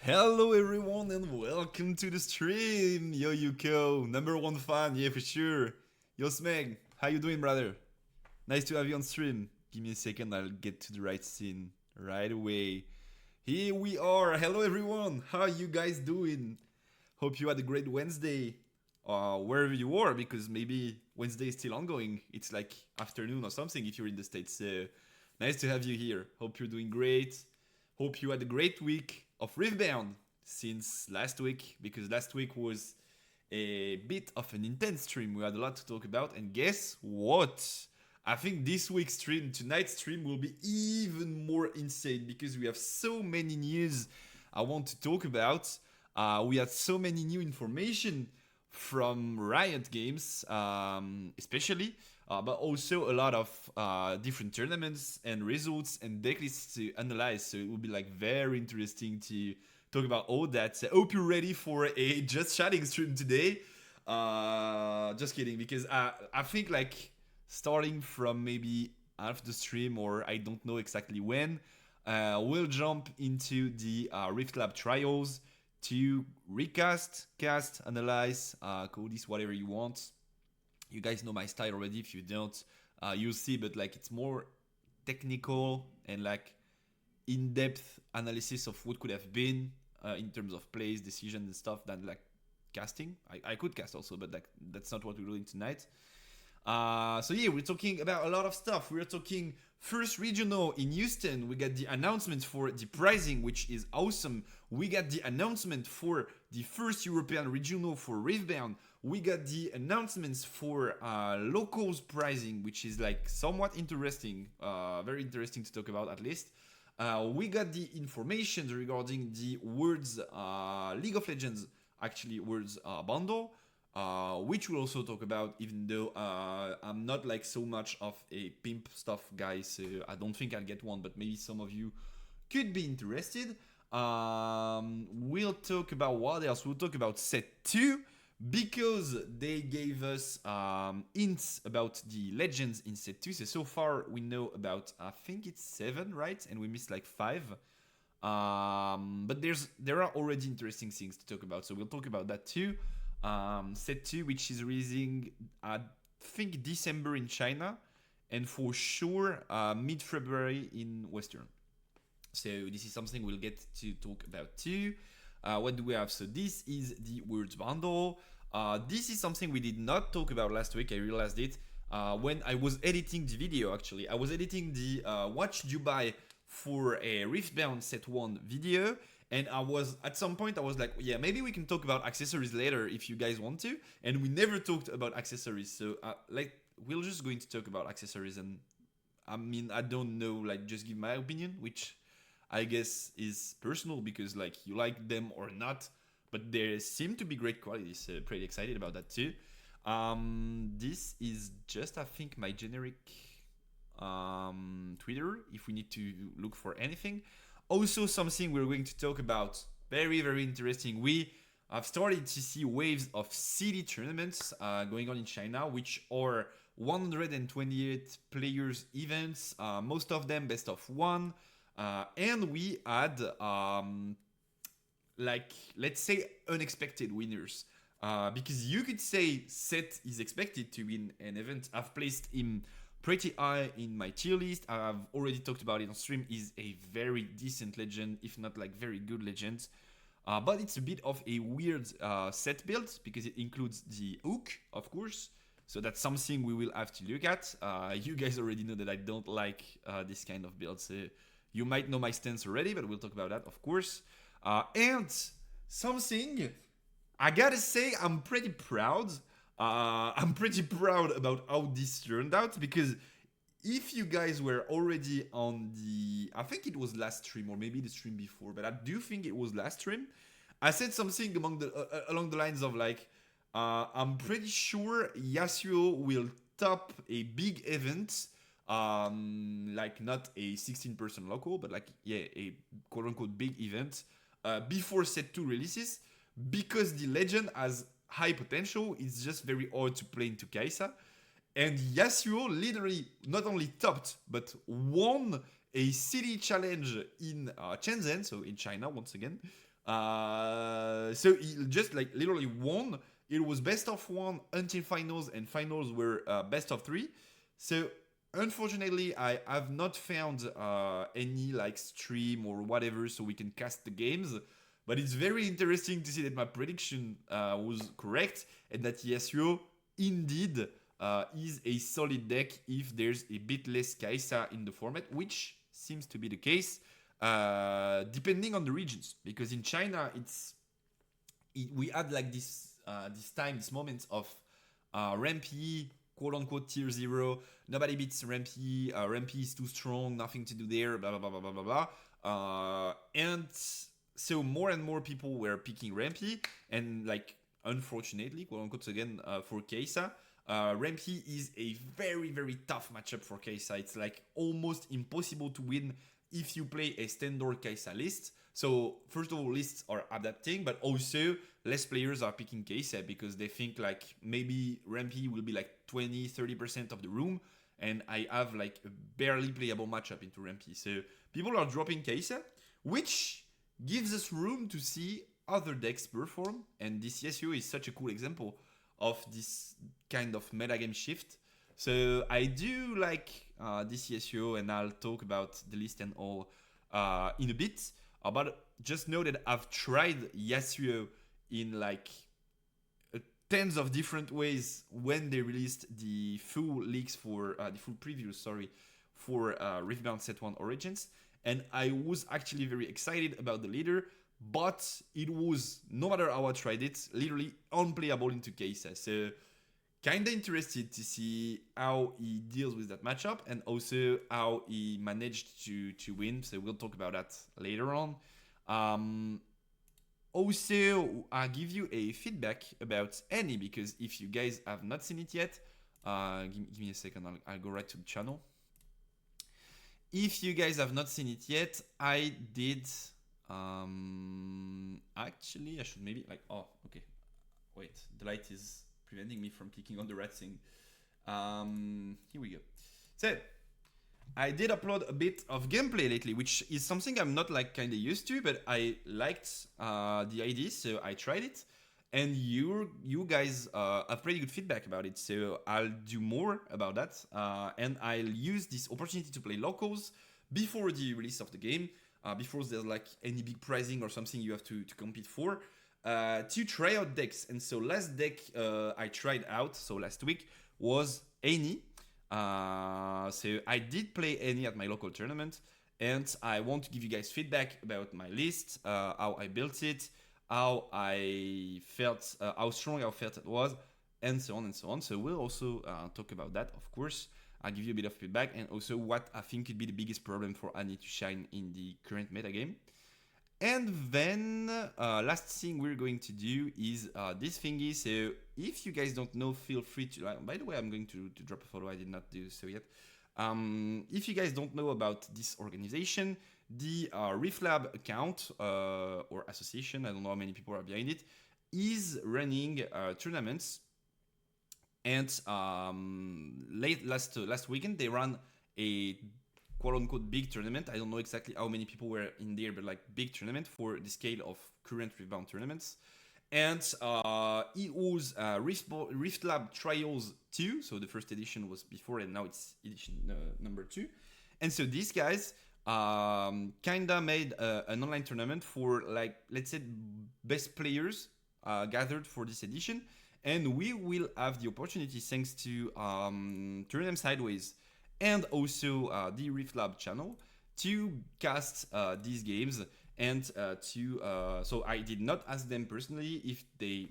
Hello everyone and welcome to the stream. Yo Yuko, number one fan, yeah for sure. Yo Smeg, how you doing brother? Nice to have you on stream. Give me a second, I'll get to the right scene right away. Here we are. Hello everyone, how you guys doing? Hope you had a great Wednesday. Wherever you are, because maybe Wednesday is still ongoing. It's like afternoon or something if you're in the States. So nice to have you here. Hope you're doing great. Hope you had a great week of Riftbound since last week, because last week was a bit of an intense stream. We had a lot to talk about, and guess what? I think this week's stream, tonight's stream, will be even more insane because we have so many news I want to talk about. We had so many new information from Riot Games, especially, but also a lot of different tournaments and results and decklists to analyze. So it will be like very interesting to talk about all that. So I hope you're ready for a just chatting stream today. Just kidding, because I think like starting from maybe half the stream, or I don't know exactly when, we'll jump into the Riftlab trials to recast, cast, analyze, call this whatever you want. You guys know my style already. If you don't, you'll see, but like it's more technical and like in-depth analysis of what could have been in terms of plays, decisions, and stuff than like casting. I could cast also, but like that's not what we're doing tonight. So yeah, we're talking about a lot of stuff. We're talking first regional in Houston. We got the announcement for the pricing, which is awesome. We got the announcement for the first European regional for Riftbound. We got the announcements for locals pricing, which is like somewhat interesting, very interesting to talk about at least. We got the information regarding the Worlds League of Legends, actually Worlds bundle. Which we'll also talk about, even though I'm not like so much of a pimp stuff guy, so I don't think I'll get one, but maybe some of you could be interested. We'll talk about what else? We'll talk about set 2, because they gave us hints about the legends in set 2. So far we know about, I think it's 7, right? And we missed like 5. But there are already interesting things to talk about, so we'll talk about that too. Set 2, which is releasing, I think, December in China, and for sure mid-February in Western. So this is something we'll get to talk about too. What do we have? So this is the Worlds bundle. This is something we did not talk about last week. I realized it when I was editing the video, actually. I was editing the Watch Dubai for a Riftbound Set 1 video. And at some point I was like, yeah, maybe we can talk about accessories later if you guys want to. And we never talked about accessories. So we're just going to talk about accessories. And I mean, I don't know, like just give my opinion, which I guess is personal because like you like them or not. But they seem to be great quality. So pretty excited about that too. This is just, I think, my generic Twitter if we need to look for anything. Also, something we're going to talk about, very, very interesting. We have started to see waves of city tournaments going on in China, which are 128 players events, most of them best of 1. And we had, let's say, unexpected winners. Because you could say Seth is expected to win an event. I've placed him pretty high in my tier list. I've already talked about it on stream. Is a very decent legend, if not like very good legend. But it's a bit of a weird set build because it includes the hook, of course. So that's something we will have to look at. You guys already know that I don't like this kind of build. So you might know my stance already, but we'll talk about that, of course. And something I gotta say, I'm pretty proud. I'm pretty proud about how this turned out, because if you guys were already on the, I think it was last stream or maybe the stream before, but I do think it was last stream, I said something along the lines of like, I'm pretty sure Yasuo will top a big event, like not a 16-person local, but like, yeah, a quote-unquote big event before set 2 releases, because the legend has high potential. It's just very hard to play into Kaisa. And Yasuo literally not only topped, but won a city challenge in Shenzhen, so in China once again, So he just like literally won. It was best of one until finals, and finals were best of three. So unfortunately, I have not found any like stream or whatever, so we can cast the games. But it's very interesting to see that my prediction was correct, and that Yasuo indeed is a solid deck if there's a bit less Kai'Sa in the format, which seems to be the case, depending on the regions. Because in China, we had like this moment of Rampy, quote unquote tier 0. Nobody beats Rampy. Rampy is too strong, nothing to do there, blah, blah, blah, blah, blah, blah, blah. And so more and more people were picking Rampy. And like, unfortunately, quote unquote, again, for Kai'Sa, Rampy is a very, very tough matchup for Kai'Sa. It's like almost impossible to win if you play a standard Kai'Sa list. So first of all, lists are adapting, but also less players are picking Kai'Sa because they think like maybe Rampy will be like 20-30% of the room, and I have like a barely playable matchup into Rampy. So people are dropping Kai'Sa, which gives us room to see other decks perform, and this Yasuo is such a cool example of this kind of metagame shift. So I do like this Yasuo, and I'll talk about the list and all in a bit. But just know that I've tried Yasuo in like tens of different ways when they released the full leaks for the full previews, sorry, for Riftbound Set 1 Origins, and I was actually very excited about the leader, but it was, no matter how I tried it, literally unplayable into Kai'Sa. So kinda interested to see how he deals with that matchup, and also how he managed to win. So we'll talk about that later on. Also, I'll give you a feedback about Annie, because if you guys have not seen it yet, give me a second, I'll go right to the channel. If you guys have not seen it yet, I did... actually, I should maybe like... Oh, okay. Wait, the light is preventing me from clicking on the right thing. Here we go. So, I did upload a bit of gameplay lately, which is something I'm not like kind of used to, but I liked the idea, so I tried it. And you guys have pretty good feedback about it, so I'll do more about that. And I'll use this opportunity to play locals before the release of the game, before there's like any big prizing or something you have to compete for, to try out decks. And so last deck I tried out, so last week, was Annie. So I did play Annie at my local tournament, and I want to give you guys feedback about my list, how I built it, how I felt, how strong I felt it was, and so on and so on. So we'll also talk about that, of course. I'll give you a bit of feedback, and also what I think could be the biggest problem for Annie to shine in the current metagame. And then last thing we're going to do is this thingy. So if you guys don't know, feel free to... by the way, I'm going to drop a follow. I did not do so yet. If you guys don't know about this organization, the Riftlab account or association, I don't know how many people are behind it, is running tournaments. And last weekend, they ran a quote-unquote big tournament. I don't know exactly how many people were in there, but like big tournament for the scale of current Riftbound tournaments. And it was Riftlab Trials 2, so the first edition was before, and now it's edition number 2. And so these guys kinda made an online tournament for, like, let's say, best players gathered for this edition. And we will have the opportunity, thanks to Turn Them Sideways and also the Riftlab channel, to cast these games, and so I did not ask them personally if they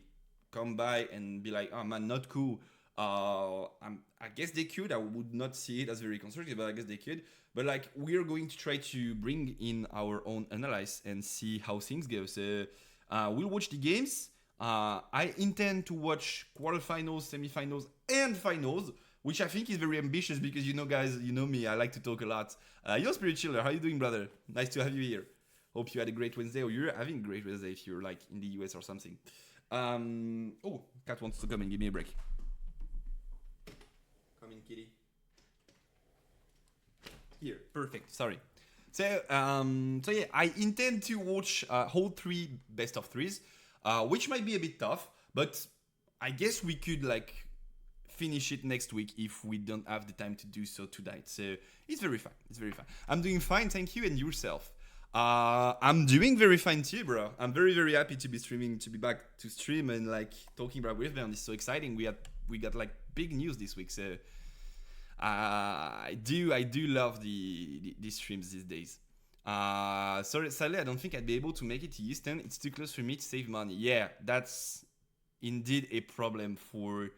come by and be like, oh man, not cool. I guess they could. I would not see it as very constructive, but I guess they could. But like, we're going to try to bring in our own analysis and see how things go. So we'll watch the games. I intend to watch quarterfinals, semifinals, and finals, which I think is very ambitious because, you know, guys, you know me, I like to talk a lot. Yo, Spirit Chiller, how you doing, brother? Nice to have you here. Hope you had a great Wednesday, or you're having a great Wednesday if you're like in the US or something. Oh, Cat wants to come and give me a break. Come in, kitty. Here, perfect, sorry. So yeah, I intend to watch whole three best of threes, which might be a bit tough, but I guess we could like finish it next week if we don't have the time to do so tonight. So it's very fine. It's very fine. I'm doing fine, thank you, and yourself. I'm doing very fine too, bro. I'm very very happy to be streaming, to be back to stream and like talking about Riftbound. It's so exciting. We got like big news this week. So I do love the streams these days. Sorry, sadly, I don't think I'd be able to make it to Houston. It's too close for me to save money. Yeah, that's indeed a problem for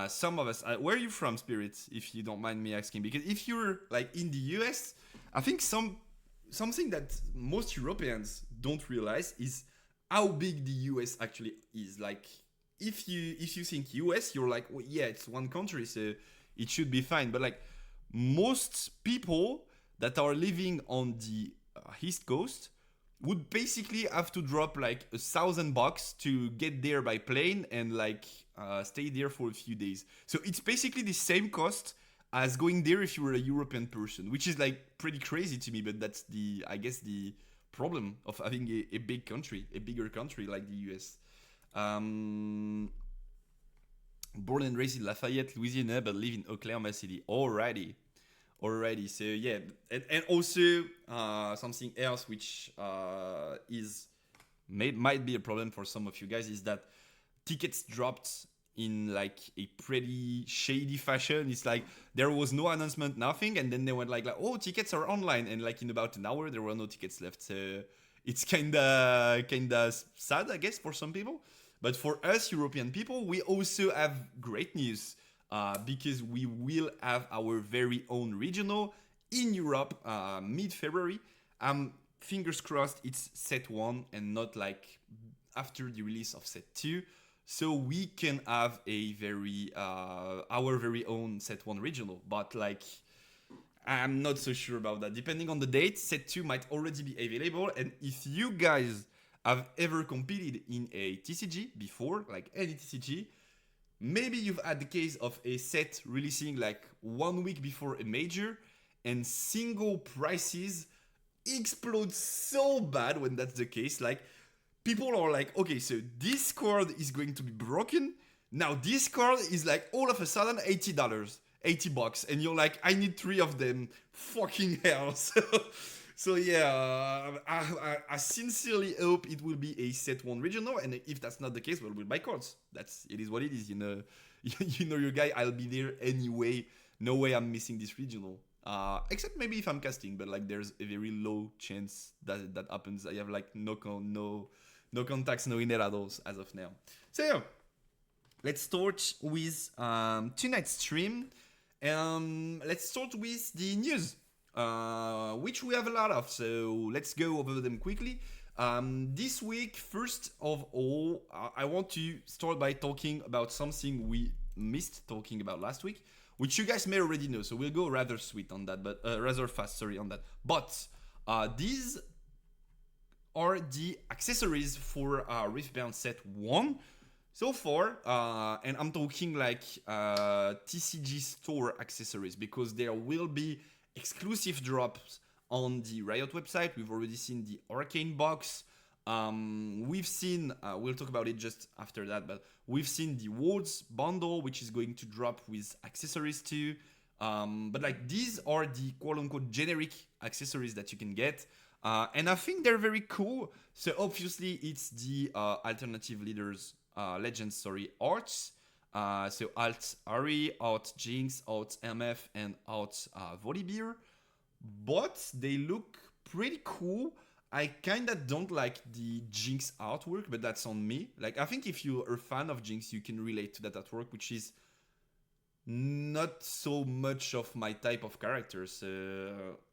some of us. Where are you from, Spirit? If you don't mind me asking, because if you're like in the US, I think something that most Europeans don't realize is how big the US actually is. Like, if you think US, you're like, well, yeah, it's one country, so it should be fine. But like most people that are living on the East Coast would basically have to drop like $1,000 to get there by plane and like stay there for a few days. So it's basically the same cost as going there if you were a European person, which is like pretty crazy to me. But that's I guess the problem of having a big country, a bigger country like the US. Born and raised in Lafayette, Louisiana, but live in Oklahoma City. Alrighty. So yeah, and also something else which might be a problem for some of you guys is that tickets dropped in like a pretty shady fashion. It's like there was no announcement, nothing, and then they went like oh, tickets are online, and like in about an hour there were no tickets left. So it's kinda sad, I guess, for some people. But for us European people, we also have great news. Because we will have our very own regional in Europe mid-February. Fingers crossed it's set 1 and not like after the release of set 2. So we can have our very own set 1 regional. But like, I'm not so sure about that. Depending on the date, set 2 might already be available. And if you guys have ever competed in a TCG before, like any TCG, maybe you've had the case of a set releasing like 1 week before a major and single prices explode so bad when that's the case. Like, people are like, okay, so this card is going to be broken. Now this card is like all of a sudden $80, $80. And you're like, I need 3 of them. Fucking hell. So yeah, I sincerely hope it will be a set 1 regional, and if that's not the case, well, we'll buy cards. It is what it is, you know. You know your guy, I'll be there anyway. No way I'm missing this regional. Except maybe if I'm casting, but like there's a very low chance that happens. I have like no contacts, no inerados as of now. So yeah, let's start with tonight's stream. Let's start with the news. Which we have a lot of, so let's go over them quickly. This week, first of all, I want to start by talking about something we missed talking about last week, which you guys may already know, so we'll go rather fast on that. But these are the accessories for Riftbound set 1 so far, and I'm talking like TCG store accessories, because there will be exclusive drops on the Riot website. We've already seen the Arcane box. We've seen, we'll talk about it just after that, but we've seen the Worlds bundle, which is going to drop with accessories too. But like, these are the quote-unquote generic accessories that you can get. And I think they're very cool. So obviously it's the alternative legends arts. So Alt Ari, Alt Jinx, Alt MF, and Alt Volibear. But they look pretty cool. I kinda don't like the Jinx artwork, but that's on me. Like, I think if you're a fan of Jinx, you can relate to that artwork, which is not so much of my type of characters.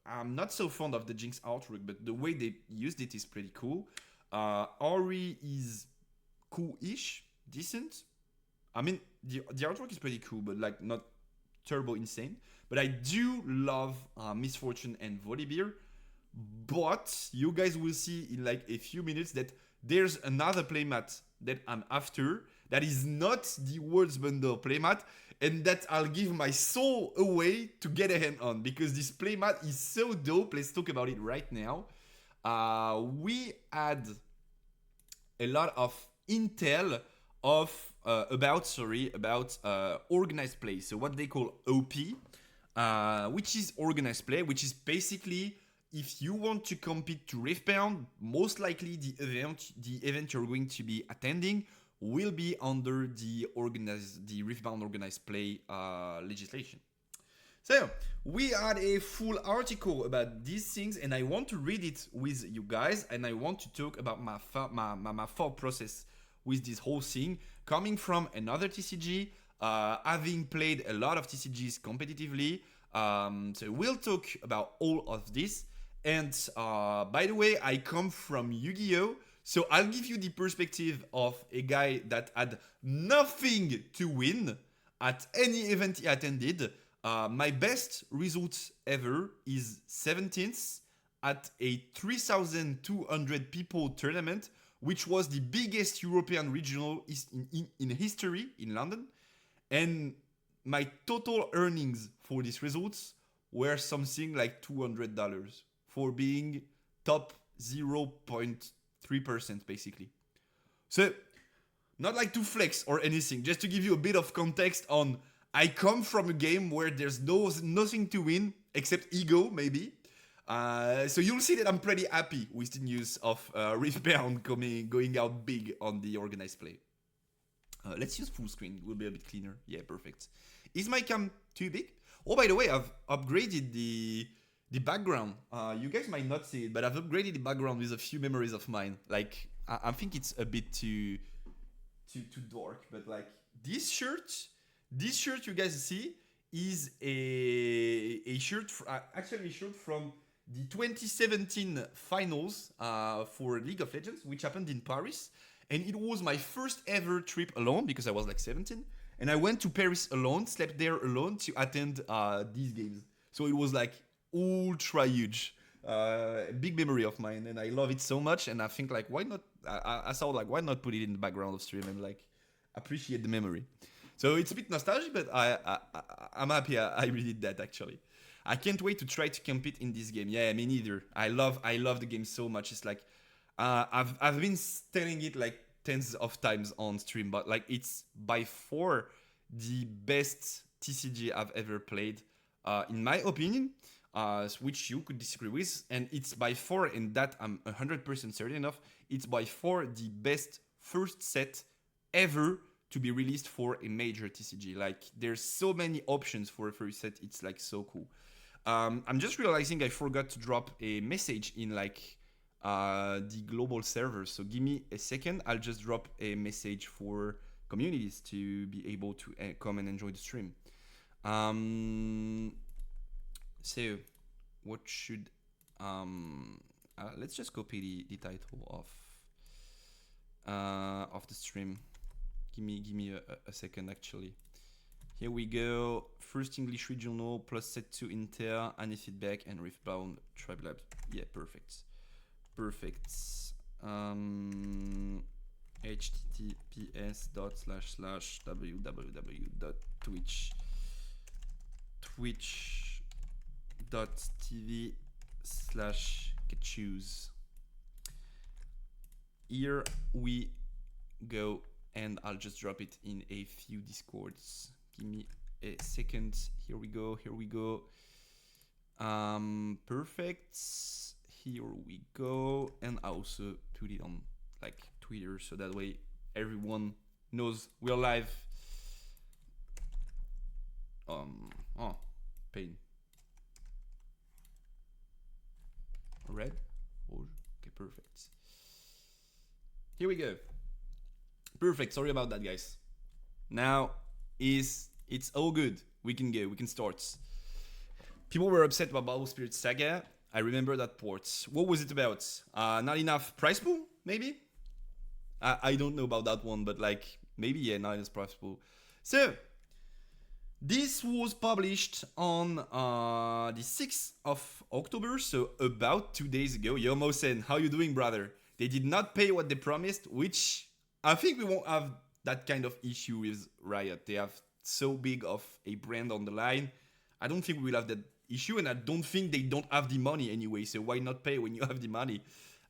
I'm not so fond of the Jinx artwork, but the way they used it is pretty cool. Ari is cool-ish, decent. I mean, the artwork is pretty cool, but like not turbo insane. But I do love Misfortune and Volibear. But you guys will see in like a few minutes that there's another playmat that I'm after that is not the Worlds Bundle playmat. and that I'll give my soul away to get a hand on, because this playmat is so dope. Let's talk about it right now. We had a lot of intel of about organized play. So what they call OP, which is organized play, which is basically if you want to compete to Riftbound, most likely the event you're going to be attending will be under the Riftbound organized play legislation. So we had a full article about these things, and I want to read it with you guys, and I want to talk about my thought process with this whole thing, coming from another TCG, having played a lot of TCGs competitively. So we'll talk about all of this. And by the way, I come from Yu-Gi-Oh! So I'll give you the perspective of a guy that had nothing to win at any event he attended. My best result ever is 17th at a 3,200 people tournament, which was the biggest European regional in history in London. And my total earnings for these results were something like $200 for being top 0.3% basically. So, not like to flex or anything, just to give you a bit of context on I come from a game where there's nothing to win except ego, maybe. So you'll see that I'm pretty happy with the news of Riftbound going out big on the organized play. Let's use full screen, it will be a bit cleaner. Yeah, perfect. Is my cam too big? Oh, by the way, I've upgraded the background. You guys might not see it, but I've upgraded the background with a few memories of mine. Like, I think it's a bit too dark, but like this shirt you guys see is a shirt, actually a shirt from the 2017 finals for League of Legends, which happened in Paris. And it was my first ever trip alone because I was like 17. And I went to Paris alone, slept there alone to attend these games. So it was like ultra huge. Big memory of mine, and I love it so much. And I think like, why not? I thought like, why not put it in the background of stream and like appreciate the memory. So it's a bit nostalgic, but I'm happy I really did that actually. I can't wait to try to compete in this game. Yeah, me neither. I love the game so much. It's like I've been telling it like tens of times on stream, but like it's by far the best TCG I've ever played, in my opinion, which you could disagree with. And it's by far, and that I'm 100% certain of, it's by far the best first set ever to be released for a major TCG. Like there's so many options for a first set. It's like so cool. I'm just realizing I forgot to drop a message in like the global server. So give me a second. I'll just drop a message for communities to be able to come and enjoy the stream. So what should let's just copy the title of the stream. Give me a second actually. Here we go. First English regional plus set 2 Inter, any feedback and Riftbound Riftlab. Yeah, perfect. https://www.twitch.tv/Katchouze. Here we go, and I'll just drop it in a few discords. Give me a second. Here we go. Perfect. Here we go, and I also put it on like Twitter, so that way everyone knows we're live. Pain. Red. Okay, perfect. Here we go. Perfect. Sorry about that, guys. Now it's all good. We can go. We can start. People were upset about Battle Spirit Saga. I remember that port. What was it about? Not enough prize pool, maybe? I don't know about that one, but like maybe yeah, not enough prize pool. So this was published on the 6th of October, so about 2 days ago. Yo, Mosen, how you doing, brother? They did not pay what they promised, which I think we won't have that kind of issue with Riot. They have so big of a brand on the line, I don't think we will have that issue, and I don't think they don't have the money anyway. So why not pay when you have the money?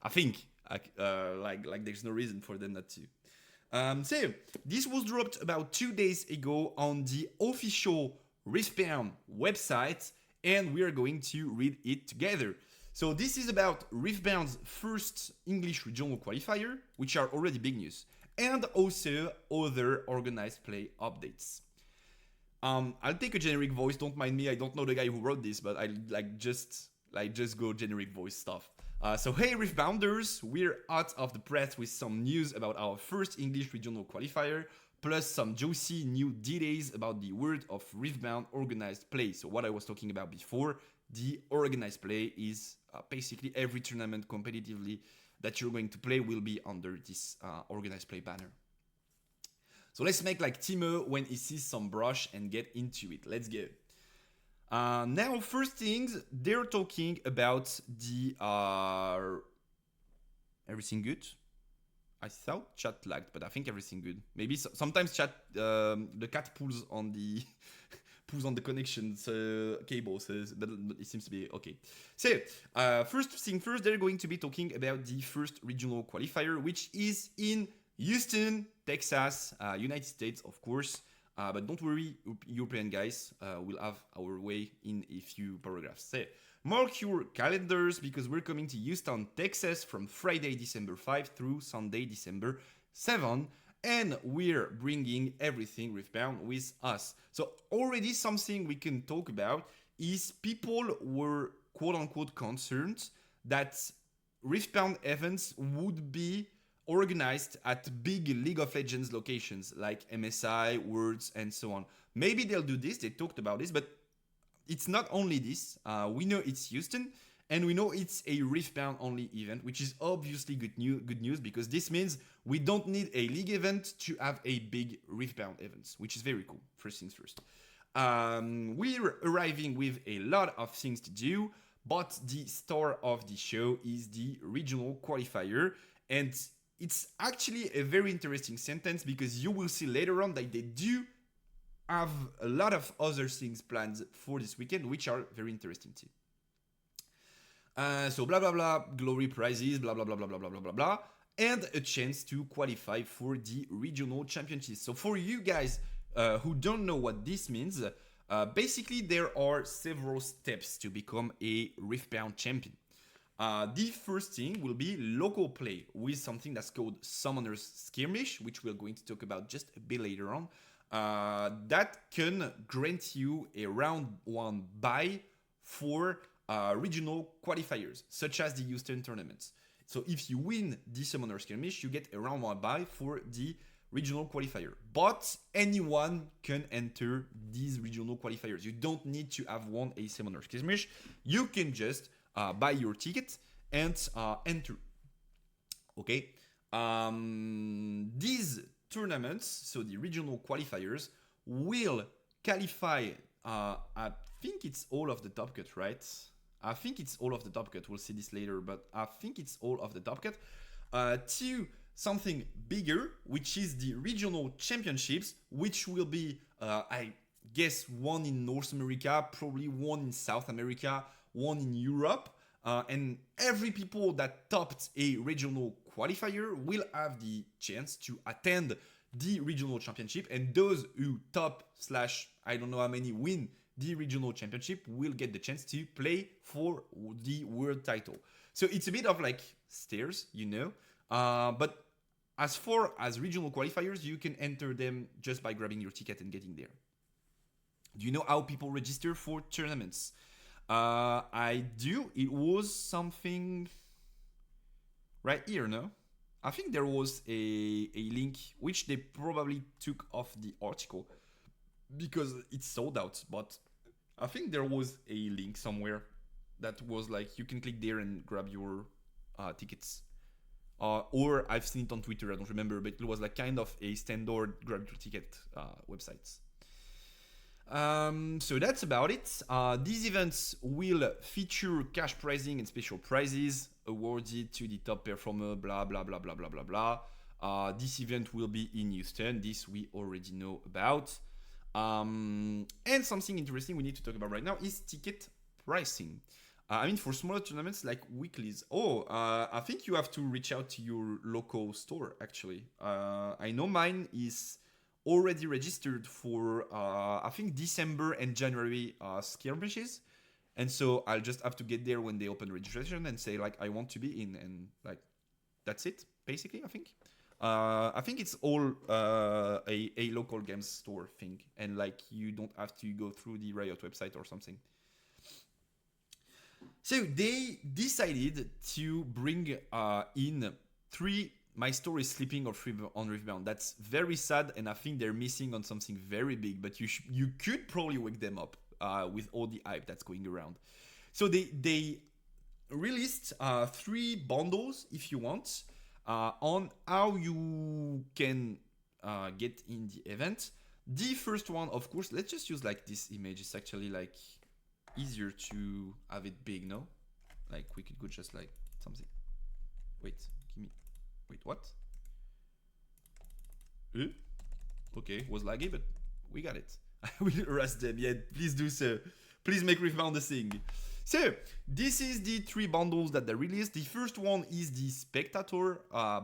I think like there's no reason for them not to. So this was dropped about 2 days ago on the official Riftbound website, and we are going to read it together. So this is about Riftbound's first English regional qualifier, which are already big news, and also other organized play updates. I'll take a generic voice. Don't mind me. I don't know the guy who wrote this, but I just go generic voice stuff. So hey Riftbounders, we're out of the press with some news about our first English regional qualifier, plus some juicy new details about the world of Riftbound organized play. So what I was talking about before, the organized play is basically every tournament competitively that you're going to play will be under this organized play banner. So let's make like Timo when he sees some brush and get into it. Let's go. Now, first things, they're talking about the everything good. I thought chat lagged, but I think everything good. Maybe sometimes chat the cat pulls on the connections cable, so it seems to be okay. So first thing first, they're going to be talking about the first regional qualifier, which is in Houston, Texas, United States, of course. But don't worry, European guys, we'll have our way in a few paragraphs. So, mark your calendars because we're coming to Houston, Texas from Friday, December 5 through Sunday, December 7. And we're bringing everything Riftbound with us. So already something we can talk about is people were quote-unquote concerned that Riftbound events would be organized at big League of Legends locations like MSI, Worlds, and so on. Maybe they'll do this, they talked about this, but it's not only this. We know it's Houston, and we know it's a Riftbound only event, which is obviously good news because this means we don't need a League event to have a big Riftbound event, which is very cool, first things first. We're arriving with a lot of things to do, but the star of the show is the regional qualifier, and it's actually a very interesting sentence because you will see later on that they do have a lot of other things planned for this weekend, which are very interesting too. So blah blah blah, glory prizes, blah blah blah blah blah blah blah blah blah, and a chance to qualify for the regional championships. So for you guys who don't know what this means, basically there are several steps to become a Riftbound champion. The first thing will be local play with something that's called Summoner's Skirmish, which we're going to talk about just a bit later on. That can grant you a round 1 bye for regional qualifiers, such as the Houston tournaments. So if you win the Summoner's Skirmish, you get a round 1 bye for the regional qualifier. But anyone can enter these regional qualifiers. You don't need to have won a Summoner's Skirmish. You can just buy your ticket and enter. Okay. These tournaments, so the regional qualifiers, will qualify. I think it's all of the top cut, right? I think it's all of the top cut. We'll see this later, but I think it's all of the top cut to something bigger, which is the regional championships, which will be, I guess, one in North America, probably one in South America, one in Europe, and every people that topped a regional qualifier will have the chance to attend the regional championship, and those who top / I don't know how many win the regional championship will get the chance to play for the world title. So it's a bit of like stairs, you know, but as far as regional qualifiers, you can enter them just by grabbing your ticket and getting there. Do you know how people register for tournaments? I do. It was something right here, no? I think there was a link which they probably took off the article because it's sold out, but I think there was a link somewhere that was like you can click there and grab your tickets. Or I've seen it on Twitter, I don't remember, but it was like kind of a standard grab your ticket websites. So that's about it. These events will feature cash prizing and special prizes awarded to the top performer, blah, blah, blah, blah, blah, blah, blah. This event will be in Houston. This we already know about. And something interesting we need to talk about right now is ticket pricing. I mean, for smaller tournaments like weeklies, I think you have to reach out to your local store, actually. I know mine is already registered for, I think, December and January skirmishes. And so I'll just have to get there when they open registration and say, like, I want to be in. And, like, that's it, basically, I think. I think it's all a local games store thing. And, like, you don't have to go through the Riot website or something. So they decided to bring in 3 My Store is Sleeping on Riftbound. That's very sad, and I think they're missing on something very big, but you could probably wake them up with all the hype that's going around. So they released 3 bundles, if you want, on how you can get in the event. The first one, of course, let's just use like this image. It's actually like easier to have it big, no? Like we could go just like something. Wait, what? Okay, was laggy, but we got it. I will arrest them. Yeah, please do so. Please make Riftbound a thing. So, this is the 3 bundles that they released. The first one is the Spectator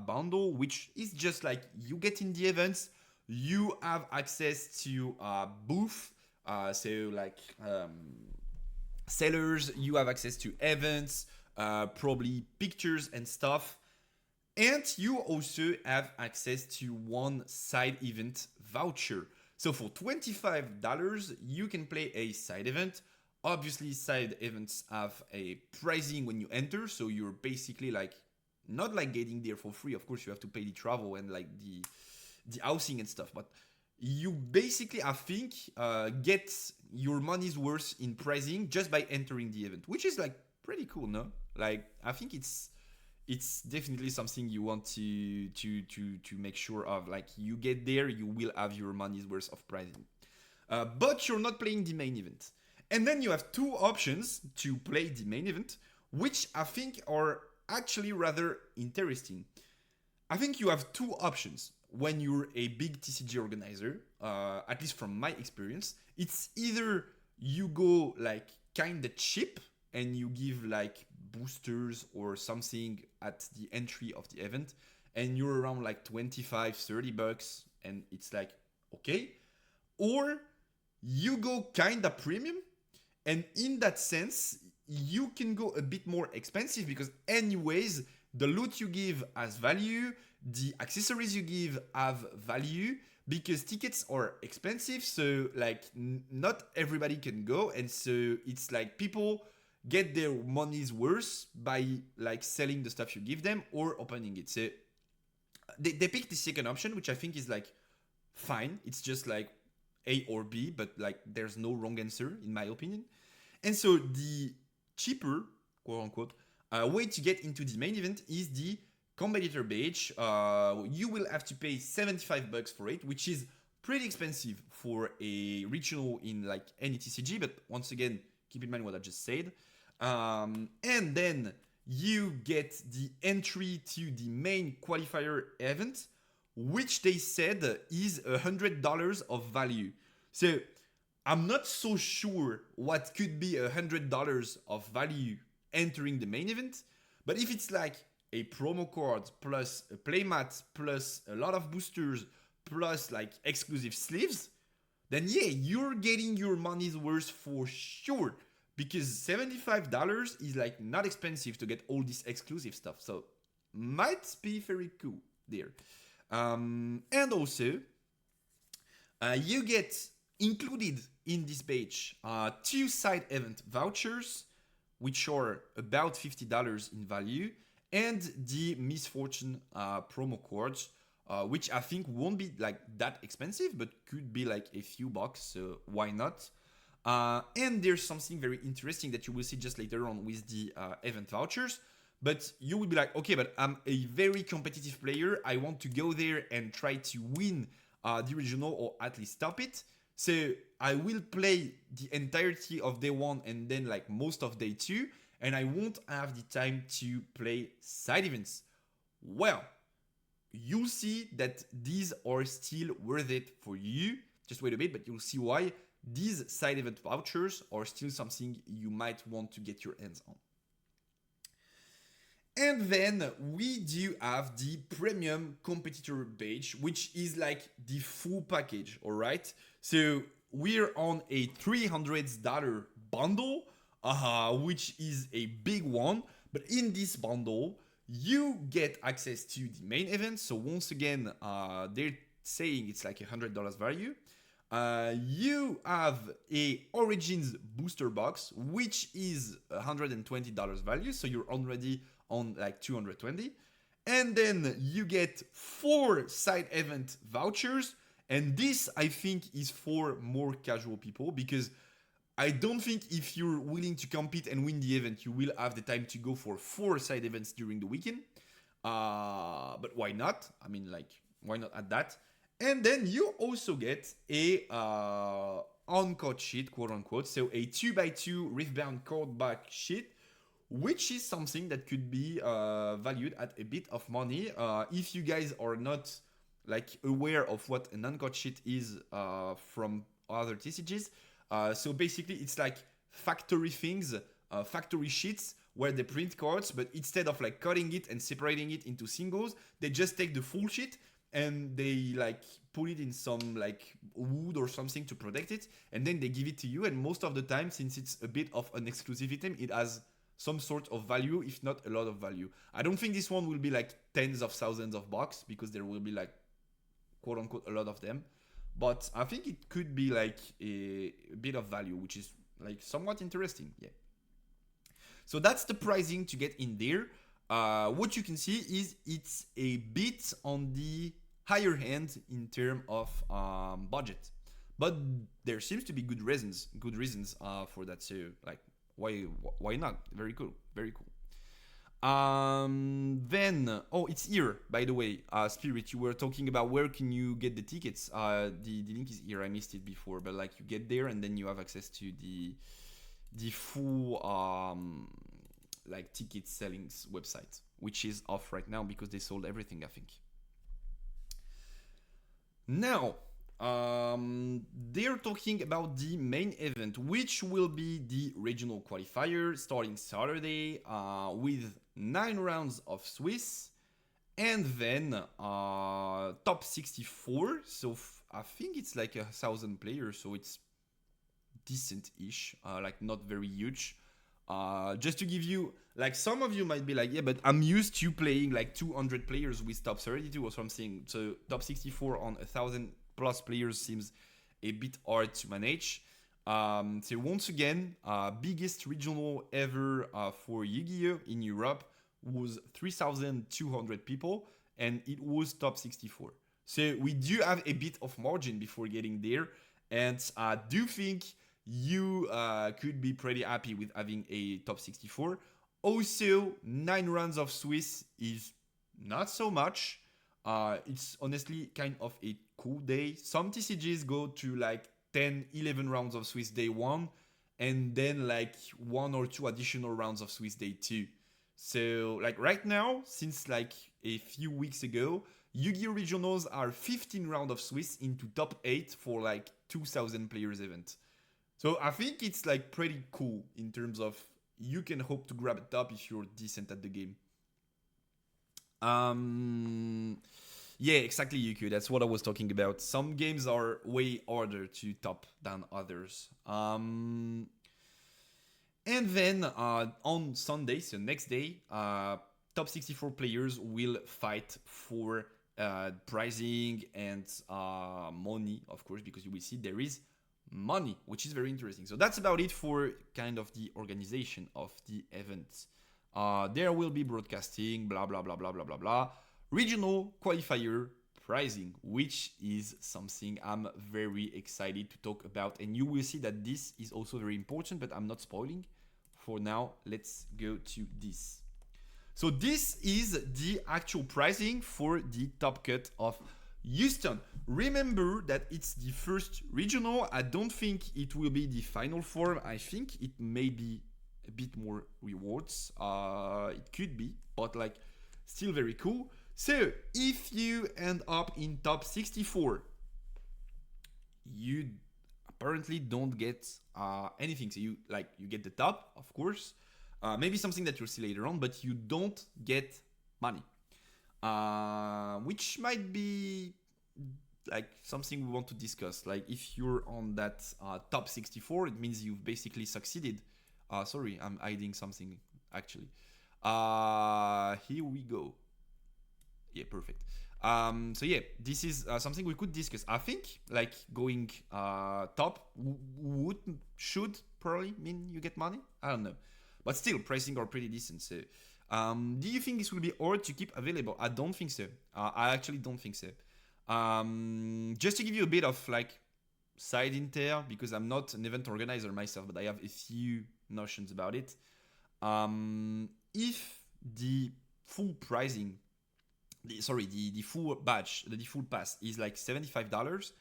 bundle, which is just like you get in the events, you have access to booth, so like sellers, you have access to events, probably pictures and stuff. And you also have access to 1 side event voucher. So for $25, you can play a side event. Obviously, side events have a pricing when you enter, so you're basically like not like getting there for free. Of course, you have to pay the travel and like the housing and stuff, but you basically, I think, get your money's worth in pricing just by entering the event, which is like pretty cool, no? Like I think it's definitely something you want to make sure of. Like you get there, you will have your money's worth of pricing, but you're not playing the main event. And then you have 2 options to play the main event, which I think are actually rather interesting. I think you have 2 options when you're a big TCG organizer, at least from my experience. It's either you go like kinda cheap and you give like boosters or something at the entry of the event, and you're around like $25-30 and it's like okay, or you go kinda premium, and in that sense you can go a bit more expensive because anyways the loot you give has value, the accessories you give have value, because tickets are expensive, so like not everybody can go, and so it's like people get their money's worth by like selling the stuff you give them or opening it. So they picked the second option, which I think is like fine. It's just like A or B, but like there's no wrong answer in my opinion. And so the cheaper, quote unquote, way to get into the main event is the Competitor badge. You will have to pay $75 for it, which is pretty expensive for a regional in like any TCG, but once again, keep in mind what I just said. And then you get the entry to the main qualifier event, which they said is $100 of value. So I'm not so sure what could be $100 of value entering the main event, but if it's like a promo card plus a playmat plus a lot of boosters plus like exclusive sleeves, then yeah, you're getting your money's worth for sure, because $75 is like not expensive to get all this exclusive stuff, so might be very cool there. And also you get included in this page 2 side event vouchers, which are about $50 in value, and the Misfortune promo cards, which I think won't be like that expensive, but could be like a few bucks, so why not? And there's something very interesting that you will see just later on with the event vouchers. But you will be like, okay, but I'm a very competitive player. I want to go there and try to win the regional, or at least top it. So I will play the entirety of day 1 and then like most of day 2. And I won't have the time to play side events. Well, you'll see that these are still worth it for you, Just wait a bit, but you'll see why these side event vouchers are still something you might want to get your hands on. And then we do have the premium competitor badge, which is like the full package, all right? So we're on a $300 bundle, which is a big one. But in this bundle, you get access to the main event. So once again, they're saying it's like $100 value. You have a Origins booster box, which is $120 value. So you're already on like 220. And then you get 4 side event vouchers. And this, I think, is for more casual people, because I don't think if you're willing to compete and win the event, you will have the time to go for 4 side events during the weekend. But why not? I mean, like, why not add that? And then you also get a on-card sheet, quote unquote. So a 2x2 Riftbound card back sheet, which is something that could be valued at a bit of money. If you guys are not like aware of what an on-card sheet is from other TCGs, so basically it's like factory things, factory sheets where they print cards, but instead of like cutting it and separating it into singles, they just take the full sheet and they like put it in some like wood or something to protect it, and then they give it to you. And most of the time, since it's a bit of an exclusive item, it has some sort of value, if not a lot of value. I don't think this one will be like tens of thousands of bucks, because there will be like quote unquote a lot of them. But I think it could be like a bit of value, which is like somewhat interesting. Yeah. So that's the pricing to get in there. What you can see is it's a bit on the higher end in terms of budget, but there seems to be good reasons for that. So like, why not? Very cool, very cool. Then it's here, by the way. Spirit, you were talking about where can you get the tickets. The link is here. I missed it before, but like you get there and then you have access to the full like ticket sellings website, which is off right now because they sold everything, I think. Now, they're talking about the main event, which will be the regional qualifier starting Saturday with 9 rounds of Swiss, and then top 64. So I think it's like 1,000 players, so it's decent-ish, like not very huge. Just to give you, like, some of you might be like, yeah, but I'm used to playing like 200 players with top 32 or something. So top 64 on 1,000 plus players seems a bit hard to manage. So once again, biggest regional ever for Yu-Gi-Oh! In Europe was 3,200 people, and it was top 64. So we do have a bit of margin before getting there, and I do think you could be pretty happy with having a top 64. Also, 9 rounds of Swiss is not so much. It's honestly kind of a cool day. Some TCGs go to like 10, 11 rounds of Swiss day 1, and then like 1 or 2 additional rounds of Swiss day 2. So like right now, since like a few weeks ago, Yu-Gi-Oh! Regionals are 15 rounds of Swiss into top 8 for like 2,000 players event. So I think it's like pretty cool in terms of you can hope to grab a top if you're decent at the game. Yeah, exactly, Yuku. That's what I was talking about. Some games are way harder to top than others. And then on Sunday, so next day, top 64 players will fight for pricing and money, of course, because you will see there is money, which is very interesting. So that's about it for kind of the organization of the event. There will be broadcasting, blah, blah, blah, blah, blah, blah, blah. Regional qualifier pricing, which is something I'm very excited to talk about. And you will see that this is also very important, but I'm not spoiling. For now, let's go to this. So this is the actual pricing for the top cut of Houston. Remember that it's the first regional. I don't think it will be the final form. I think it may be a bit more rewards. It could be, but like still very cool. So if you end up in top 64, you apparently don't get anything. So you get the top, of course, maybe something that you'll see later on, but you don't get money, which might be like something we want to discuss. Like if you're on that top 64, it means you've basically succeeded. Sorry, I'm hiding something actually. Here we go. Yeah, perfect. So yeah, this is something we could discuss. I think like going top would should probably mean you get money. I don't know, but still pricing are pretty decent. So, do you think this will be hard to keep available? I don't think so. I actually don't think so. Just to give you a bit of like side intel, because I'm not an event organizer myself, but I have a few notions about it. If the full pricing the full badge, the full pass is like $75,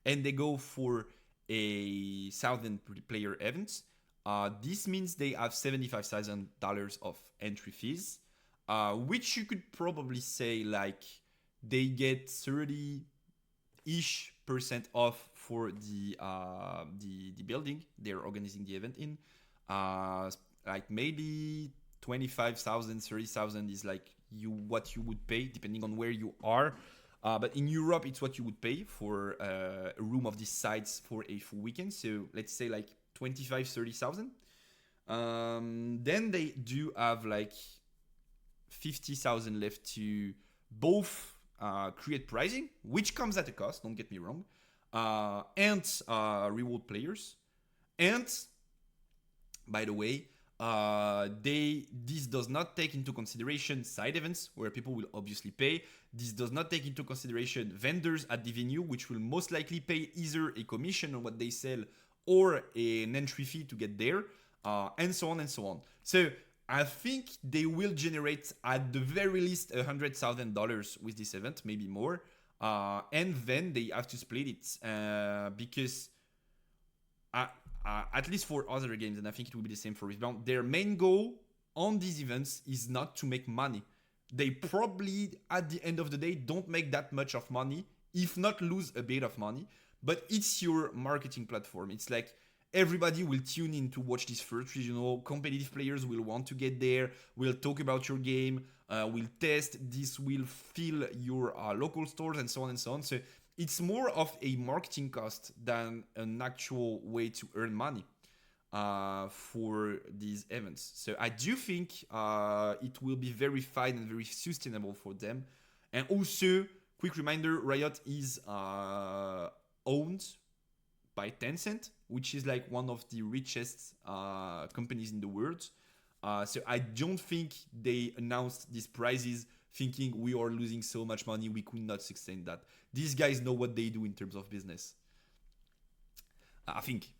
and they go for a 1,000 player event. This means they have $75,000 of entry fees, which you could probably say like they get 30-ish% off for the building they're organizing the event in. Like maybe 25,000, 30,000 is like what you would pay depending on where you are. But in Europe, it's what you would pay for a room of this size for a full weekend. So let's say like 25, 30,000. Then they do have like 50,000 left to both create pricing, which comes at a cost, don't get me wrong, and reward players. And by the way, this does not take into consideration side events where people will obviously pay. This does not take into consideration vendors at the venue, which will most likely pay either a commission on what they sell or an entry fee to get there, and so on and so on. So I think they will generate at the very least $100,000 with this event, maybe more, and then they have to split it because at least for other games, and I think it will be the same for Rebound, their main goal on these events is not to make money. They probably, at the end of the day, don't make that much of money, if not lose a bit of money, but it's your marketing platform. It's like everybody will tune in to watch this first regional. Competitive players will want to get there, will talk about your game, will test, this will fill your local stores, and so on and so on. So it's more of a marketing cost than an actual way to earn money for these events. So I do think it will be very fine and very sustainable for them. And also, quick reminder, Riot is owned by Tencent, which is like one of the richest companies in the world. So I don't think they announced these prizes thinking we are losing so much money, we could not sustain that. These guys know what they do in terms of business. I think.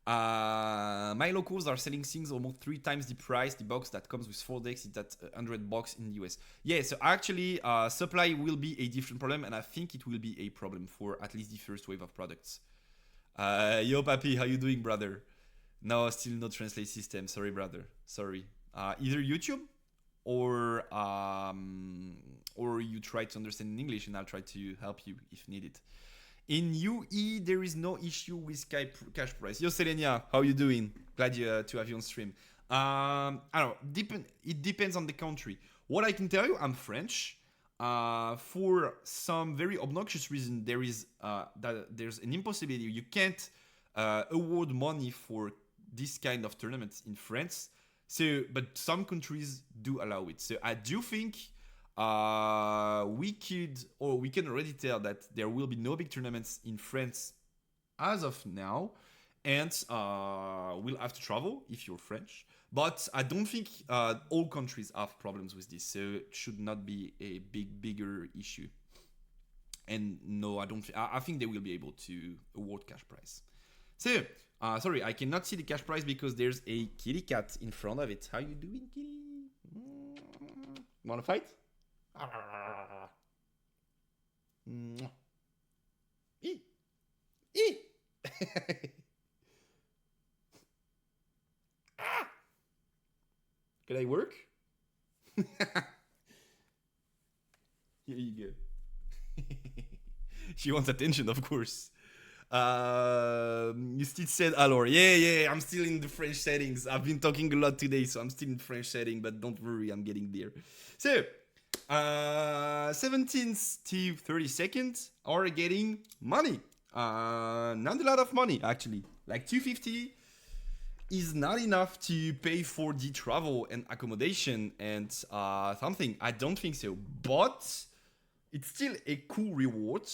My locals are selling things almost 3 times the price. The box that comes with 4 decks is at $100 in the US. Yeah, so actually, supply will be a different problem, and I think it will be a problem for at least the first wave of products. Yo, Papi, how you doing, brother? No, still no translate system. Sorry, brother. Sorry. Either YouTube or you try to understand in English, and I'll try to help you if needed. In UE, there is no issue with Skype cash price. Yo, Selenia, how you doing? Glad to have you on stream. I don't know. It depends on the country. What I can tell you, I'm French. For some very obnoxious reason, there's an impossibility. You can't award money for this kind of tournaments in France. So, but some countries do allow it. So I do think we can already tell that there will be no big tournaments in France as of now, and we'll have to travel if you're French. But I don't think all countries have problems with this, so it should not be a bigger issue. And no, I think they will be able to award cash prize. So, sorry, I cannot see the cash prize because there's a kitty cat in front of it. How you doing, kitty? Wanna fight? Can I work? Here you go. She wants attention, of course. You still said alors. Yeah. I'm still in the French settings. I've been talking a lot today, so I'm still in French setting. But don't worry, I'm getting there. So, 17th to 32nd are getting money. Not a lot of money actually. Like 250 is not enough to pay for the travel and accommodation and something. I don't think so, but it's still a cool reward.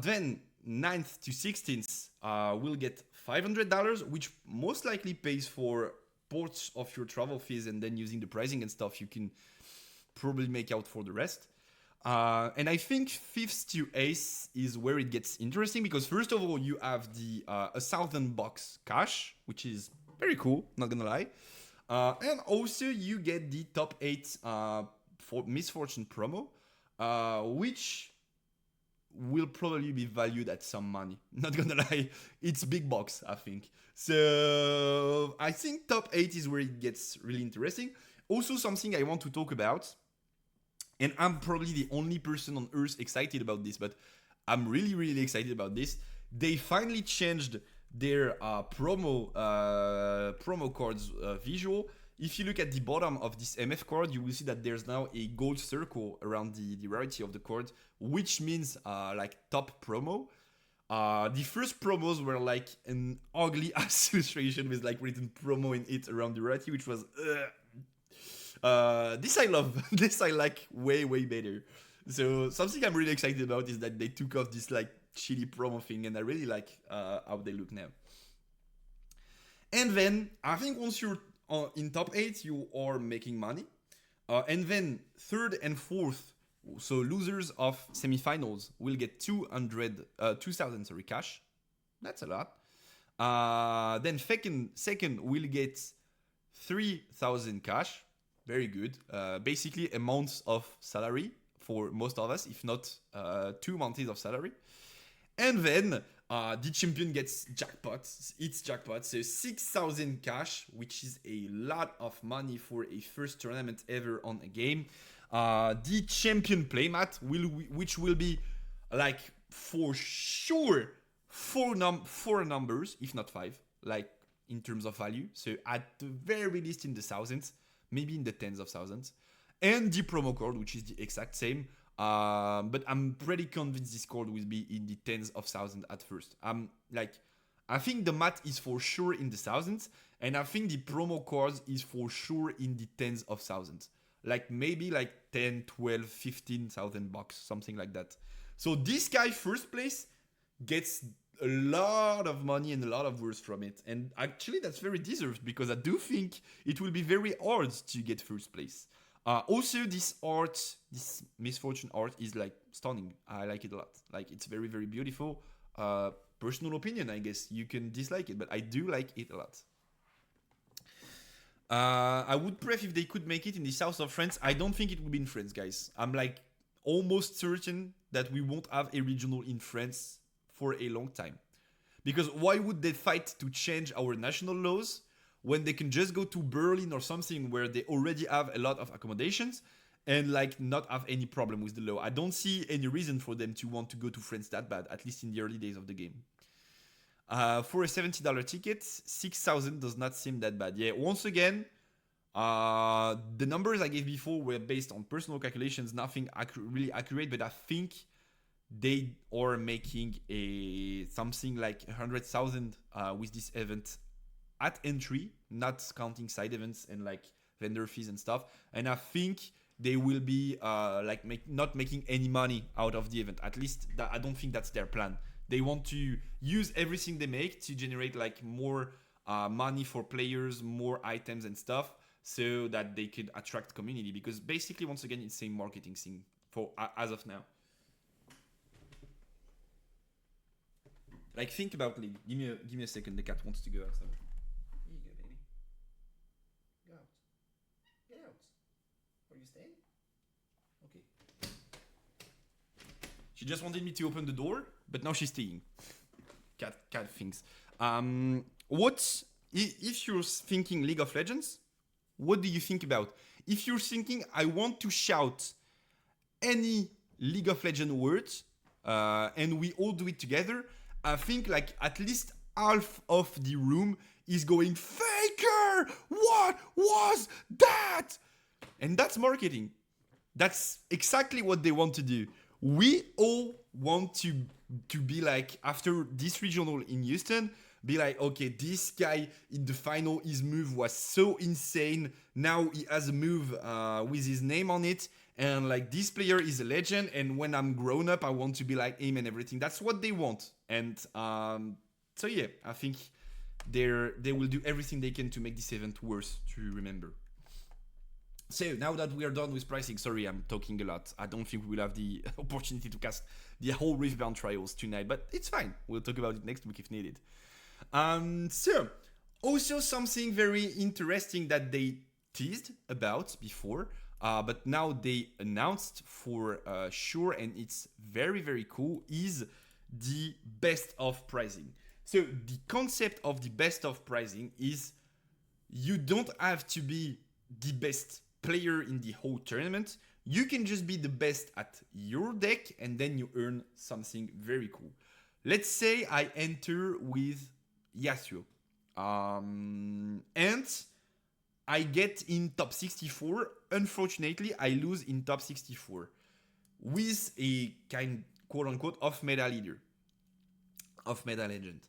Then 9th to 16th will get $500, which most likely pays for parts of your travel fees, and then using the pricing and stuff, you can probably make out for the rest. And I think 5th to 8th is where it gets interesting, because first of all, you have the $1,000 cash, which is very cool, not gonna lie. And also you get the top 8 for Misfortune promo, which will probably be valued at some money. Not gonna lie, it's big box, I think. So I think top 8 is where it gets really interesting. Also, something I want to talk about, and I'm probably the only person on earth excited about this, but I'm really excited about this. They finally changed their promo cards visual. If you look at the bottom of this MF card, you will see that there's now a gold circle around the rarity of the card, which means like top promo. The first promos were like an ugly ass illustration with like written promo in it around the rarity, which was this I love. This I like way better. So something I'm really excited about is that they took off this like shitty promo thing, and I really like how they look now. And then I think once you're in top 8, you are making money. And then 3rd and 4th, so losers of semifinals will get 2,000 cash. That's a lot. Then second will get 3,000 cash. Very good. Basically a month of salary for most of us, if not 2 months of salary. And then the champion gets jackpot. It's jackpot. So 6,000 cash, which is a lot of money for a first tournament ever on a game. The champion playmat, which will be like for sure four numbers, if not 5, like in terms of value. So at the very least in the thousands, maybe in the tens of thousands. And the promo card, which is the exact same. But I'm pretty convinced this card will be in the tens of thousands at first. I think the mat is for sure in the thousands, and I think the promo cards is for sure in the tens of thousands. Like maybe like 10, 12, 15,000 bucks, something like that. So this guy first place gets a lot of money and a lot of words from it. And actually that's very deserved, because I do think it will be very hard to get first place. Also, this Misfortune art is like stunning. I like it a lot. Like it's very beautiful. Personal opinion, I guess. You can dislike it, but I do like it a lot. I would prefer if they could make it in the south of France. I don't think it would be in France, guys. I'm like almost certain that we won't have a regional in France for a long time. Because why would they fight to change our national laws when they can just go to Berlin or something where they already have a lot of accommodations and like not have any problem with the law? I don't see any reason for them to want to go to France that bad, at least in the early days of the game. For a $70 ticket, 6,000 does not seem that bad. Yeah, once again, the numbers I gave before were based on personal calculations, nothing really accurate, but I think they are making something like 100,000 with this event at entry, not counting side events and like vendor fees and stuff. And I think they will be not making any money out of the event. At least I don't think that's their plan. They want to use everything they make to generate like more money for players, more items and stuff, so that they could attract community. Because basically, once again, it's the same marketing thing for as of now. Like, think about League. Give me a second. The cat wants to go outside. Here you go, baby. Go out. Get out. Are you staying? Okay. She just wanted me to open the door, but now she's staying. Cat things. If you're thinking League of Legends, what do you think about? If you're thinking, I want to shout any League of Legends words, and we all do it together, I think like at least half of the room is going, Faker, what was that? And that's marketing. That's exactly what they want to do. We all want to be like, after this regional in Houston, be like, okay, this guy in the final, his move was so insane. Now he has a move with his name on it. And like, this player is a legend. And when I'm grown up, I want to be like him and everything. That's what they want. And so yeah, I think they will do everything they can to make this event worse to remember. So now that we are done with pricing, sorry, I'm talking a lot. I don't think we will have the opportunity to cast the whole Riftbound trials tonight, but it's fine. We'll talk about it next week if needed. So also something very interesting that they teased about before, but now they announced for sure, and it's very, very cool, is the best of pricing. So the concept of the best of pricing is you don't have to be the best player in the whole tournament. You can just be the best at your deck, and then you earn something very cool. Let's say I enter with Yasuo, and I get in top 64. Unfortunately, I lose in top 64 with a kind, quote unquote, off meta leader, off meta legend.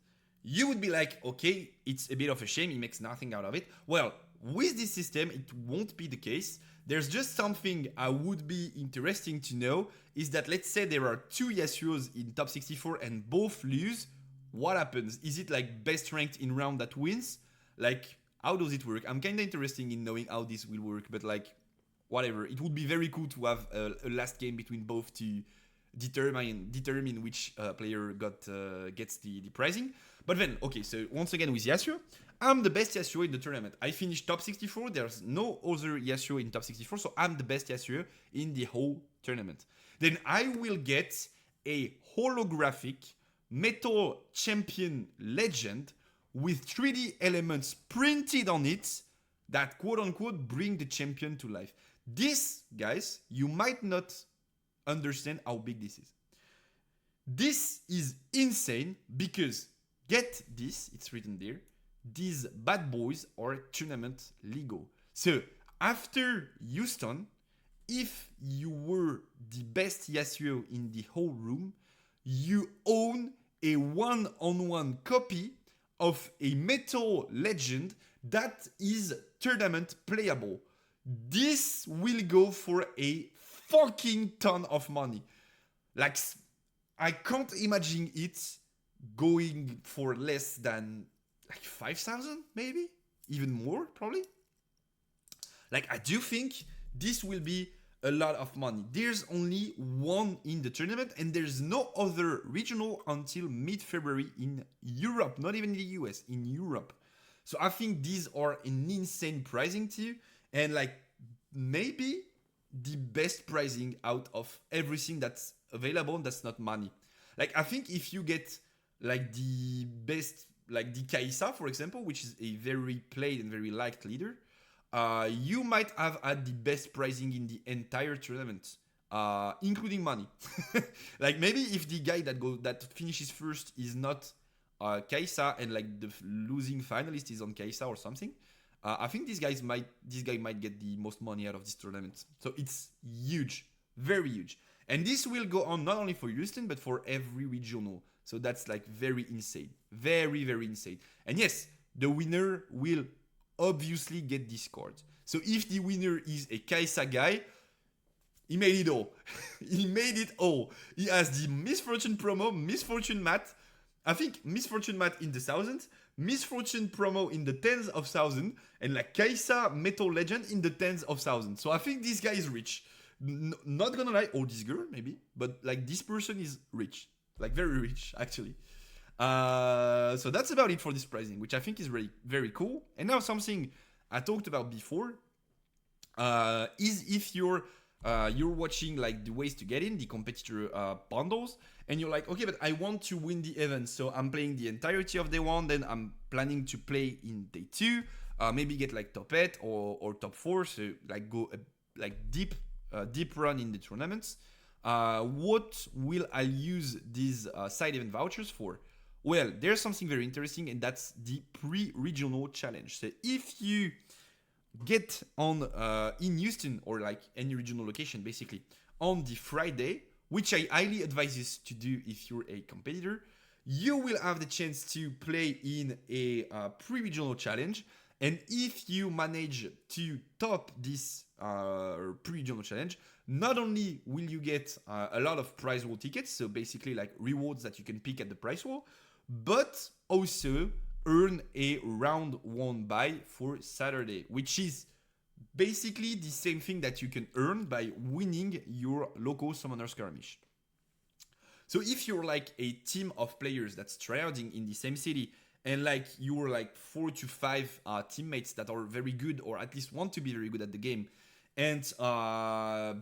You would be like, okay, it's a bit of a shame, he makes nothing out of it. Well, with this system, it won't be the case. There's just something I would be interesting to know, is that let's say there are two Yasuos in top 64 and both lose. What happens? Is it like best ranked in round that wins? Like, how does it work? I'm kind of interested in knowing how this will work, but like, whatever. It would be very cool to have a last game between both to determine which player gets the pricing. But then, okay, so once again with Yasuo, I'm the best Yasuo in the tournament. I finished top 64. There's no other Yasuo in top 64, so I'm the best Yasuo in the whole tournament. Then I will get a holographic Metal Champion Legend with 3D elements printed on it that quote-unquote bring the champion to life. This, guys, you might not understand how big this is. This is insane because, get this, it's written there, these bad boys are tournament legal. So after Houston, if you were the best Yasuo in the whole room, you own a one-on-one copy of a Metal Legend that is tournament playable. This will go for a fucking ton of money. Like, I can't imagine it going for less than like 5,000, maybe? Even more, probably? Like, I do think this will be a lot of money. There's only one in the tournament, and there's no other regional until mid-February in Europe, not even in the US, in Europe. So I think these are an insane pricing too, and like maybe the best pricing out of everything that's available that's not money. Like, I think if you get like the best, like the Kaisa, for example, which is a very played and very liked leader, you might have had the best pricing in the entire tournament, including money. Like, maybe if the guy that finishes first is not Kaisa, and like the losing finalist is on Kaisa or something, I think this guy might get the most money out of this tournament. So it's huge, very huge. And this will go on not only for Houston, but for every regional. So that's like very insane. Very, very insane. And yes, the winner will obviously get this card. So if the winner is a Kaisa guy, he made it all. He made it all. He has the Misfortune promo, Misfortune Mat. I think Misfortune Mat in the thousands, Misfortune promo in the tens of thousands, and like Kaisa Metal Legend in the tens of thousands. So I think this guy is rich. Not gonna lie, or this girl maybe, but like this person is rich. Like very rich, actually. So that's about it for this pricing, which I think is really very cool. And now something I talked about before is if you're watching like the ways to get in the competitor bundles, and you're like, okay, but I want to win the event, so I'm playing the entirety of day one, then I'm planning to play in day two, maybe get like top 8 or top 4, so like go like deep run in the tournaments. What will I use these side event vouchers for? Well, there's something very interesting, and that's the pre-regional challenge. So if you get on in Houston or like any regional location, basically on the Friday, which I highly advise you to do if you're a competitor, you will have the chance to play in a pre-regional challenge. And if you manage to top this pre-regional challenge, not only will you get a lot of prize wall tickets, so basically like rewards that you can pick at the prize wall, but also earn a round 1 buy for Saturday, which is basically the same thing that you can earn by winning your local summoner skirmish. So if you're like a team of players that's tryharding in the same city, and like you're like 4 to 5 teammates that are very good, or at least want to be very good at the game, and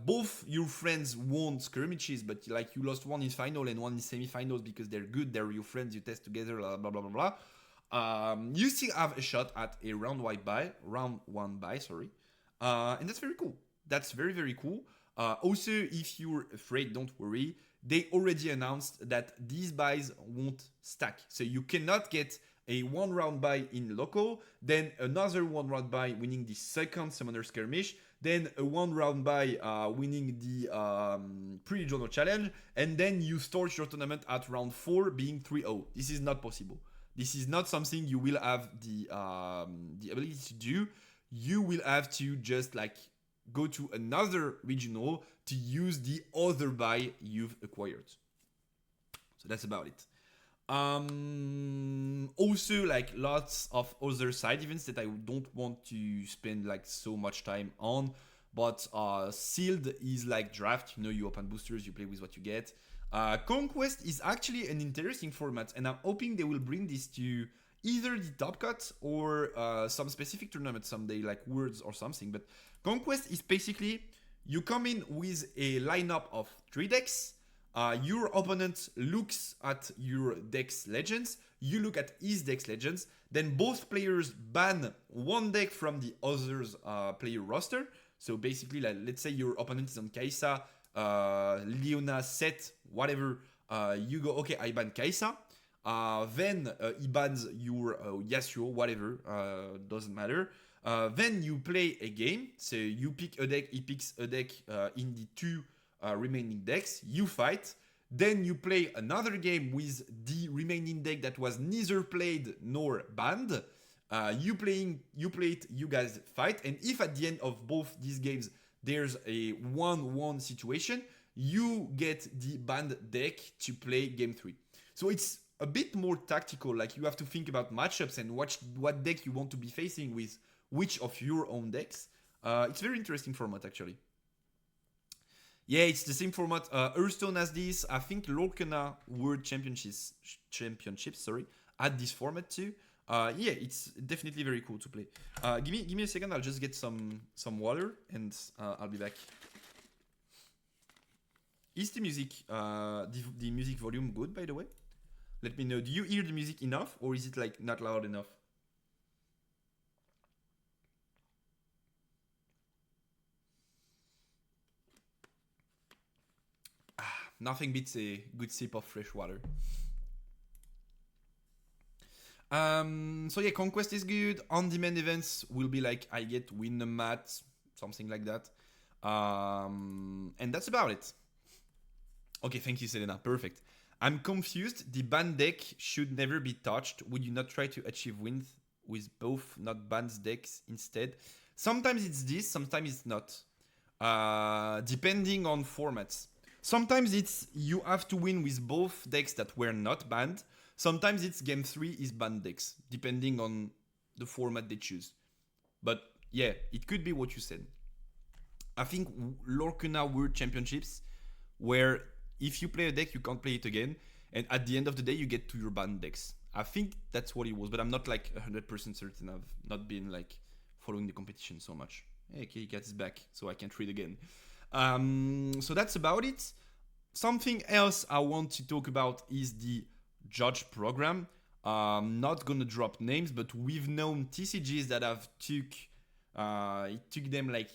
both your friends won skirmishes, but like you lost one in final and one in semifinals because they're good, they're your friends, you test together, blah blah blah blah blah. You still have a shot at a round 1 buy, and that's very cool. That's very very cool. Also, if you're afraid, don't worry. They already announced that these buys won't stack, so you cannot get a 1 round buy in local, then another 1 round buy winning the second summoner skirmish, then a 1 round buy winning the pre-regional challenge, and then you start your tournament at round 4 being 3-0. This is not possible. This is not something you will have the ability to do. You will have to just like go to another regional to use the other buy you've acquired. So that's about it. Also, like lots of other side events that I don't want to spend like so much time on, but sealed is like draft. You know, you open boosters, you play with what you get. Conquest is actually an interesting format, and I'm hoping they will bring this to either the Top Cut or some specific tournament someday, like Worlds or something. But Conquest is basically you come in with a lineup of 3 decks. Your opponent looks at your deck's legends, you look at his deck's legends, then both players ban one deck from the other's player roster. So basically, like, let's say your opponent is on Kai'Sa, Leona, Set, whatever, you go, okay, I ban Kai'Sa. Then he bans your Yasuo, whatever, doesn't matter. Then you play a game, so you pick a deck, he picks a deck in the 2 remaining decks, you fight, then you play another game with the remaining deck that was neither played nor banned. You play it, you guys fight, and if at the end of both these games there's a 1-1 situation, you get the banned deck to play game 3. So it's a bit more tactical, like you have to think about matchups and what deck you want to be facing with which of your own decks. It's very interesting format actually. Yeah, it's the same format. Hearthstone has this. I think Lorcana World Championships, had this format too. Yeah, it's definitely very cool to play. Give me a second. I'll just get some water and I'll be back. Is the music the music volume good, by the way? Let me know. Do you hear the music enough, or is it like not loud enough? Nothing beats a good sip of fresh water. So yeah, Conquest is good. On-demand events will be like I get win a mat, something like that. And that's about it. Okay, thank you, Selena. Perfect. I'm confused. The banned deck should never be touched. Would you not try to achieve wins with both not banned decks instead? Sometimes it's this, sometimes it's not. Depending on formats. Sometimes it's you have to win with both decks that were not banned. Sometimes it's game 3 is banned decks, depending on the format they choose. But yeah, it could be what you said. I think Lorcana World Championships, where if you play a deck, you can't play it again. And at the end of the day, you get to your banned decks. I think that's what it was, but I'm not like 100% certain. I've not been like following the competition so much. Hey, Kitty Cat is back, so I can't read again. So that's about it. Something else I want to talk about is the judge program. I'm not gonna drop names, but we've known TCGs that have it took them like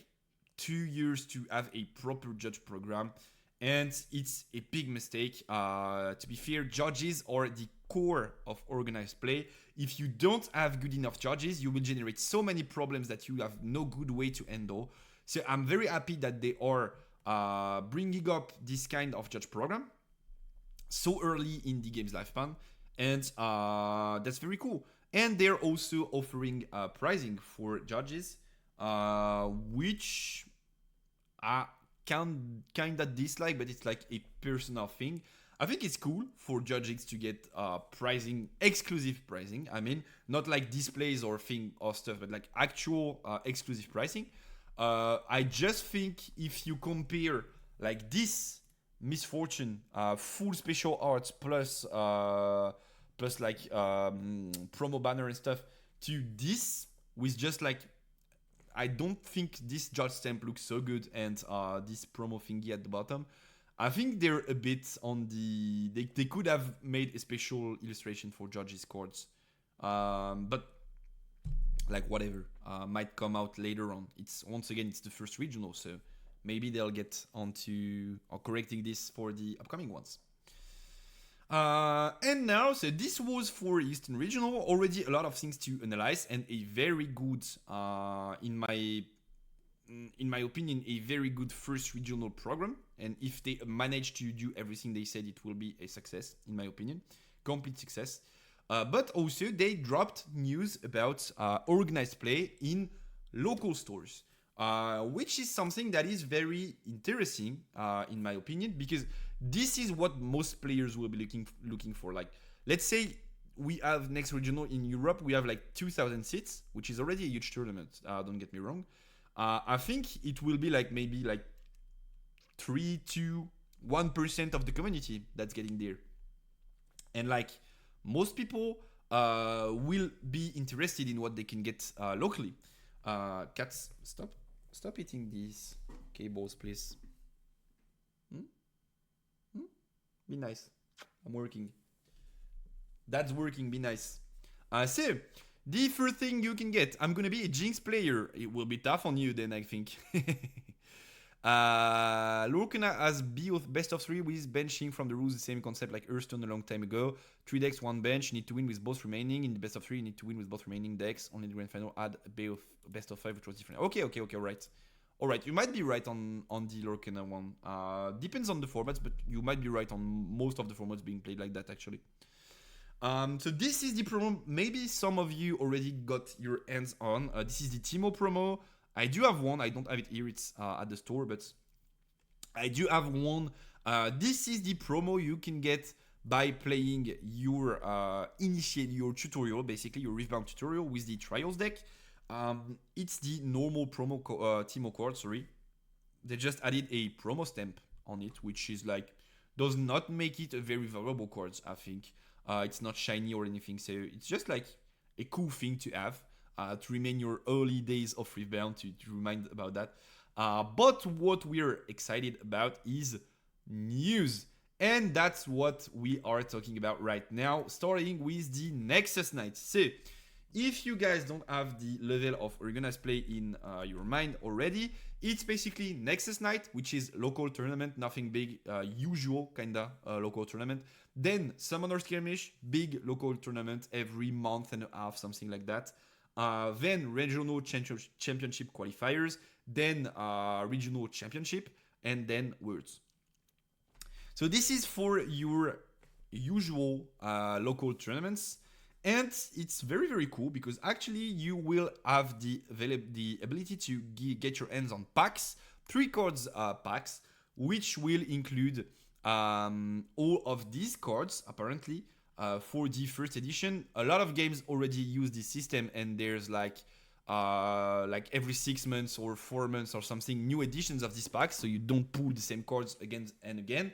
2 years to have a proper judge program, and it's a big mistake. To be fair, judges are the core of organized play. If you don't have good enough judges, you will generate so many problems that you have no good way to handle. So I'm very happy that they are bringing up this kind of judge program so early in the game's lifespan, and that's very cool. And they're also offering pricing for judges, which I can kind of dislike, but it's like a personal thing. I think it's cool for judges to get pricing, exclusive pricing. I mean, not like displays or thing or stuff, but like actual exclusive pricing. I just think if you compare like this misfortune, full special arts plus like promo banner and stuff, to this with just like, I don't think this judge stamp looks so good, and this promo thingy at the bottom, I think they're a bit on the. They could have made a special illustration for judges' cards, but like whatever, might come out later on. It's once again it's the first regional, so maybe they'll get onto or correcting this for the upcoming ones. And now, so this was for Eastern Regional. Already a lot of things to analyze, and a very good, in my opinion, a very good first regional program. And if they manage to do everything they said, it will be a success, in my opinion, complete success. But also they dropped news about organized play in local stores, which is something that is very interesting, in my opinion, because this is what most players will be looking for. Like, let's say we have next regional in Europe, we have like 2,000 seats, which is already a huge tournament. Don't get me wrong. I think it will be like maybe like 3 to 1% of the community that's getting there, and like most people will be interested in what they can get locally. Cats, stop eating these cables, please. Be nice. I'm working. That's working. Be nice. So, the first thing you can get, I'm gonna be a Jinx player. It will be tough on you then, I think. Lorcana has best of 3 with benching from the rules, the same concept like Hearthstone a long time ago. 3 decks, 1 bench. You need to win with both remaining. In the best of 3, you need to win with both remaining decks. Only the grand final add a best of 5, which was different. Okay, right. Alright, you might be right on the Lorcana one. Depends on the formats, but you might be right on most of the formats being played like that, actually. So this is the promo. Maybe some of you already got your hands on. This is the Teemo promo. I do have one. I don't have it here. It's at the store, but I do have one. This is the promo you can get by playing your your tutorial, basically your Riftbound tutorial with the Trials deck. It's the normal promo Teemo card, sorry. They just added a promo stamp on it, which is like, does not make it a very valuable card, I think. It's not shiny or anything, so it's just like a cool thing to have, to remain your early days of Riftbound, to remind about that. But what we're excited about is news. And that's what we are talking about right now, starting with the Nexus Knight. So, if you guys don't have the level of organized play in your mind already, it's basically Nexus Knight, which is local tournament, nothing big, usual kinda local tournament. Then Summoner Skirmish, big local tournament every month and a half, something like that. Then regional championship qualifiers, then regional championship, and then Worlds. So this is for your usual local tournaments. And it's very, very cool because actually you will have the ability to get your hands on packs, 3 cards packs, which will include all of these cards, apparently, for the first edition. A lot of games already use this system, and there's like every 6 months or 4 months or something, new editions of these packs, so you don't pull the same cards again and again.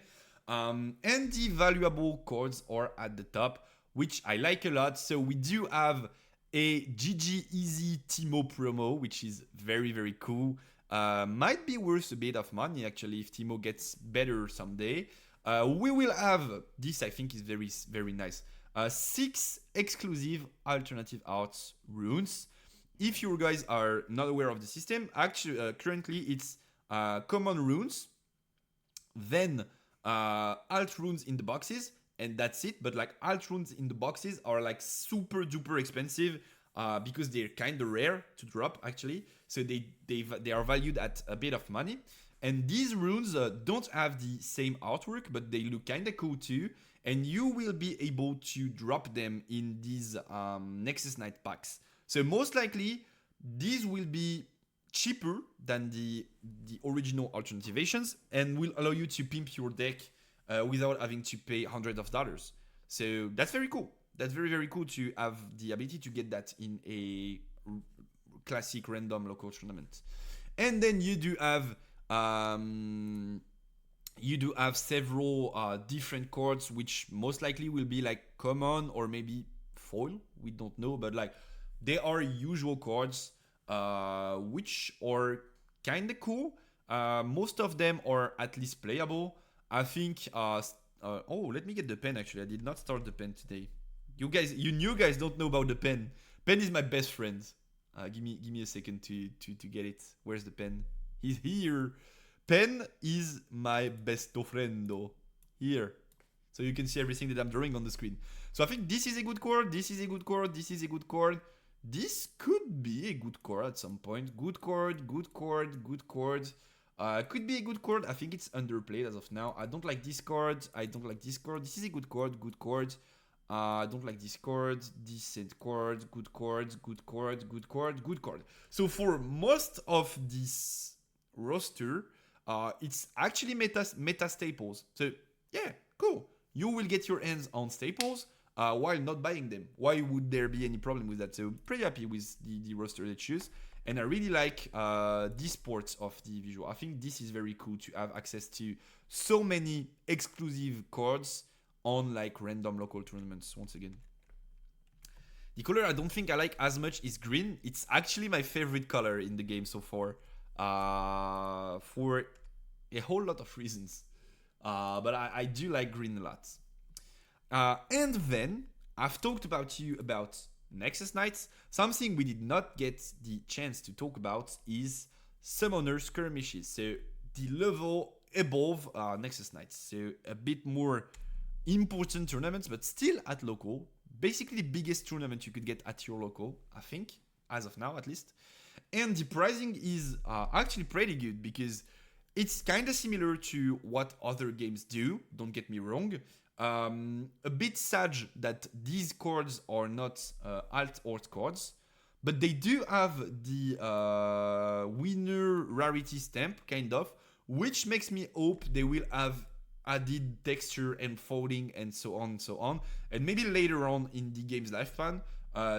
And the valuable cards are at the top, which I like a lot. So we do have a GG Easy Teemo promo, which is very, very cool. Might be worth a bit of money, actually, if Teemo gets better someday. We will have, this I think is very, very nice, 6 exclusive alternative arts runes. If you guys are not aware of the system, actually, currently it's common runes, Then alt runes in the boxes, and that's it. But like alt runes in the boxes are like super duper expensive because they're kind of rare to drop actually. So they are valued at a bit of money. And these runes don't have the same artwork, but they look kind of cool too. And you will be able to drop them in these Nexus Knight packs. So most likely, these will be cheaper than the original alternativations and will allow you to pimp your deck without having to pay hundreds of dollars. So that's very cool. That's very, very cool to have the ability to get that in a classic random local tournament. And then you do have several different cards, which most likely will be like common or maybe foil. We don't know, but like they are usual cards, which are kind of cool. Most of them are at least playable. I think. Oh, let me get the pen. Actually, I did not start the pen today. You new guys don't know about the pen. Pen is my best friend. Give me a second to get it. Where's the pen? He's here. Pen is my besto friendo. Here. So you can see everything that I'm drawing on the screen. So I think this is a good card. This is a good card. This is a good card. This could be a good card at some point. Good card, good card, good card. Could be a good card. I think it's underplayed as of now. I don't like this card. I don't like this card. This is a good card. Good card. I don't like this card. Decent card. Good card. Good card. Good card. Good card. So for most of this roster, it's actually meta staples. So yeah, cool. You will get your hands on staples while not buying them. Why would there be any problem with that? So pretty happy with the roster they choose. And I really like these parts of the visual. I think this is very cool to have access to so many exclusive cards on like random local tournaments once again. The color I don't think I like as much is green. It's actually my favorite color in the game so far for a whole lot of reasons. But I do like green a lot. And then I've talked about Nexus Knights. Something we did not get the chance to talk about is Summoner Skirmishes. So the level above Nexus Knights. So a bit more important tournaments, but still at local. Basically the biggest tournament you could get at your local, I think, as of now at least. And the pricing is actually pretty good because it's kind of similar to what other games do, don't get me wrong. A bit sad that these cards are not alt art cards, but they do have the winner rarity stamp, kind of, which makes me hope they will have added texture and folding and so on and so on. And maybe later on in the game's lifespan,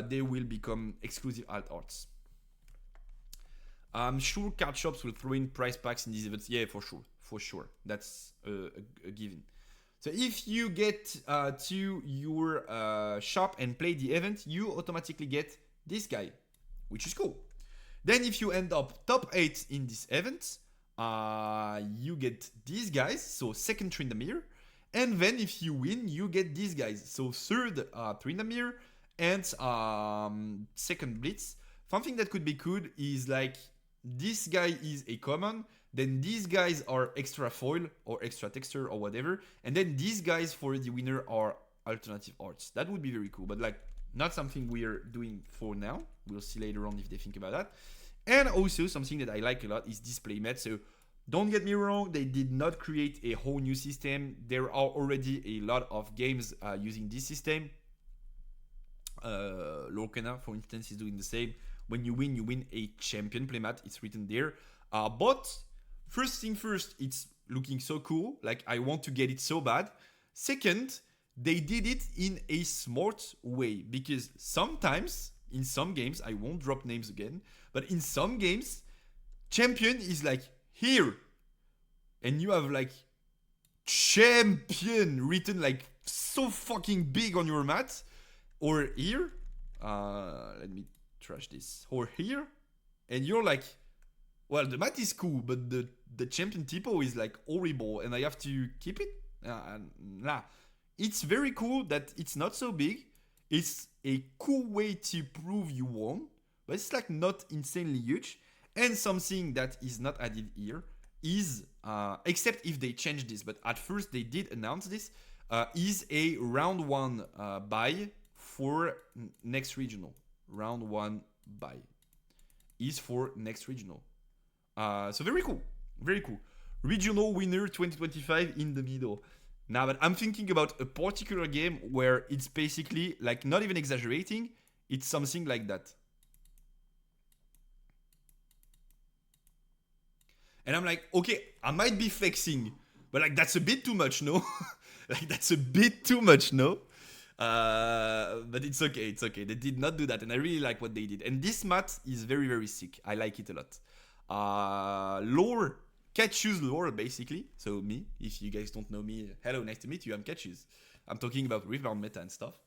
they will become exclusive alt arts. I'm sure card shops will throw in price packs in these events. Yeah, for sure. That's a given. So if you get to your shop and play the event, you automatically get this guy, which is cool. Then if you end up top 8 in this event, you get these guys, so second Tryndamere. And then if you win, you get these guys, so third Tryndamere and second Blitz. Something that could be good is like this guy is a common, then these guys are extra foil or extra texture or whatever, and then these guys for the winner are alternative arts. That would be very cool, but like not something we're doing for now. We'll see later on if they think about that. And also something that I like a lot is display met. So don't get me wrong, they did not create a whole new system. There are already a lot of games using this system. Lorcana, for instance, is doing the same. When you win a champion playmat. It's written there. But first thing first, it's looking so cool. Like I want to get it so bad. Second, they did it in a smart way, because sometimes in some games, I won't drop names again, but in some games, champion is like here, and you have like champion written like so fucking big on your mat, or here. Let me trash this. Or here, and you're like, well, the mat is cool, but the champion typo is like horrible, and I have to keep it. Nah, it's very cool that it's not so big. It's a cool way to prove you won, but it's like not insanely huge. And something that is not added here is, except if they change this, but at first they did announce this, is a round 1 buy for next regional. Round 1 buy is for next regional. So very cool. Very cool. Regional winner 2025 in the middle. Now, but I'm thinking about a particular game where it's basically, like, not even exaggerating, it's something like that. And I'm like, okay, I might be flexing, but like that's a bit too much, no? Like that's a bit too much, no? But it's okay, it's okay. They did not do that, and I really like what they did. And this mat is very, very sick. I like it a lot. Lore, Katchouze lore, basically. So me, if you guys don't know me, hello, nice to meet you. I'm Katchouze. I'm talking about Riftbound meta and stuff.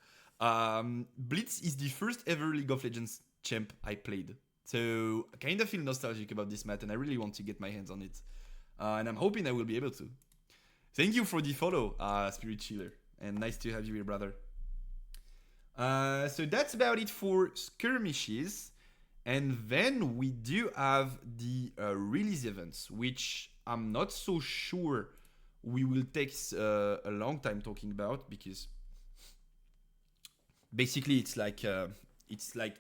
Blitz is the first ever League of Legends champ I played. So I kind of feel nostalgic about this mat, and I really want to get my hands on it. And I'm hoping I will be able to. Thank you for the follow, Spirit Chiller. And nice to have you here, brother. So that's about it for skirmishes. And then we do have the release events, which I'm not so sure we will take a long time talking about, because basically it's like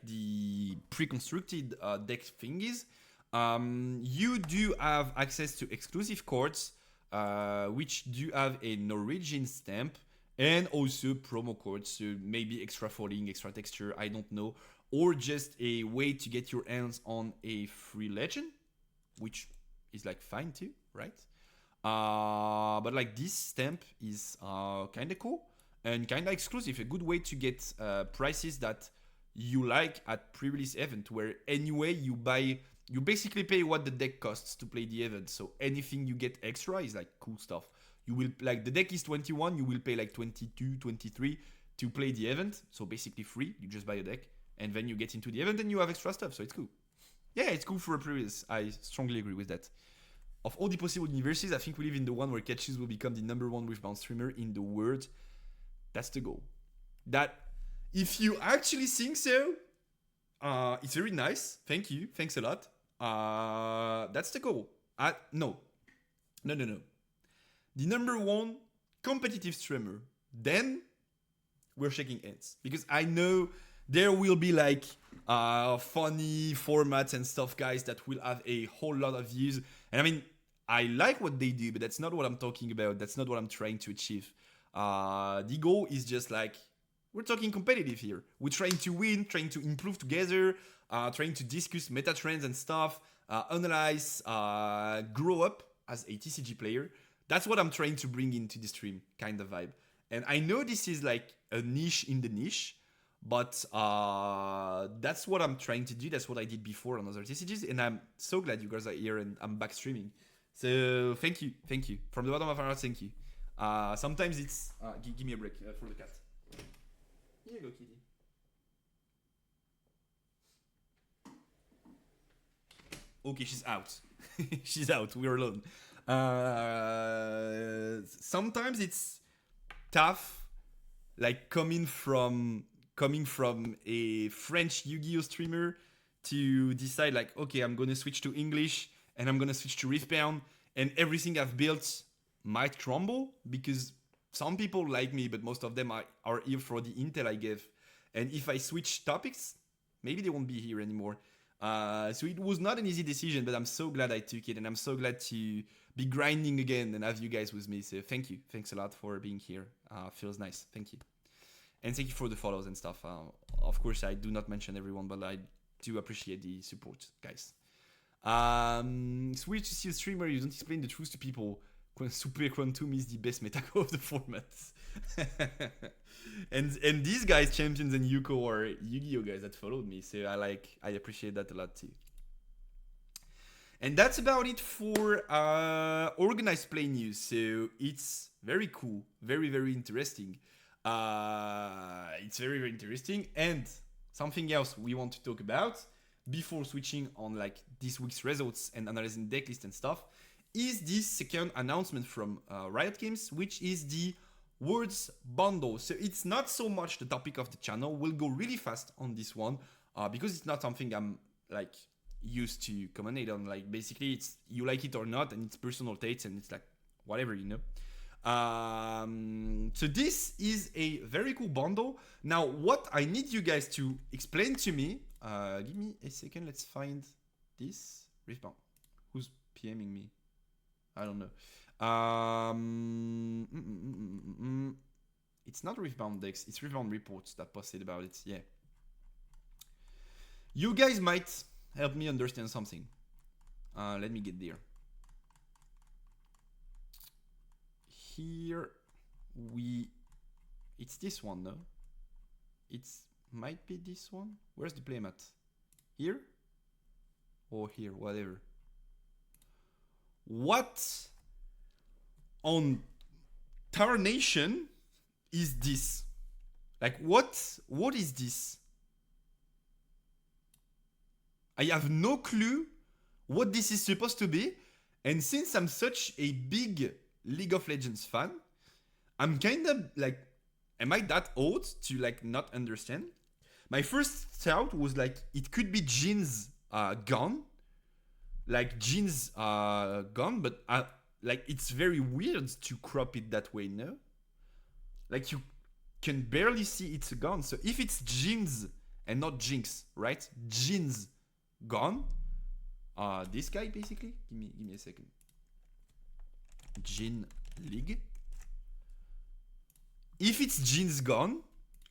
the pre-constructed deck thingies. You do have access to exclusive cards, which do have an origin stamp, and also promo codes, so maybe extra folding, extra texture, I don't know, or just a way to get your hands on a free legend, which is like fine too, right? But like this stamp is kind of cool and kind of exclusive, a good way to get prices that you like at pre-release event, where anyway you basically pay what the deck costs to play the event. So anything you get extra is like cool stuff. You will, like, the deck is 21, you will pay like 22, 23 to play the event. So basically free, you just buy a deck, and then you get into the event and you have extra stuff, so it's cool. Yeah, it's cool for a pre-release. I strongly agree with that. Of all the possible universes, I think we live in the one where Katchouze will become the #1 Riftbound streamer in the world. That's the goal. That, if you actually think so, it's very nice. Thank you. Thanks a lot. That's the goal. No. The #1 competitive streamer. Then we're shaking hands, because I know there will be like funny formats and stuff, guys, that will have a whole lot of views. And I mean, I like what they do, but that's not what I'm talking about. That's not what I'm trying to achieve. The goal is just like, we're talking competitive here. We're trying to win, trying to improve together, trying to discuss meta trends and stuff, analyze, grow up as a TCG player. That's what I'm trying to bring into the stream, kind of vibe. And I know this is like a niche in the niche, but that's what I'm trying to do. That's what I did before on other TCGs, and I'm so glad you guys are here and I'm back streaming. So thank you. From the bottom of our hearts, thank you. Sometimes it's... give me a break for the cat. Here you go, kitty. Okay, she's out. She's out. We're alone. Sometimes it's tough, like coming from a French Yu-Gi-Oh streamer to decide like, okay, I'm gonna switch to English and I'm gonna switch to Riftbound, and everything I've built might crumble, because some people like me, but most of them are here for the intel I give. And if I switch topics, maybe they won't be here anymore. So it was not an easy decision, but I'm so glad I took it, and I'm so glad to be grinding again and have you guys with me. So thank you. Thanks a lot for being here. Feels nice. Thank you. And thank you for the follows and stuff. Of course, I do not mention everyone, but I do appreciate the support, guys. It's weird to see a streamer you don't explain the truth to people. Super Quantum is the best meta of the formats. and these guys, Champions and Yuko, are Yu-Gi-Oh guys that followed me, so I appreciate that a lot too. And that's about it for organized play news. So it's very cool, very, very interesting. It's very, very interesting. And something else we want to talk about before switching on like this week's results and analyzing decklist and stuff is this second announcement from Riot Games, which is the Worlds bundle. So it's not so much the topic of the channel. We'll go really fast on this one because it's not something I'm like used to commentate on. Like basically, it's you like it or not, and it's personal taste, and it's like whatever, you know. So this is a very cool bundle. Now, what I need you guys to explain to me. Give me a second. Let's find this Riftbound. Who's PMing me? I don't know. It's not Riftbound Dex. It's Riftbound Reports that posted about it. Yeah. You guys might help me understand something. Let me get there. Here it's this one, no? It's might be this one. Where's the playmat? Here? Or here, whatever. What on Tarnation is this? Like what is this? I have no clue what this is supposed to be. And since I'm such a big League of Legends fan, I'm kind of like, am I that old to like not understand? My first thought was like, it could be Jin's gun, like Jin's gun, but like it's very weird to crop it that way, no? Like you can barely see it's a gun. So if it's Jin's and not Jinx, right? Jin's gun, this guy basically. Give me a second. Jin League. If it's Jin's gun,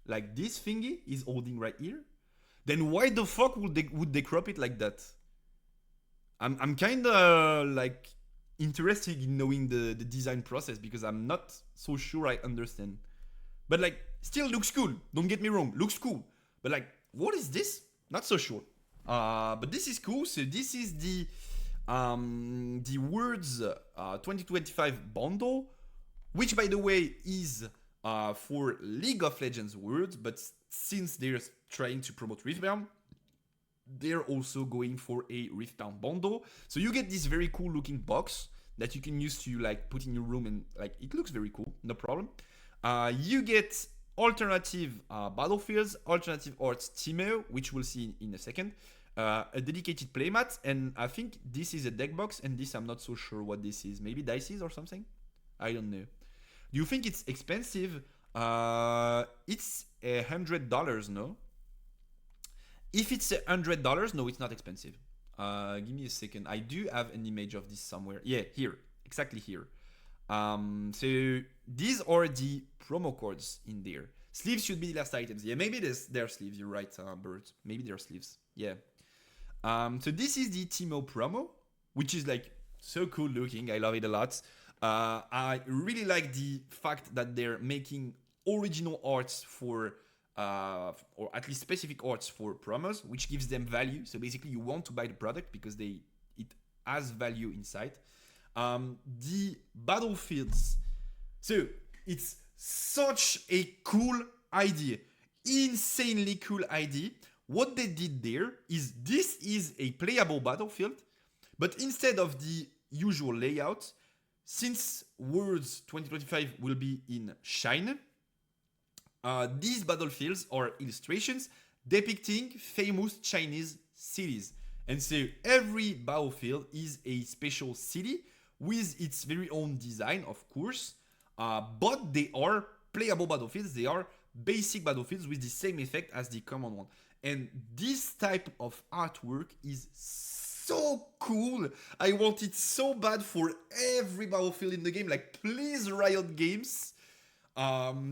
like this thingy is holding right here, then why the fuck would they crop it like that? I'm kind of like interested in knowing the design process because I'm not so sure I understand. But like, still looks cool. Don't get me wrong, looks cool. But like, what is this? Not so sure. But this is cool. So this is the Words 2025 bundle, which by the way is for League of Legends Words, but since they're trying to promote Riftbound, they're also going for a Riftbound bundle. So you get this very cool looking box that you can use to like put in your room, and like it looks very cool, no problem. You get alternative battlefields, alternative arts Timo, which we'll see in a second. A dedicated playmat, and I think this is a deck box, and this I'm not so sure what this is. Maybe dices or something? I don't know. Do you think it's expensive? It's $100, no? If it's $100, no, it's not expensive. Give me a second. I do have an image of this somewhere. Yeah, here. Exactly here. So these are the promo codes in there. Sleeves should be the last items. Yeah, maybe they're sleeves. You're right, Bert. Maybe they're sleeves. Yeah. So this is the Timo promo, which is like so cool looking. I love it a lot. I really like the fact that they're making original arts for, or at least specific arts for promos, which gives them value. So basically you want to buy the product because it has value inside. The battlefields. So it's such a cool idea. Insanely cool idea. What they did there is this is a playable battlefield, but instead of the usual layout, since Worlds 2025 will be in China, these battlefields are illustrations depicting famous Chinese cities. And so every battlefield is a special city with its very own design, of course, but they are playable battlefields. They are basic battlefields with the same effect as the common one. And this type of artwork is so cool. I want it so bad for every battlefield in the game. Like, please, Riot Games.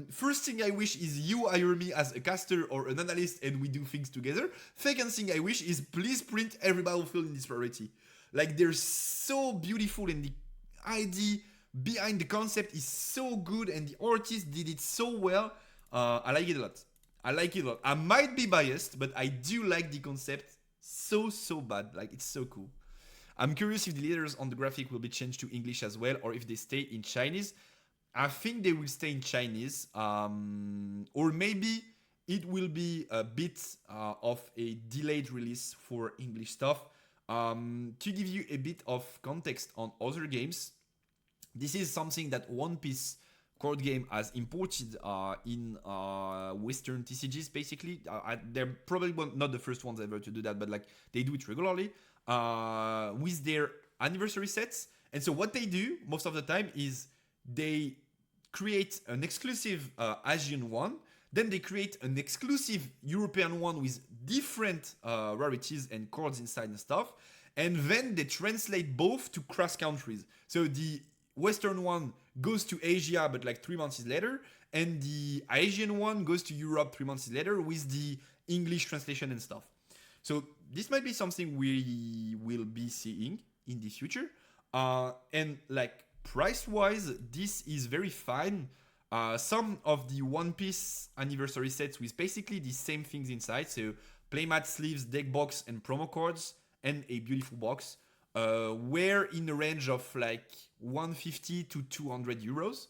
First thing I wish is you hire me as a caster or an analyst and we do things together. Second thing I wish is please print every battlefield in this priority. Like, they're so beautiful and the idea behind the concept is so good and the artist did it so well. I like it a lot. I like it a lot. I might be biased, but I do like the concept so bad. Like, it's so cool. I'm curious if the letters on the graphic will be changed to English as well, or if they stay in Chinese. I think they will stay in Chinese, or maybe it will be a bit of a delayed release for English stuff. To give you a bit of context on other games, this is something that One Piece card game as imported in Western TCGs, basically. They're probably not the first ones ever to do that, but like they do it regularly with their anniversary sets. And so what they do most of the time is they create an exclusive Asian one, then they create an exclusive European one with different rarities and cards inside and stuff, and then they translate both to cross countries. So the Western one goes to Asia, but like 3 months later, and the Asian one goes to Europe 3 months later with the English translation and stuff. So this might be something we will be seeing in the future. And like price-wise, this is very fine. Some of the One Piece anniversary sets with basically the same things inside. So playmat, sleeves, deck box, and promo cards, and a beautiful box. Were in the range of like 150 to 200 euros.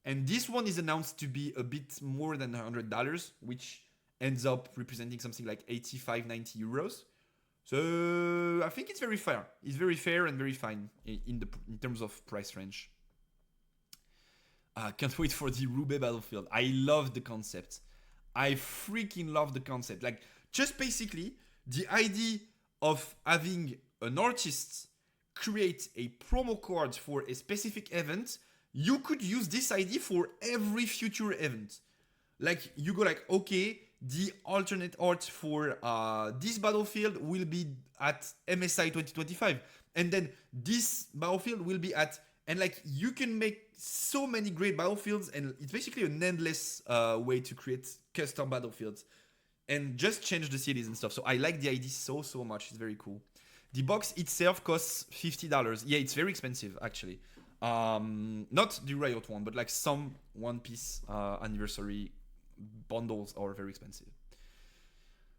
And this one is announced to be a bit more than $100, which ends up representing something like 85, 90 euros. So I think it's very fair. It's very fair and very fine in terms of price range. Can't wait for the Roubaix Battlefield. I love the concept. I freaking love the concept. Like, just basically, the idea of having an artist create a promo card for a specific event, you could use this idea for every future event. Like, you go like, okay, the alternate art for this battlefield will be at MSI 2025. And then this battlefield will be at... And like, you can make so many great battlefields, and it's basically an endless way to create custom battlefields. And just change the cities and stuff. So I like the idea so much. It's very cool. The box itself costs $50. Yeah, it's very expensive, actually. Not the Riot one, but like some One Piece anniversary bundles are very expensive.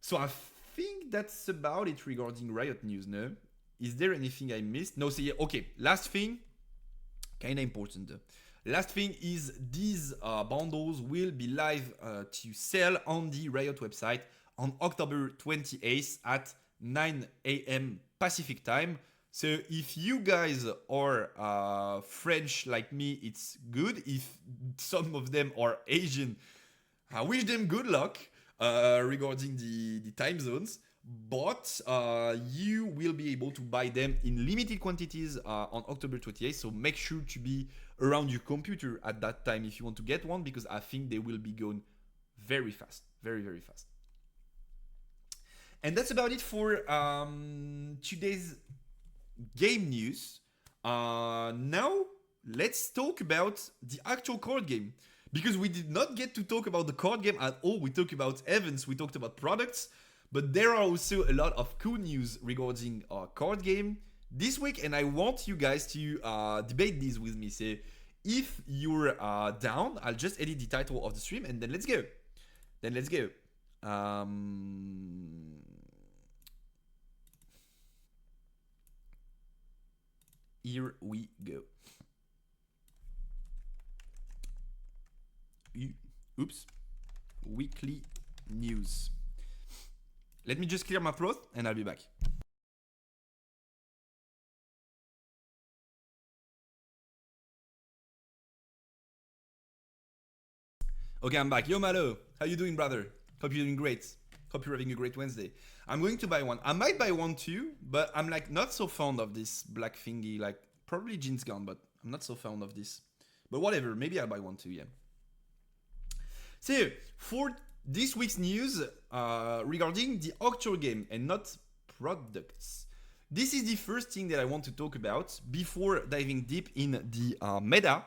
So I think that's about it regarding Riot news, no? Is there anything I missed? No, so yeah, okay. Last thing, kind of important. Last thing is these bundles will be live to sell on the Riot website on October 28th at 9 a.m. Pacific time. So if you guys are French like me, it's good. If some of them are Asian, I wish them good luck regarding the time zones. But you will be able to buy them in limited quantities on October 28th. So make sure to be around your computer at that time if you want to get one, because I think they will be going very fast. Very, very fast. And that's about it for today's game news. Now, let's talk about the actual card game. Because we did not get to talk about the card game at all. We talked about events, we talked about products. But there are also a lot of cool news regarding our card game this week, and I want you guys to debate these with me. So if you're down, I'll just edit the title of the stream, and then let's go. Here we go. Oops. Weekly news. Let me just clear my throat and I'll be back. Okay, I'm back. Yo, Malo. How you doing, brother? Hope you're doing great. Hope you're having a great Wednesday. I'm going to buy one. I might buy one too, but I'm like not so fond of this black thingy. Like probably Jin's gone, but I'm not so fond of this. But whatever, maybe I'll buy one too, yeah. So, for this week's news regarding the actual game and not products. This is the first thing that I want to talk about before diving deep in the meta.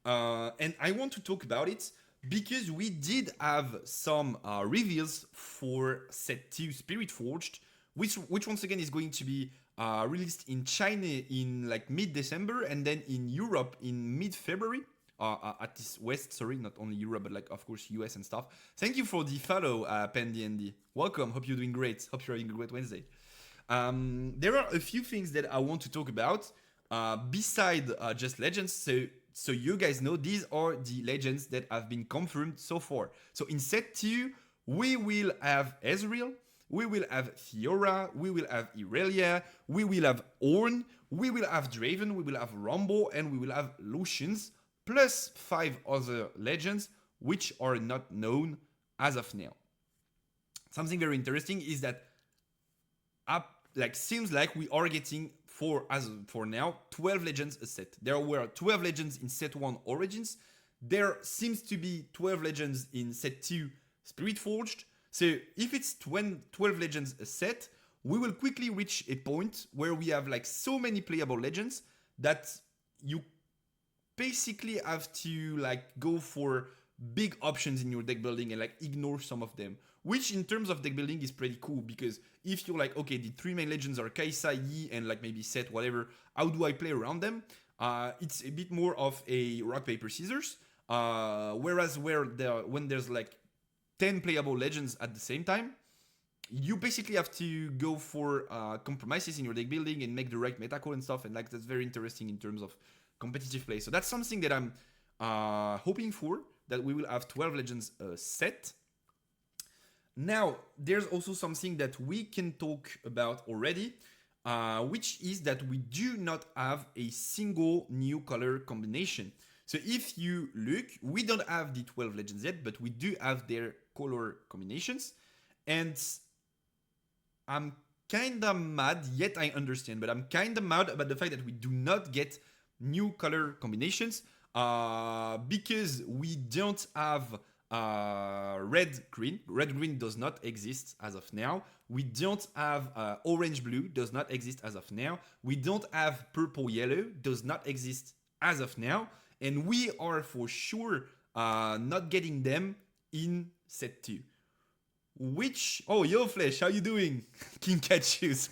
And I want to talk about it because we did have some reveals for Set 2 Spirit Forged, which once again is going to be released in China in like mid-December and then in Europe in mid-February. At this West, sorry, not only Europe, but like, of course, US and stuff. Thank you for the follow, PenDND. Welcome, hope you're doing great. Hope you're having a great Wednesday. There are a few things that I want to talk about beside just legends. So you guys know, these are the legends that have been confirmed so far. So in Set 2, we will have Ezreal, we will have Fiora, we will have Irelia, we will have Ornn, we will have Draven, we will have Rumble, and we will have Lucians. plus 5 other legends which are not known as of now. Something very interesting is that seems like we are getting for now 12 legends a set. There were 12 legends in set 1 Origins. There seems to be 12 legends in set 2 Spirit Forged. So if it's 12 legends a set, we will quickly reach a point where we have like so many playable legends that you basically have to like go for big options in your deck building and like ignore some of them, which in terms of deck building is pretty cool, because if you're like, okay, the 3 main legends are Kaisa, Yi, and like maybe Set, whatever, how do I play around them? It's a bit more of a rock, paper, scissors. Whereas when there's like 10 playable legends at the same time, you basically have to go for compromises in your deck building and make the right meta call and stuff, and like that's very interesting in terms of competitive play. So that's something that I'm hoping for, that we will have 12 legends set. Now, there's also something that we can talk about already, which is that we do not have a single new color combination. So if you look, we don't have the 12 legends yet, but we do have their color combinations. And I'm kinda mad, yet I understand, but I'm kinda mad about the fact that we do not get new color combinations because we don't have red green. Red green does not exist as of now. We don't have orange blue, does not exist as of now. We don't have purple yellow, does not exist as of now. And we are for sure not getting them in set 2. Which, oh, yo Flesh, how you doing? King Katchouze.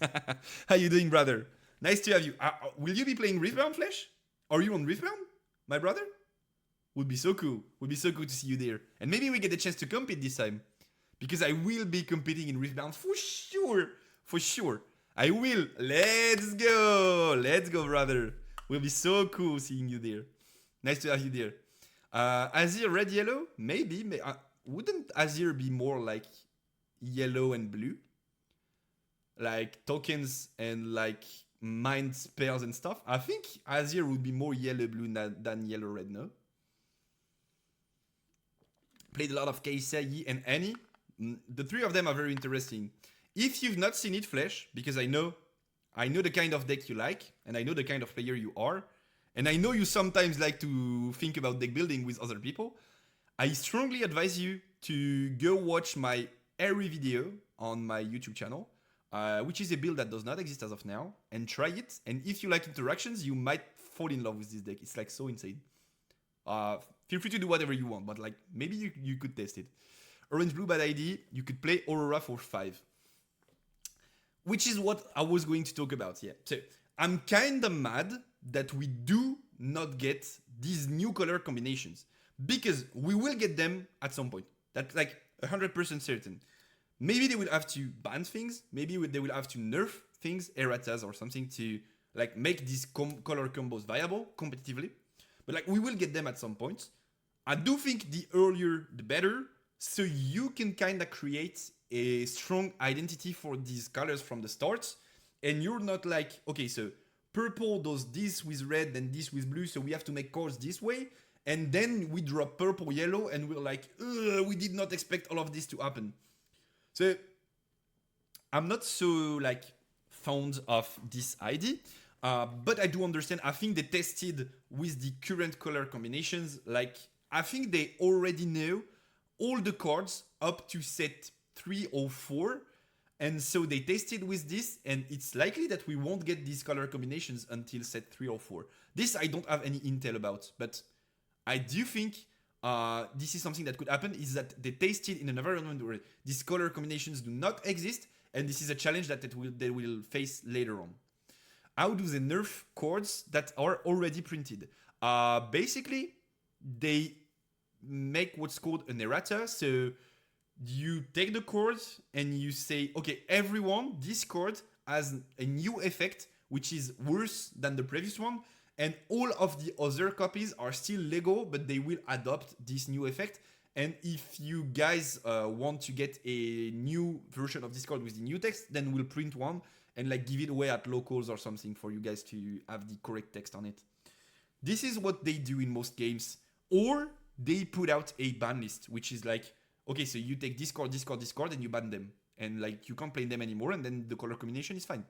How you doing, brother? Nice to have you. Will you be playing Riftbound, Flesh? Are you on Riftbound, my brother? Would be so cool. Would be so cool to see you there. And maybe we get the chance to compete this time, because I will be competing in Riftbound for sure. For sure. I will. Let's go. Let's go, brother. Will be so cool seeing you there. Nice to have you there. Azir red, yellow? Maybe. Wouldn't Azir be more like yellow and blue? Like tokens and like mind spells and stuff? I think Azir would be more yellow-blue than yellow-red, no? Played a lot of Kaisa, Yi, and Annie. The 3 of them are very interesting. If you've not seen it, Flesh, because I know the kind of deck you like, and I know the kind of player you are, and I know you sometimes like to think about deck building with other people, I strongly advise you to go watch my Airy video on my YouTube channel, which is a build that does not exist as of now, and try it. And if you like interactions, you might fall in love with this deck. It's like so insane. Feel free to do whatever you want, but like maybe you could test it. Orange blue bad ID, you could play Aurora for 5. Which is what I was going to talk about, yeah. So I'm kinda mad that we do not get these new color combinations, because we will get them at some point. That's like 100% certain. Maybe they will have to ban things, maybe they will have to nerf things, erratas or something, to like make these color combos viable competitively. But like we will get them at some point. I do think the earlier the better, so you can kind of create a strong identity for these colors from the start, and you're not like, okay, so purple does this with red and this with blue, so we have to make cards this way, and then we drop purple yellow and we're like, we did not expect all of this to happen. So I'm not so like fond of this idea, but I do understand. I think they tested with the current color combinations. Like I think they already know all the cards up to set 3 or 4, and so they tested with this, and it's likely that we won't get these color combinations until set 3 or 4. This I don't have any intel about, but I do think this is something that could happen, is that they tested in an environment where these color combinations do not exist, and this is a challenge that they will face later on. How do they nerf cards that are already printed? Basically, they make what's called an errata. So you take the card and you say, okay, everyone, this card has a new effect which is worse than the previous one, and all of the other copies are still Lego, but they will adopt this new effect. And if you guys want to get a new version of this card with the new text, then we'll print one and like give it away at locals or something for you guys to have the correct text on it. this is what they do in most games. Or they put out a ban list, which is like, okay, so you take this card, this card, this card, and you ban them. And like you can't play them anymore, and then the color combination is fine.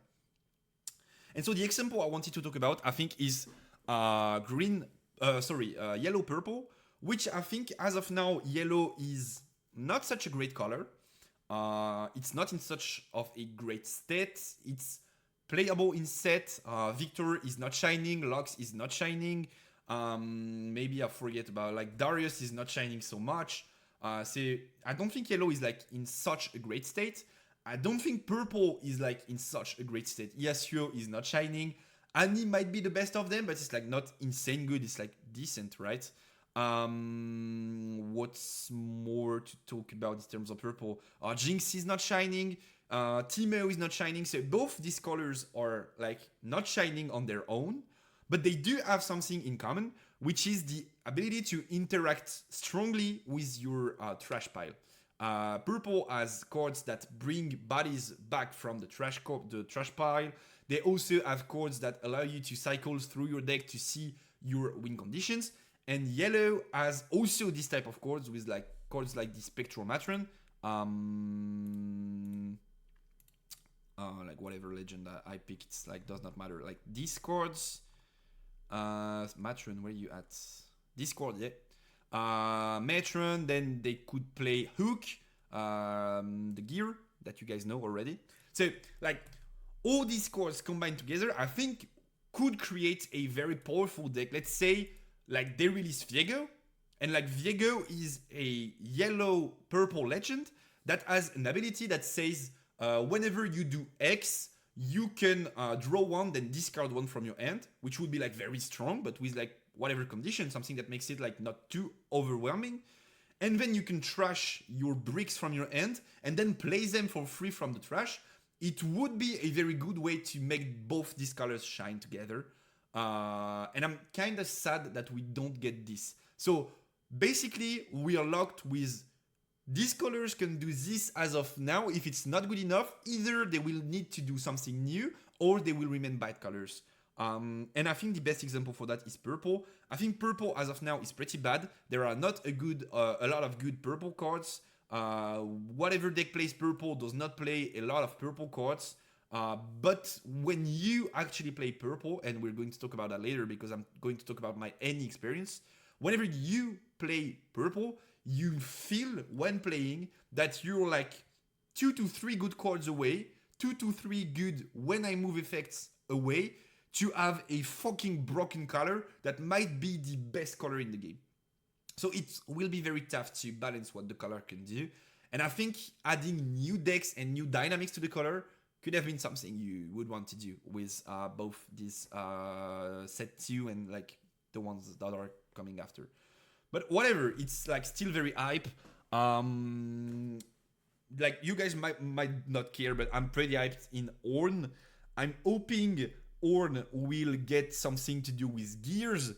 And so the example I wanted to talk about, I think, is yellow purple, which I think as of now, yellow is not such a great color. It's not in such of a great state. It's playable in set. Victor is not shining. Lux is not shining. Maybe I forget about like Darius is not shining so much. So I don't think yellow is like in such a great state. I don't think purple is like in such a great state. Yasuo is not shining. Annie might be the best of them, but it's like not insane good. It's like decent, right? What's more to talk about in terms of purple? Jinx is not shining. Timo is not shining. So both these colors are like not shining on their own, but they do have something in common, which is the ability to interact strongly with your trash pile. Purple has cards that bring bodies back from the trash pile. They also have cards that allow you to cycle through your deck to see your win conditions. And yellow has also this type of cards with like cards like the Spectral Matron. Like whatever legend I pick, it's like does not matter. Like these cards, Matron, where you at? Discord, yeah. Matron, then they could play Hook, the gear that you guys know already. So like all these cards combined together, I think could create a very powerful deck. Let's say like they release Viego, and like Viego is a yellow purple legend that has an ability that says whenever you do X, you can draw one, then discard one from your hand, which would be like very strong, but with like whatever condition, something that makes it like not too overwhelming. And then you can trash your bricks from your hand and then play them for free from the trash. It would be a very good way to make both these colors shine together. And I'm kind of sad that we don't get this. So basically, we are locked with these colors can do this as of now. If it's not good enough, either they will need to do something new or they will remain bad colors. And I think the best example for that is purple. I think purple as of now is pretty bad. There are not a lot of good purple cards. Whatever deck plays purple does not play a lot of purple cards. But when you actually play purple, and we're going to talk about that later because I'm going to talk about my any experience. Whenever you play purple, you feel when playing that you're like 2 to 3 good cards away, 2 to 3 good when I move effects away to have a fucking broken color that might be the best color in the game. So it will be very tough to balance what the color can do. And I think adding new decks and new dynamics to the color could have been something you would want to do with both these set 2 and like the ones that are coming after. But whatever, it's like still very hype. Like you guys might not care, but I'm pretty hyped in Ornn. I'm hoping Ornn will get something to do with gears.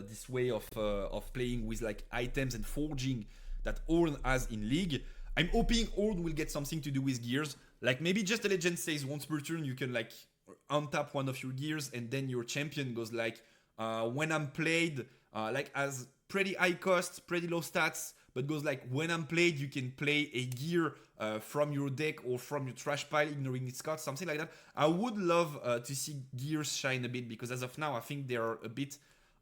This way of playing with like items and forging that Ornn has in League. I'm hoping Ornn will get something to do with gears. Like maybe just the legend says once per turn you can like untap one of your gears and then your champion goes like when I'm played like as pretty high cost, pretty low stats, but goes like when I'm played you can play a gear from your deck or from your trash pile ignoring its cost, something like that. I would love to see gears shine a bit because as of now I think they are a bit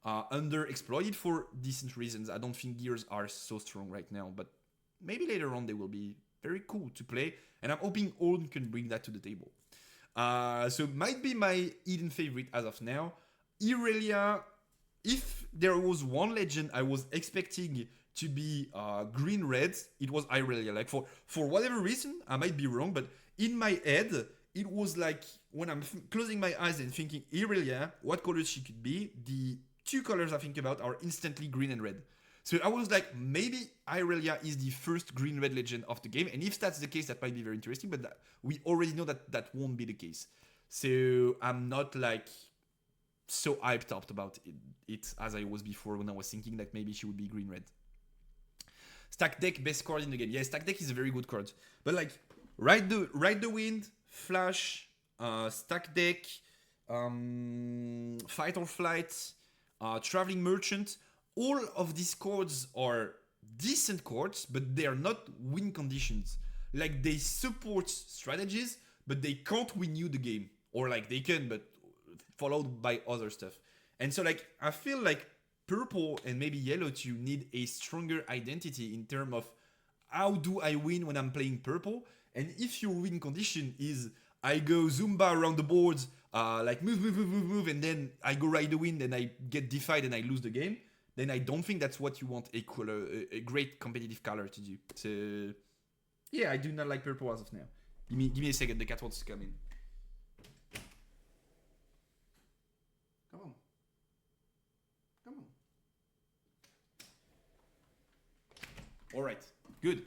underexploited for decent reasons. I don't think gears are so strong right now, but maybe later on they will be very cool to play, and I'm hoping Ornn can bring that to the table. So might be my hidden favorite as of now. Irelia, if there was one legend I was expecting to be green-red, it was Irelia. Like for whatever reason, I might be wrong, but in my head, it was like when I'm closing my eyes and thinking Irelia, what colors she could be, the 2 colors I think about are instantly green and red. So I was like, maybe Irelia is the first green-red legend of the game. And if that's the case, that might be very interesting. But we already know that won't be the case. So I'm not like so hyped up about it as I was before when I was thinking that maybe she would be green-red. Stack Deck, best card in the game. Yeah, Stack Deck is a very good card. But like, Ride the Wind, Flash, stack deck, fight or flight, traveling merchant. All of these cards are decent cards, but they are not win conditions. Like they support strategies, but they can't win you the game, or like they can, but followed by other stuff. And so like I feel like purple and maybe yellow too need a stronger identity in terms of how do I win when I'm playing purple? And if your win condition is I go Zumba around the boards, like move, and then I go ride the wind and I get defied and I lose the game, then I don't think that's what you want a great competitive color to do. So yeah, I do not like purple as of now. Give me a second, the cat wants to come in. Come on. Come on. Alright, good.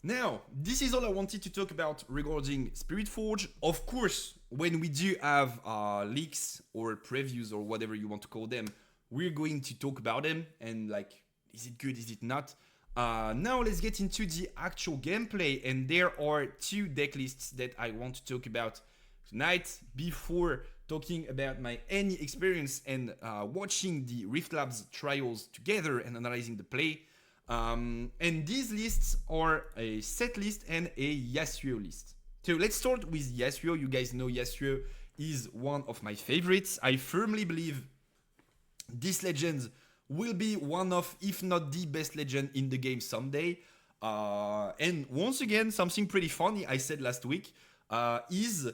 Now, this is all I wanted to talk about regarding Spirit Forge. Of course, when we do have leaks or previews or whatever you want to call them, we're going to talk about them and like, is it good, is it not? Now let's get into the actual gameplay, and there are two deck lists that I want to talk about tonight before talking about my any experience and watching the Riftlab's trials together and analyzing the play. And these lists are a set list and a Yasuo list. So let's start with Yasuo. You guys know Yasuo is one of my favorites. I firmly believe this legend will be one of, if not the best legend in the game someday. And once again, something pretty funny I said last week is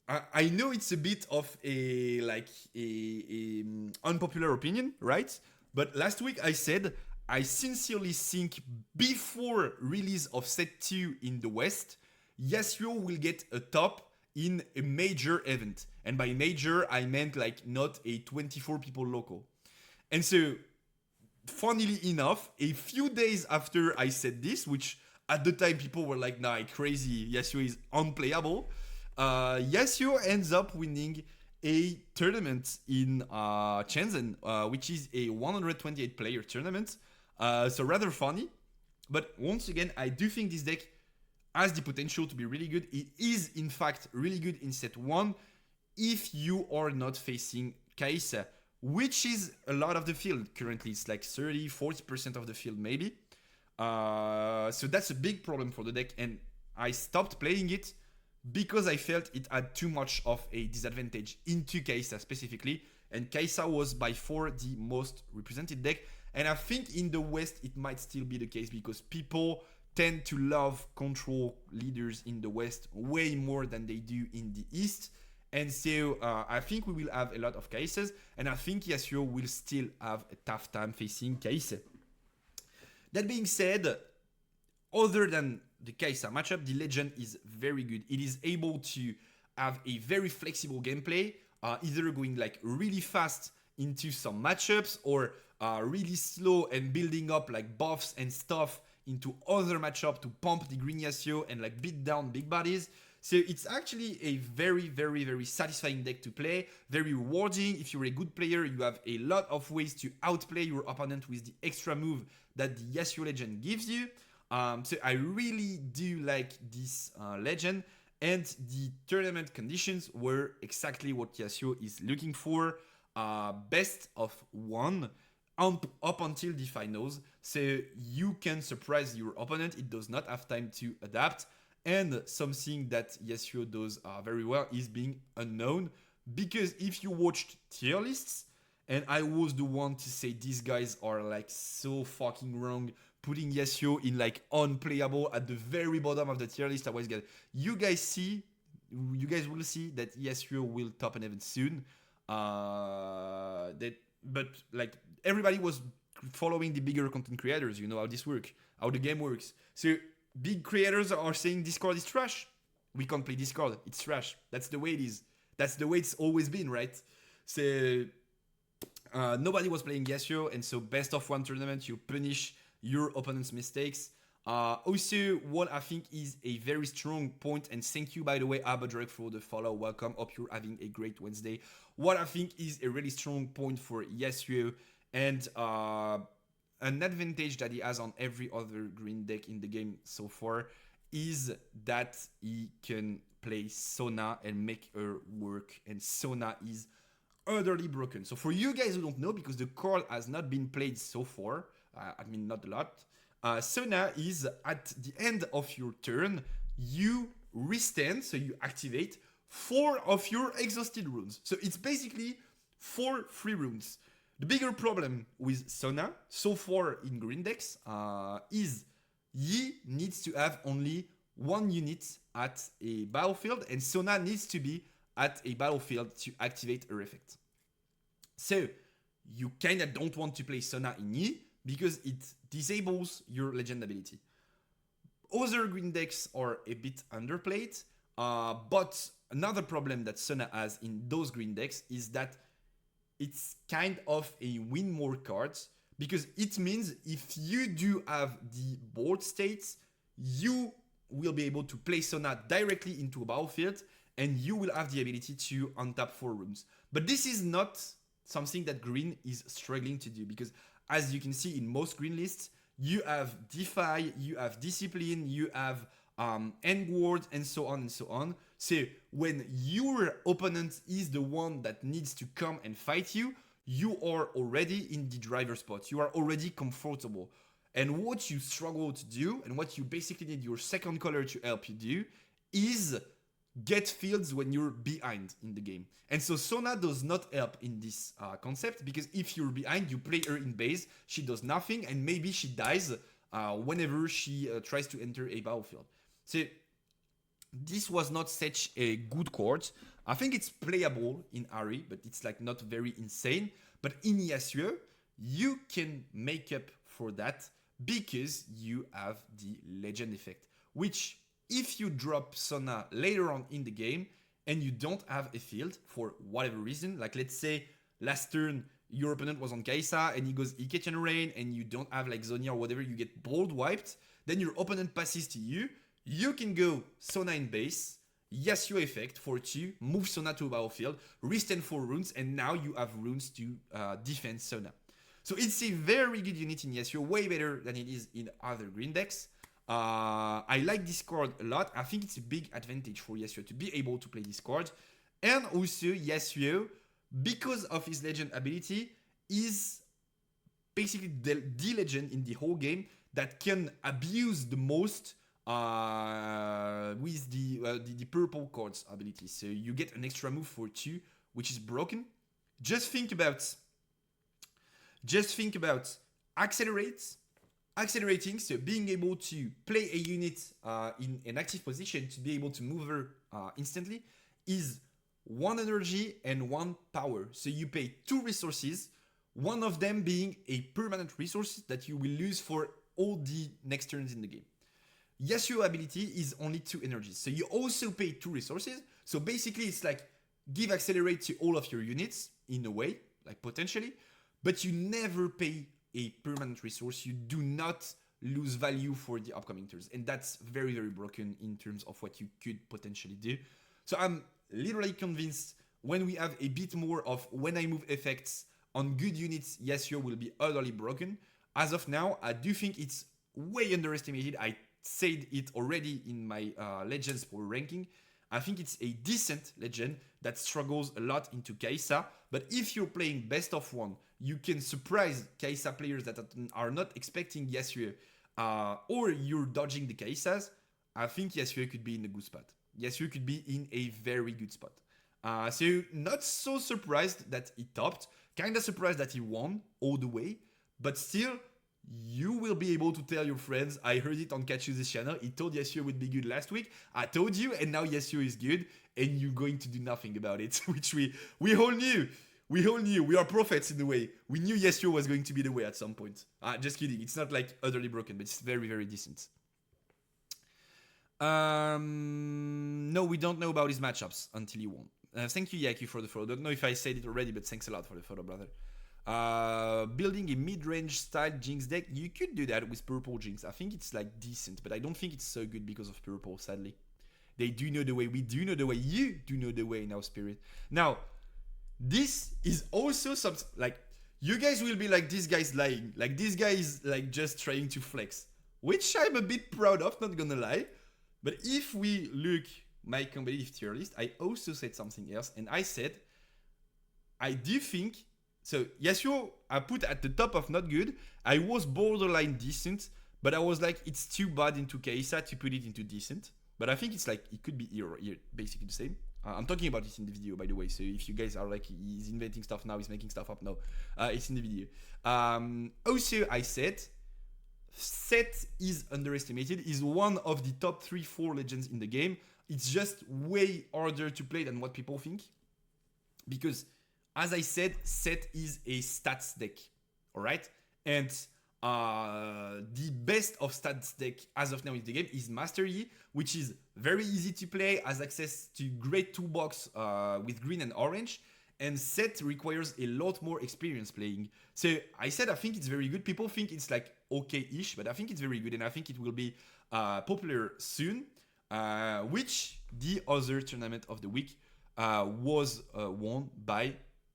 I know it's a bit of a like a unpopular opinion, right? But last week I said I sincerely think before release of set 2 in the West, Yasuo will get a top in a major event. And by major, I meant like not a 24 people local. And so, funnily enough, a few days after I said this, which at the time people were like, nah, crazy, Yasuo is unplayable, Yasuo ends up winning a tournament in Shenzhen, which is a 128 player tournament. So rather funny. But once again, I do think this deck has the potential to be really good. It is, in fact, really good in set 1 if you are not facing Kaisa, which is a lot of the field currently. It's like 30-40% of the field maybe. So that's a big problem for the deck, and I stopped playing it because I felt it had too much of a disadvantage into Kaisa specifically, and Kaisa was by far the most represented deck. And I think in the West it might still be the case because people tend to love control leaders in the West way more than they do in the East. And so I think we will have a lot of Kaisas, and I think Yasuo will still have a tough time facing Kaisa. That being said, other than the Kaisa matchup, the Legend is very good. It is able to have a very flexible gameplay, either going like really fast into some matchups or really slow and building up like buffs and stuff into other matchup to pump the green Yasuo and like beat down big bodies. So it's actually a very, very, very satisfying deck to play, very rewarding. If you're a good player, you have a lot of ways to outplay your opponent with the extra move that the Yasuo Legend gives you. So I really do like this Legend, and the tournament conditions were exactly what Yasuo is looking for. Best of 1 up until the finals, so you can surprise your opponent. It does not have time to adapt. And something that Yasuo does very well is being unknown. Because if you watched tier lists, and I was the one to say these guys are like so fucking wrong, putting Yasuo in like unplayable at the very bottom of the tier list, I was getting. You guys will see that Yasuo will top an event soon. But like everybody was following the bigger content creators, you know how this works, how the game works. So big creators are saying Discord is trash. We can't play Discord. It's trash. That's the way it is. That's the way it's always been, right? So nobody was playing Yasuo, and so best of 1 tournament, you punish your opponent's mistakes. Also, what I think is a very strong point, and thank you, by the way, Abadrek, for the follow. Welcome. Hope you're having a great Wednesday. What I think is a really strong point for Yasuo, and an advantage that he has on every other green deck in the game so far, is that he can play Sona and make her work, and Sona is utterly broken. So for you guys who don't know, because the card has not been played so far, I mean not a lot, Sona is at the end of your turn, you restand, so you activate 4 of your exhausted runes. So it's basically 4 free runes. The bigger problem with Sona, so far in green decks, is Yi needs to have only 1 unit at a battlefield, and Sona needs to be at a battlefield to activate her effect. So you kinda don't want to play Sona in Yi because it disables your legend ability. Other green decks are a bit underplayed, but another problem that Sona has in those green decks is that it's kind of a win more cards, because it means if you do have the board states, you will be able to play Sona directly into a battlefield, and you will have the ability to untap 4 rooms. But this is not something that green is struggling to do, because as you can see in most green lists, you have Defy, you have Discipline, you have End Ward, and so on and so on. So when your opponent is the one that needs to come and fight you, you are already in the driver's spot. You are already comfortable. And what you struggle to do, and what you basically need your second color to help you do, is get fields when you're behind in the game. And so Sona does not help in this concept, because if you're behind, you play her in base, she does nothing, and maybe she dies whenever she tries to enter a battlefield. So this was not such a good card. I think it's playable in Ari, but it's like not very insane. But in Yasuo, you can make up for that because you have the legend effect, which if you drop Sona later on in the game and you don't have a field for whatever reason, like let's say last turn your opponent was on Kai'Sa and he goes Ike and Rain and you don't have like Zonia or whatever, you get bold wiped, then your opponent passes to you, you can go Sona in base, Yasuo effect for 2, move Sona to a battlefield, restand 4 runes, and now you have runes to defend Sona. So it's a very good unit in Yasuo, way better than it is in other green decks. I like this card a lot. I think it's a big advantage for Yasuo to be able to play this card. And also Yasuo, because of his legend ability, is basically the legend in the whole game that can abuse the most with the purple cards ability. So you get an extra move for 2, which is broken. Just think about accelerating, so being able to play a unit in an active position to be able to move her instantly is 1 energy and 1 power. So you pay 2 resources, one of them being a permanent resource that you will lose for all the next turns in the game. Yasuo ability is only 2 energies, so you also pay 2 resources. So basically it's like give accelerate to all of your units in a way, like potentially, but you never pay a permanent resource. You do not lose value for the upcoming turns, and that's very, very broken in terms of what you could potentially do. So I'm literally convinced when we have a bit more of when I move effects on good units, Yasuo will be utterly broken. As of now, I do think it's way underestimated. I said it already in my Legends Power ranking. I think it's a decent legend that struggles a lot into Kai'Sa, but if you're playing best of 1, you can surprise Kai'Sa players that are not expecting Yasuo, or you're dodging the Kai'Sas. I think Yasuo could be in a good spot. Yasuo could be in a very good spot. So not so surprised that he topped, kinda surprised that he won all the way, but still, you will be able to tell your friends, I heard it on Katchouze's channel, he told Yasuo would be good last week, I told you, and now Yasuo is good, and you're going to do nothing about it, which we all knew. We all knew. We are prophets in a way. We knew Yasuo was going to be the way at some point. Just kidding. It's not like utterly broken, but it's very, very decent. No, we don't know about his matchups until he won. Thank you, Yaki, for the follow. Don't know if I said it already, but thanks a lot for the follow, brother. Building a mid-range style Jinx deck, you could do that with purple Jinx. I think it's like decent, but I don't think it's so good because of purple, sadly. They do know the way, we do know the way, you do know the way in our spirit. Now, this is also something, like, you guys will be like, this guy's lying. Like, this guy is like just trying to flex. Which I'm a bit proud of, not gonna lie. But if we look my competitive tier list, I also said something else, and I said I do think so. Yasuo I put at the top of not good. I was borderline decent, but I was like it's too bad into Kaisa to put it into decent. But I think it's like it could be here basically the same. I'm talking about it in the video, by the way. So if you guys are like, he's inventing stuff now, he's making stuff up now, it's in the video. Also, I said, Seth is underestimated. He's one of the top 3-4 legends in the game. It's just way harder to play than what people think. Because, as I said, Seth is a stats deck. Alright? And the best of stats deck as of now in the game is Master Yi, which is very easy to play, has access to great toolbox with green and orange, and Seth requires a lot more experience playing. So I said I think it's very good. People think it's like okay-ish, but I think it's very good, and I think it will be popular soon, which the other tournament of the week was won by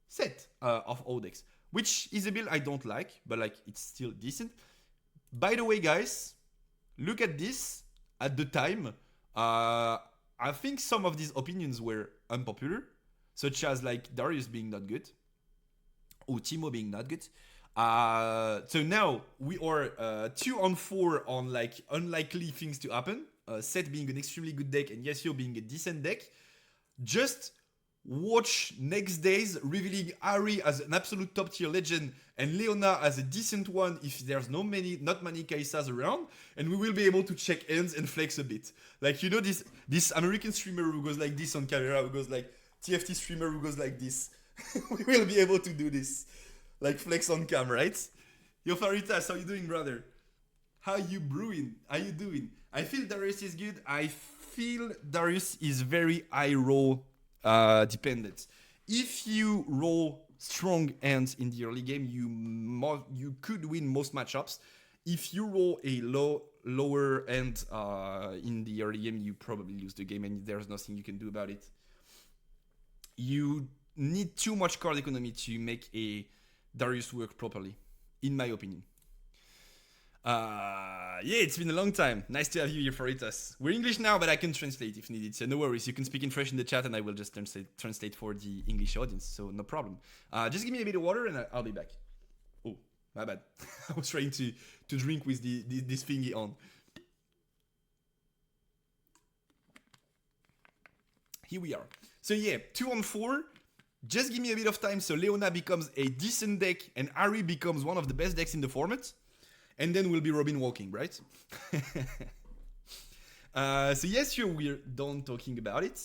Seth of Odex. Which is a build I don't like, but like it's still decent. By the way, guys, look at this. At the time, I think some of these opinions were unpopular, such as like Darius being not good, or Timo being not good. So now we are 2-on-4 on like unlikely things to happen. Seth being an extremely good deck and Yasuo being a decent deck. Just watch next days revealing Ari as an absolute top tier legend and Leona as a decent one if there's not many Kaisas around, and we will be able to check ends and flex a bit. Like, you know, this American streamer who goes like this on camera, who goes like TFT streamer who goes like this. We will be able to do this. Like flex on cam, right? Yo Faritas, how you doing, brother? How you brewing? How you doing? I feel Darius is good. I feel Darius is very high roll dependent. If you roll strong hands in the early game, you could win most matchups. If you roll a lower end in the early game, you probably lose the game, and there's nothing you can do about it. You need too much card economy to make a Darius work properly, in my opinion. Yeah, it's been a long time. Nice to have you here for it. We're English now, but I can translate if needed. So no worries. You can speak in French in the chat, and I will just translate for the English audience. So no problem. Just give me a bit of water, and I'll be back. Oh, my bad. I was trying to drink with this thingy on. Here we are. So yeah, 2-on-4. Just give me a bit of time so Leona becomes a decent deck and Ari becomes one of the best decks in the format. And then we'll be Robin walking, right? So yes, we're done talking about it.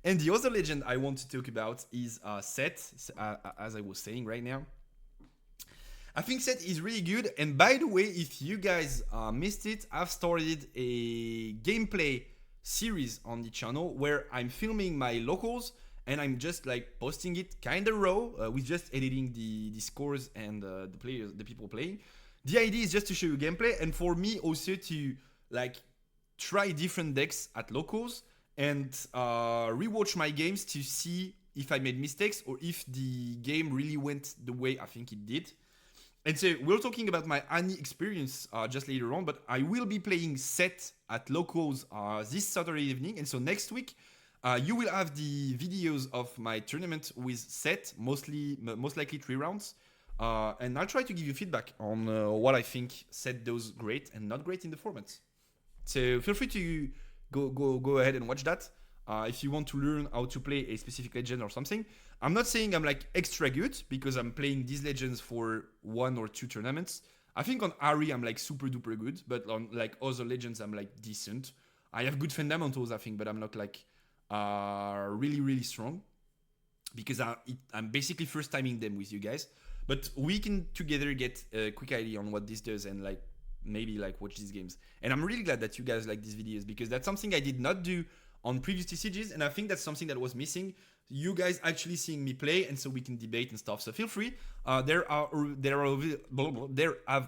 And the other legend I want to talk about is Seth, as I was saying right now. I think Seth is really good. And by the way, if you guys missed it, I've started a gameplay series on the channel where I'm filming my locals and I'm just like posting it kind of raw with just editing the scores and the people playing. The idea is just to show you gameplay and for me also to like try different decks at locals and rewatch my games to see if I made mistakes or if the game really went the way I think it did. And so we're talking about my Annie experience just later on, but I will be playing Seth at locals this Saturday evening. And so next week, you will have the videos of my tournament with Seth, most likely 3 rounds. And I'll try to give you feedback on what I think Seth does great and not great in the format. So feel free to go ahead and watch that. If you want to learn how to play a specific legend or something. I'm not saying I'm like extra good because I'm playing these legends for 1 or 2 tournaments. I think on Ari I'm like super duper good, but on like other legends I'm like decent. I have good fundamentals I think, but I'm not like really strong because I'm basically first timing them with you guys. But we can together get a quick idea on what this does and like maybe like watch these games. And I'm really glad that you guys like these videos because that's something I did not do on previous TCGs, and I think that's something that was missing. You guys actually seeing me play, and so we can debate and stuff. So feel free. There have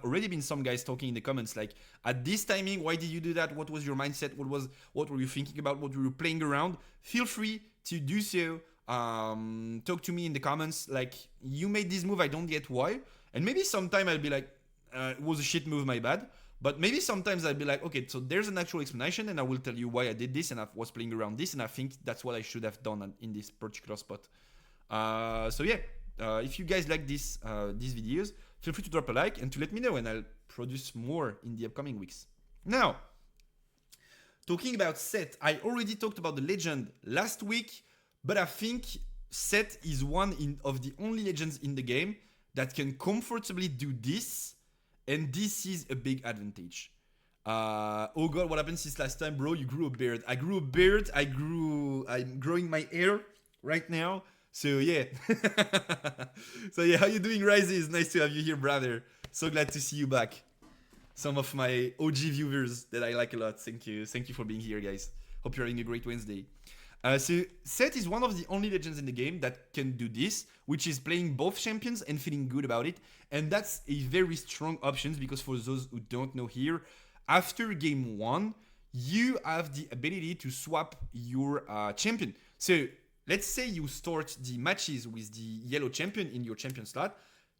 already been some guys talking in the comments like, at this timing, why did you do that? What was your mindset? What were you thinking about? What were you playing around? Feel free to do so. Talk to me in the comments. Like, you made this move, I don't get why. And maybe sometime I'll be like, it was a shit move, my bad. But maybe sometimes I'll be like, okay, so there's an actual explanation, and I will tell you why I did this, and I was playing around this, and I think that's what I should have done in this particular spot. So yeah, if you guys like these videos, feel free to drop a like and to let me know, and I'll produce more in the upcoming weeks. Now, talking about Seth, I already talked about the legend last week, but I think Seth is one of the only legends in the game that can comfortably do this, and this is a big advantage. Oh god, what happened since last time, bro? You grew a beard. I grew a beard. I'm growing my hair right now. So yeah. So yeah, how you doing, Rises? Nice to have you here, brother. So glad to see you back. Some of my OG viewers that I like a lot. Thank you for being here, guys. Hope you're having a great Wednesday. So Seth is one of the only legends in the game that can do this, which is playing both champions and feeling good about it. And that's a very strong option, because for those who don't know here, after game 1, you have the ability to swap your champion. So let's say you start the matches with the yellow champion in your champion slot.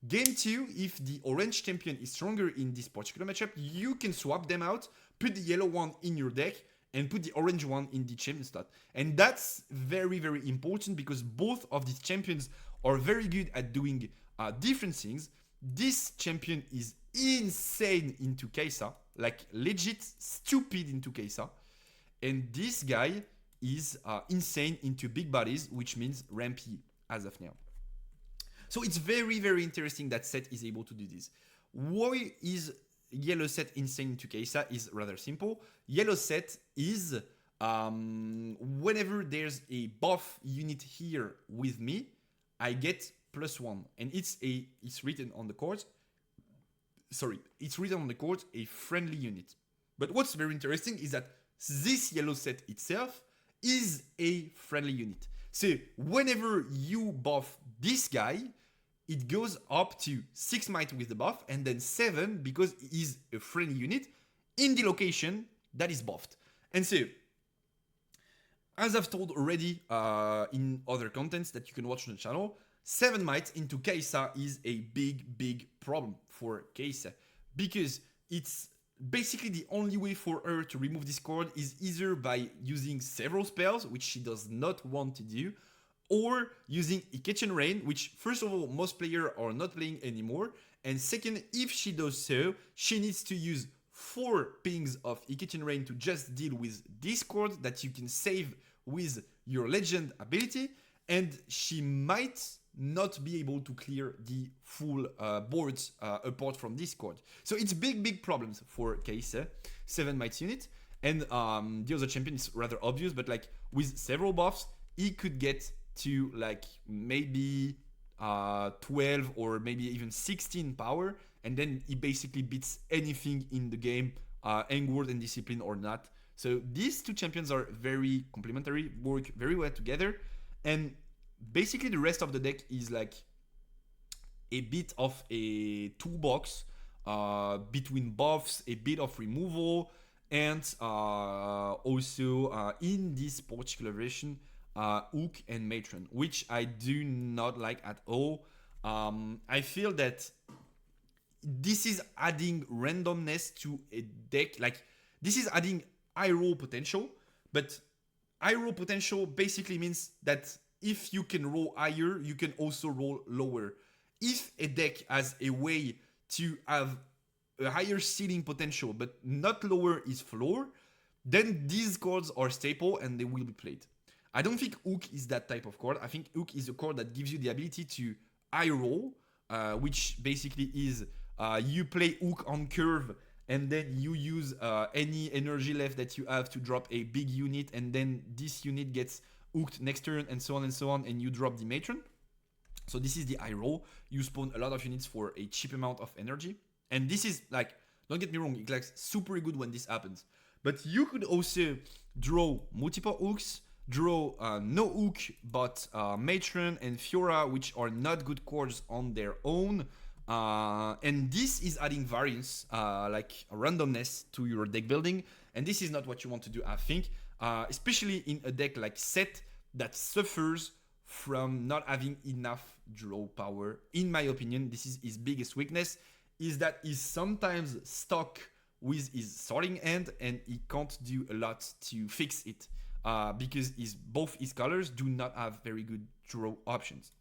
Game 2, if the orange champion is stronger in this particular matchup, you can swap them out, put the yellow one in your deck, and put the orange one in the champion slot. And that's very, very important, because both of these champions are very good at doing different things. This champion is insane into Kai'Sa, like legit stupid into Kai'Sa. And this guy is insane into big bodies, which means rampy as of now. So it's very, very interesting that Seth is able to do this. Why is yellow Seth insane into Kai'Sa is rather simple. Yellow Seth is whenever there's a buff unit here with me, I get +1, and it's written on the card. Sorry, it's written on the card, a friendly unit. But what's very interesting is that this yellow Seth itself is a friendly unit. So whenever you buff this guy, it goes up to 6 might with the buff, and then 7 because it is a friendly unit in the location that is buffed. And so, as I've told already in other contents that you can watch on the channel, 7 might into Kai'Sa is a big problem for Kai'Sa, because it's basically the only way for her to remove this card is either by using several spells, which she does not want to do, or using a Kitchen Rain, which first of all, most players are not playing anymore. And second, if she does so, she needs to use 4 pings of a Kitchen Rain to just deal with this card that you can save with your legend ability. And she might not be able to clear the full boards apart from this card. So it's big problems for Kai'Sa, 7 might unit. And the other champion is rather obvious, but like with several buffs, he could get to like maybe 12 or maybe even 16 power, and then he basically beats anything in the game, Angward and Discipline or not. So these two champions are very complementary, work very well together, and basically the rest of the deck is like a bit of a toolbox between buffs, a bit of removal, and also in this particular version, Hook and Matron, which I do not like at all. I feel that this is adding randomness to a deck. Like, this is adding high roll potential, but high roll potential basically means that if you can roll higher, you can also roll lower. If a deck has a way to have a higher ceiling potential, but not lower its floor, then these cards are staple and they will be played. I don't think Hook is that type of card. I think Hook is a card that gives you the ability to high roll, which basically is you play Hook on curve, and then you use any energy left that you have to drop a big unit, and then this unit gets hooked next turn, and so on, and you drop the Matron. So this is the high roll. You spawn a lot of units for a cheap amount of energy. And this is like, don't get me wrong, it's like super good when this happens. But you could also draw multiple hooks, draw no hook, but Matron and Fiora, which are not good cards on their own. And this is adding variance, like randomness to your deck building. And this is not what you want to do, I think. Especially in a deck like Seth that suffers from not having enough draw power. In my opinion, this is his biggest weakness, is that he's sometimes stuck with his starting hand, and he can't do a lot to fix it because both his colors do not have very good draw options.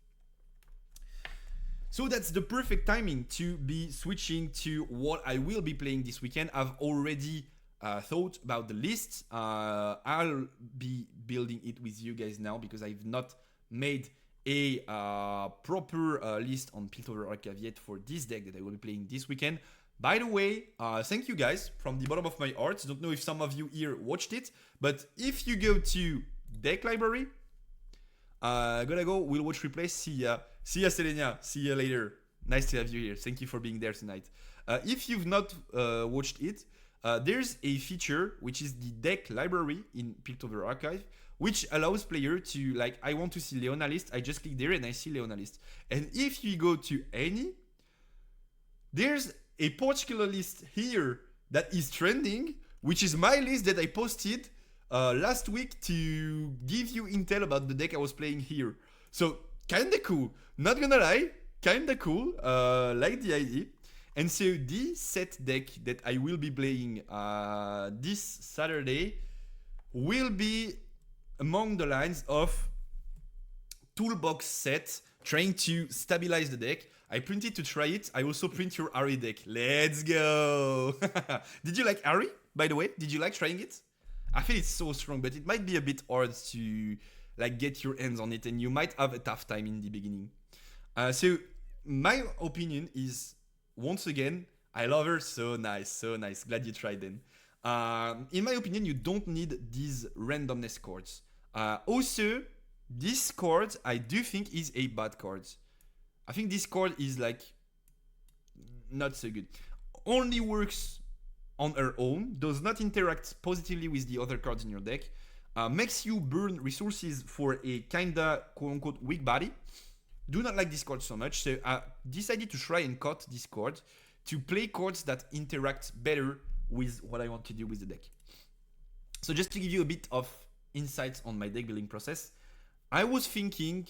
So that's the perfect timing to be switching to what I will be playing this weekend. I've already thought about the list. I'll be building it with you guys now because I've not made a proper list on Piltover Archive yet for this deck that I will be playing this weekend. By the way, thank you guys from the bottom of my heart. Don't know if some of you here watched it, but if you go to deck library, gotta go, we'll watch replay. See ya, Selenia. See you later. Nice to have you here. Thank you for being there tonight. If you've not watched it, there's a feature which is the deck library in Piltover Archive, which allows player to, like, I want to see Leona list. I just click there and I see Leona list. And if you go to any, there's a particular list here that is trending, which is my list that I posted last week to give you intel about the deck I was playing here. So kinda cool, not gonna lie, kinda cool, like the idea. And so the set deck that I will be playing this Saturday will be among the lines of toolbox set, trying to stabilize the deck. I printed to try it. I also print your Ari deck. Let's go. Did you like Ari, by the way? Did you like trying it? I feel it's so strong, but it might be a bit hard to like get your hands on it, and you might have a tough time in the beginning. So my opinion is, once again, I love her. So nice, so nice. Glad you tried then. In my opinion, you don't need these randomness cards. Also, this card I do think is a bad card. I think this card is like not so good. Only works on her own, does not interact positively with the other cards in your deck, makes you burn resources for a kinda quote-unquote weak body. Do not like this card so much, so I decided to try and cut this card to play cards that interact better with what I want to do with the deck. So just to give you a bit of insights on my deck building process, I was thinking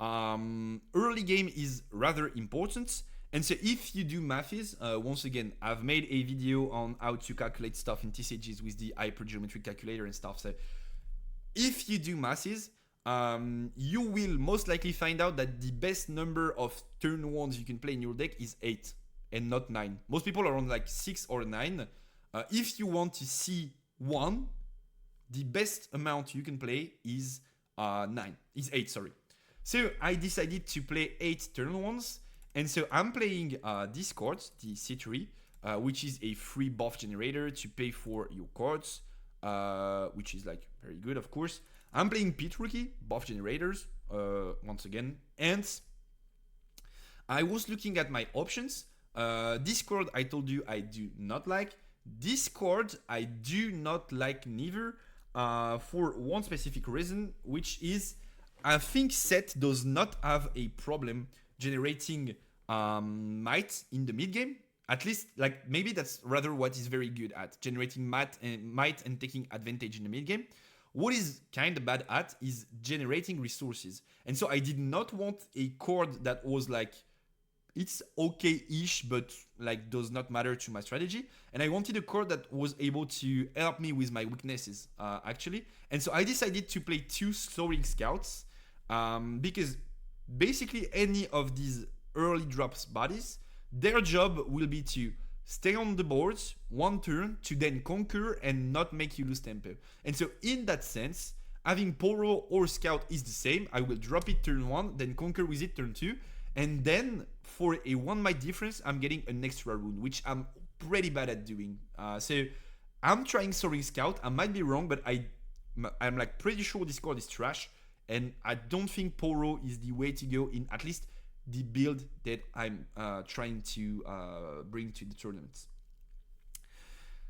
early game is rather important. And so if you do mathes, once again, I've made a video on how to calculate stuff in TCGs with the hypergeometric calculator and stuff. So if you do mathes, you will most likely find out that the best number of turn ones you can play in your deck is 8 and not 9. Most people are on like 6 or 9. If you want to see 1, the best amount you can play is 8, sorry. So I decided to play 8 turn ones. And so I'm playing this card, the C3, which is a free buff generator to pay for your cards, which is like very good, of course. I'm playing Pit Rookie, buff generators, once again. And I was looking at my options. This card I told you I do not like. This card I do not like neither, for one specific reason, which is I think Set does not have a problem generating might in the mid game. At least, like, maybe that's rather what is very good at, generating might and taking advantage in the mid game. What is kind of bad at is generating resources. And so I did not want a card that was like, it's okay-ish, but like does not matter to my strategy. And I wanted a card that was able to help me with my weaknesses, actually. And so I decided to play 2 Soaring Scouts, because basically any of these early drops bodies, their job will be to stay on the board 1 turn to then conquer and not make you lose tempo. And so in that sense, having Poro or Scout is the same. I will drop it turn 1, then conquer with it turn 2. And then for a 1 might difference, I'm getting an extra rune, which I'm pretty bad at doing. So I'm trying Soaring Scout. I might be wrong, but I'm like pretty sure this card is trash. And I don't think Poro is the way to go in at least the build that I'm trying to bring to the tournaments.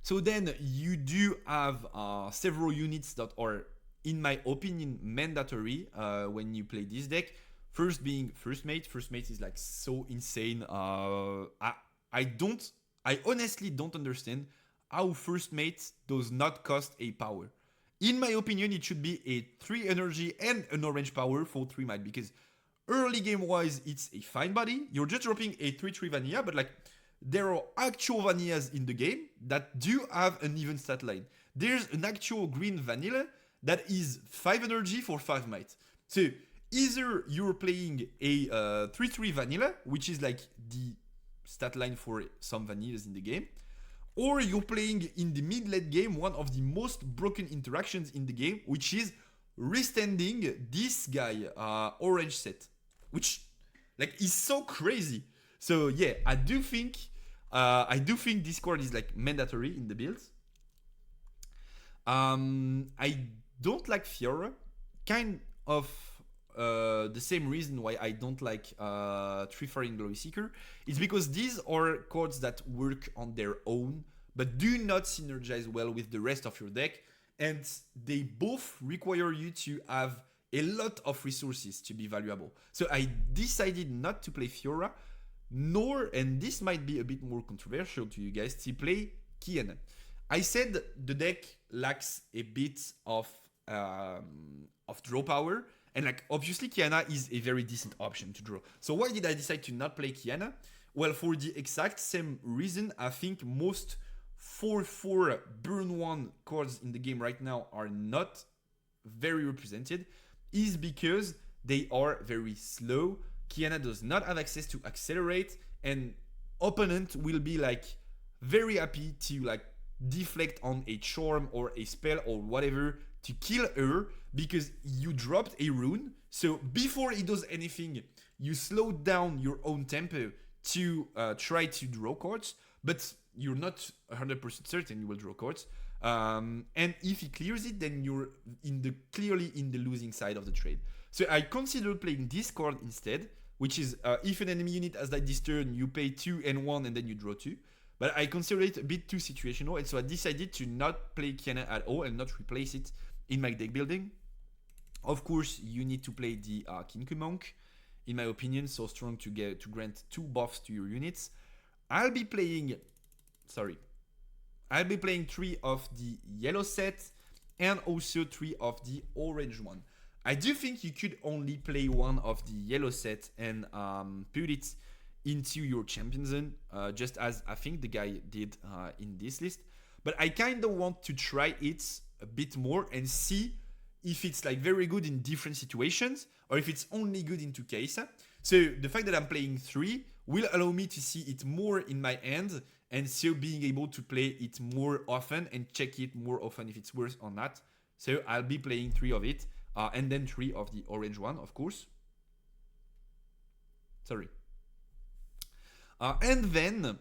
So then you do have several units that are, in my opinion, mandatory when you play this deck. First being First Mate. First Mate is like so insane. I honestly don't understand how First Mate does not cost a power. In my opinion, it should be a 3 energy and an orange power for 3 might, because early game wise, it's a fine body. You're just dropping a 3/3 vanilla, but like there are actual vanillas in the game that do have an even stat line. There's an actual green vanilla that is 5 energy for 5 might. So either you're playing a 3-3 vanilla, which is like the stat line for some vanillas in the game, or you're playing in the mid-late game one of the most broken interactions in the game, which is restanding this guy, orange set, which like is so crazy. So yeah, I do think this card is like mandatory in the builds. I don't like Fiora, kind of the same reason why I don't like Tree-Faring Glory Seeker. It's because these are cards that work on their own, but do not synergize well with the rest of your deck, and they both require you to have a lot of resources to be valuable. So I decided not to play Fiora, nor, and this might be a bit more controversial to you guys, to play Kiana. I said the deck lacks a bit of draw power, and like obviously Kiana is a very decent option to draw. So why did I decide to not play Kiana? Well, for the exact same reason. I think most 4/4 burn 1 cards in the game right now are not very represented, is because they are very slow. Kiana does not have access to accelerate, and opponent will be like very happy to like deflect on a charm or a spell or whatever to kill her because you dropped a rune. So before he does anything, you slow down your own tempo to try to draw cards, but you're not 100% certain you will draw cards. And if he clears it, then you're clearly in the losing side of the trade. So I considered playing this card instead, which is if an enemy unit has died this turn, you pay 2 and 1 and then you draw 2. But I consider it a bit too situational, and so I decided to not play Kiana at all and not replace it in my deck building. Of course, you need to play the Kinku Monk, in my opinion, so strong to grant 2 buffs to your units. I'll be playing 3 of the yellow set and also 3 of the orange one. I do think you could only play 1 of the yellow set and put it into your champion zone, just as I think the guy did in this list. But I kind of want to try it a bit more and see if it's like very good in different situations or if it's only good in 2Ks. So the fact that I'm playing 3 will allow me to see it more in my hand, and so being able to play it more often and check it more often if it's worth or not. So I'll be playing 3 of it, and then 3 of the orange one, of course. Sorry. And then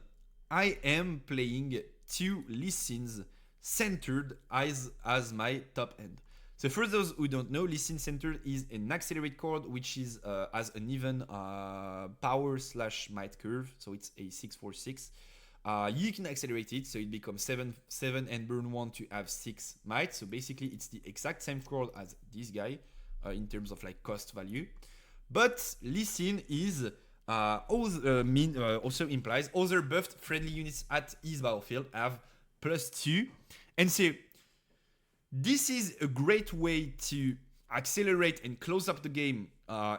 I am playing 2 Lee Sins centered as my top end. So for those who don't know, Lee Sin centered is an accelerate card which is has an even power / might curve. So it's a 6/4/6. You can accelerate it, so it becomes 7/7 and burn 1 to have 6 might. So basically it's the exact same card as this guy in terms of like cost value. But Lee Sin is also implies other buffed friendly units at his battlefield have +2. And so this is a great way to accelerate and close up the game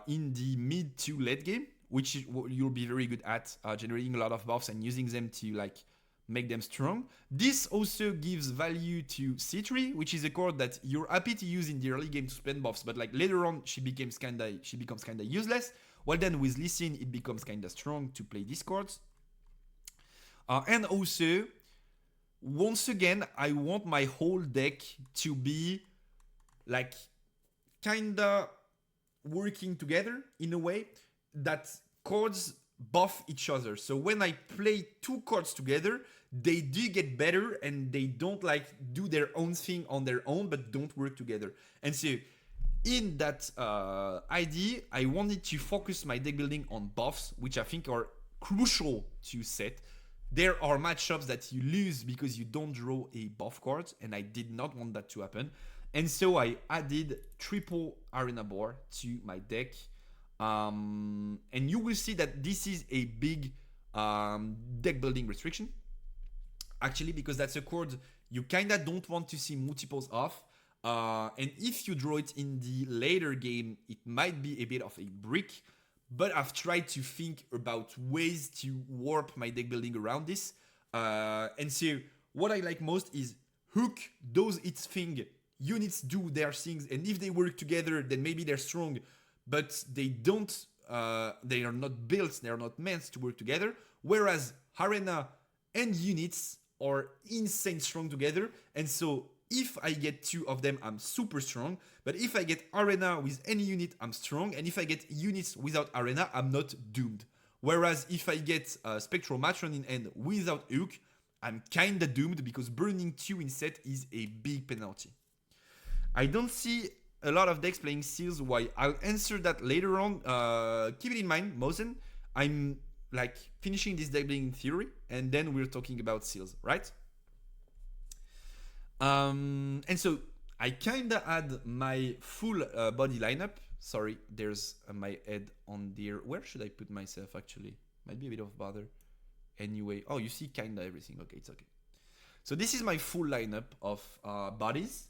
in the mid to late game, which you'll be very good at, generating a lot of buffs and using them to like make them strong. This also gives value to C3, which is a card that you're happy to use in the early game to spend buffs, but like later on she becomes kinda useless. Well then with Lee Sin it becomes kinda strong to play these cards. And also, once again, I want my whole deck to be like kinda working together in a way that cards buff each other. So when I play 2 cards together, they do get better and they don't like do their own thing on their own but don't work together. And so in that idea, I wanted to focus my deck building on buffs, which I think are crucial to set. There are matchups that you lose because you don't draw a buff card, and I did not want that to happen. And so I added triple arena bar to my deck. And you will see that this is a big deck building restriction. Actually, because that's a card you kinda don't want to see multiples of. And if you draw it in the later game, it might be a bit of a brick. but I've tried to think about ways to warp my deck building around this. And so what I like most is Hook does its thing, units do their things, and if they work together, then maybe they're strong, but they don't. They are not built, they are not meant to work together. Whereas Arena and units are insane strong together, and so if I get two of them, I'm super strong. But if I get Arena with any unit, I'm strong. And if I get units without Arena, I'm not doomed. Whereas if I get Spectral Matron in hand without Hook, I'm kinda doomed because burning 2 in set is a big penalty. I don't see a lot of decks playing Seals. Why? I'll answer that later on. Keep it in mind, Mosen. I'm like finishing this deck building in theory, and then we're talking about Seals, right? And so I kinda had my full body lineup. Sorry, there's my head on there. Where should I put myself actually? Might be a bit of bother. Anyway, oh, you see kinda everything. Okay, it's okay. So this is my full lineup of bodies,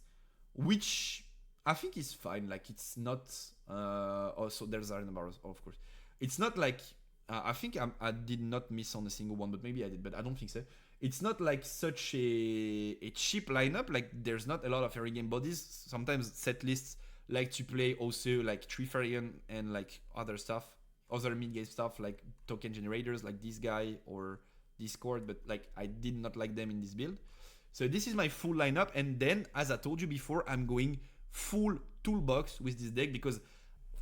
which I think is fine. Like it's not. Also, there's Arena Bars, of course. It's not like I think I did not miss on a single one, but maybe I did, but I don't think so. It's not like such a cheap lineup. Like there's not a lot of early game bodies. Sometimes set lists like to play also like Trifarian and like other stuff, other mid game stuff like token generators like this guy or Discord, but like I did not like them in this build. So this is my full lineup, and then as I told you before, I'm going full toolbox with this deck because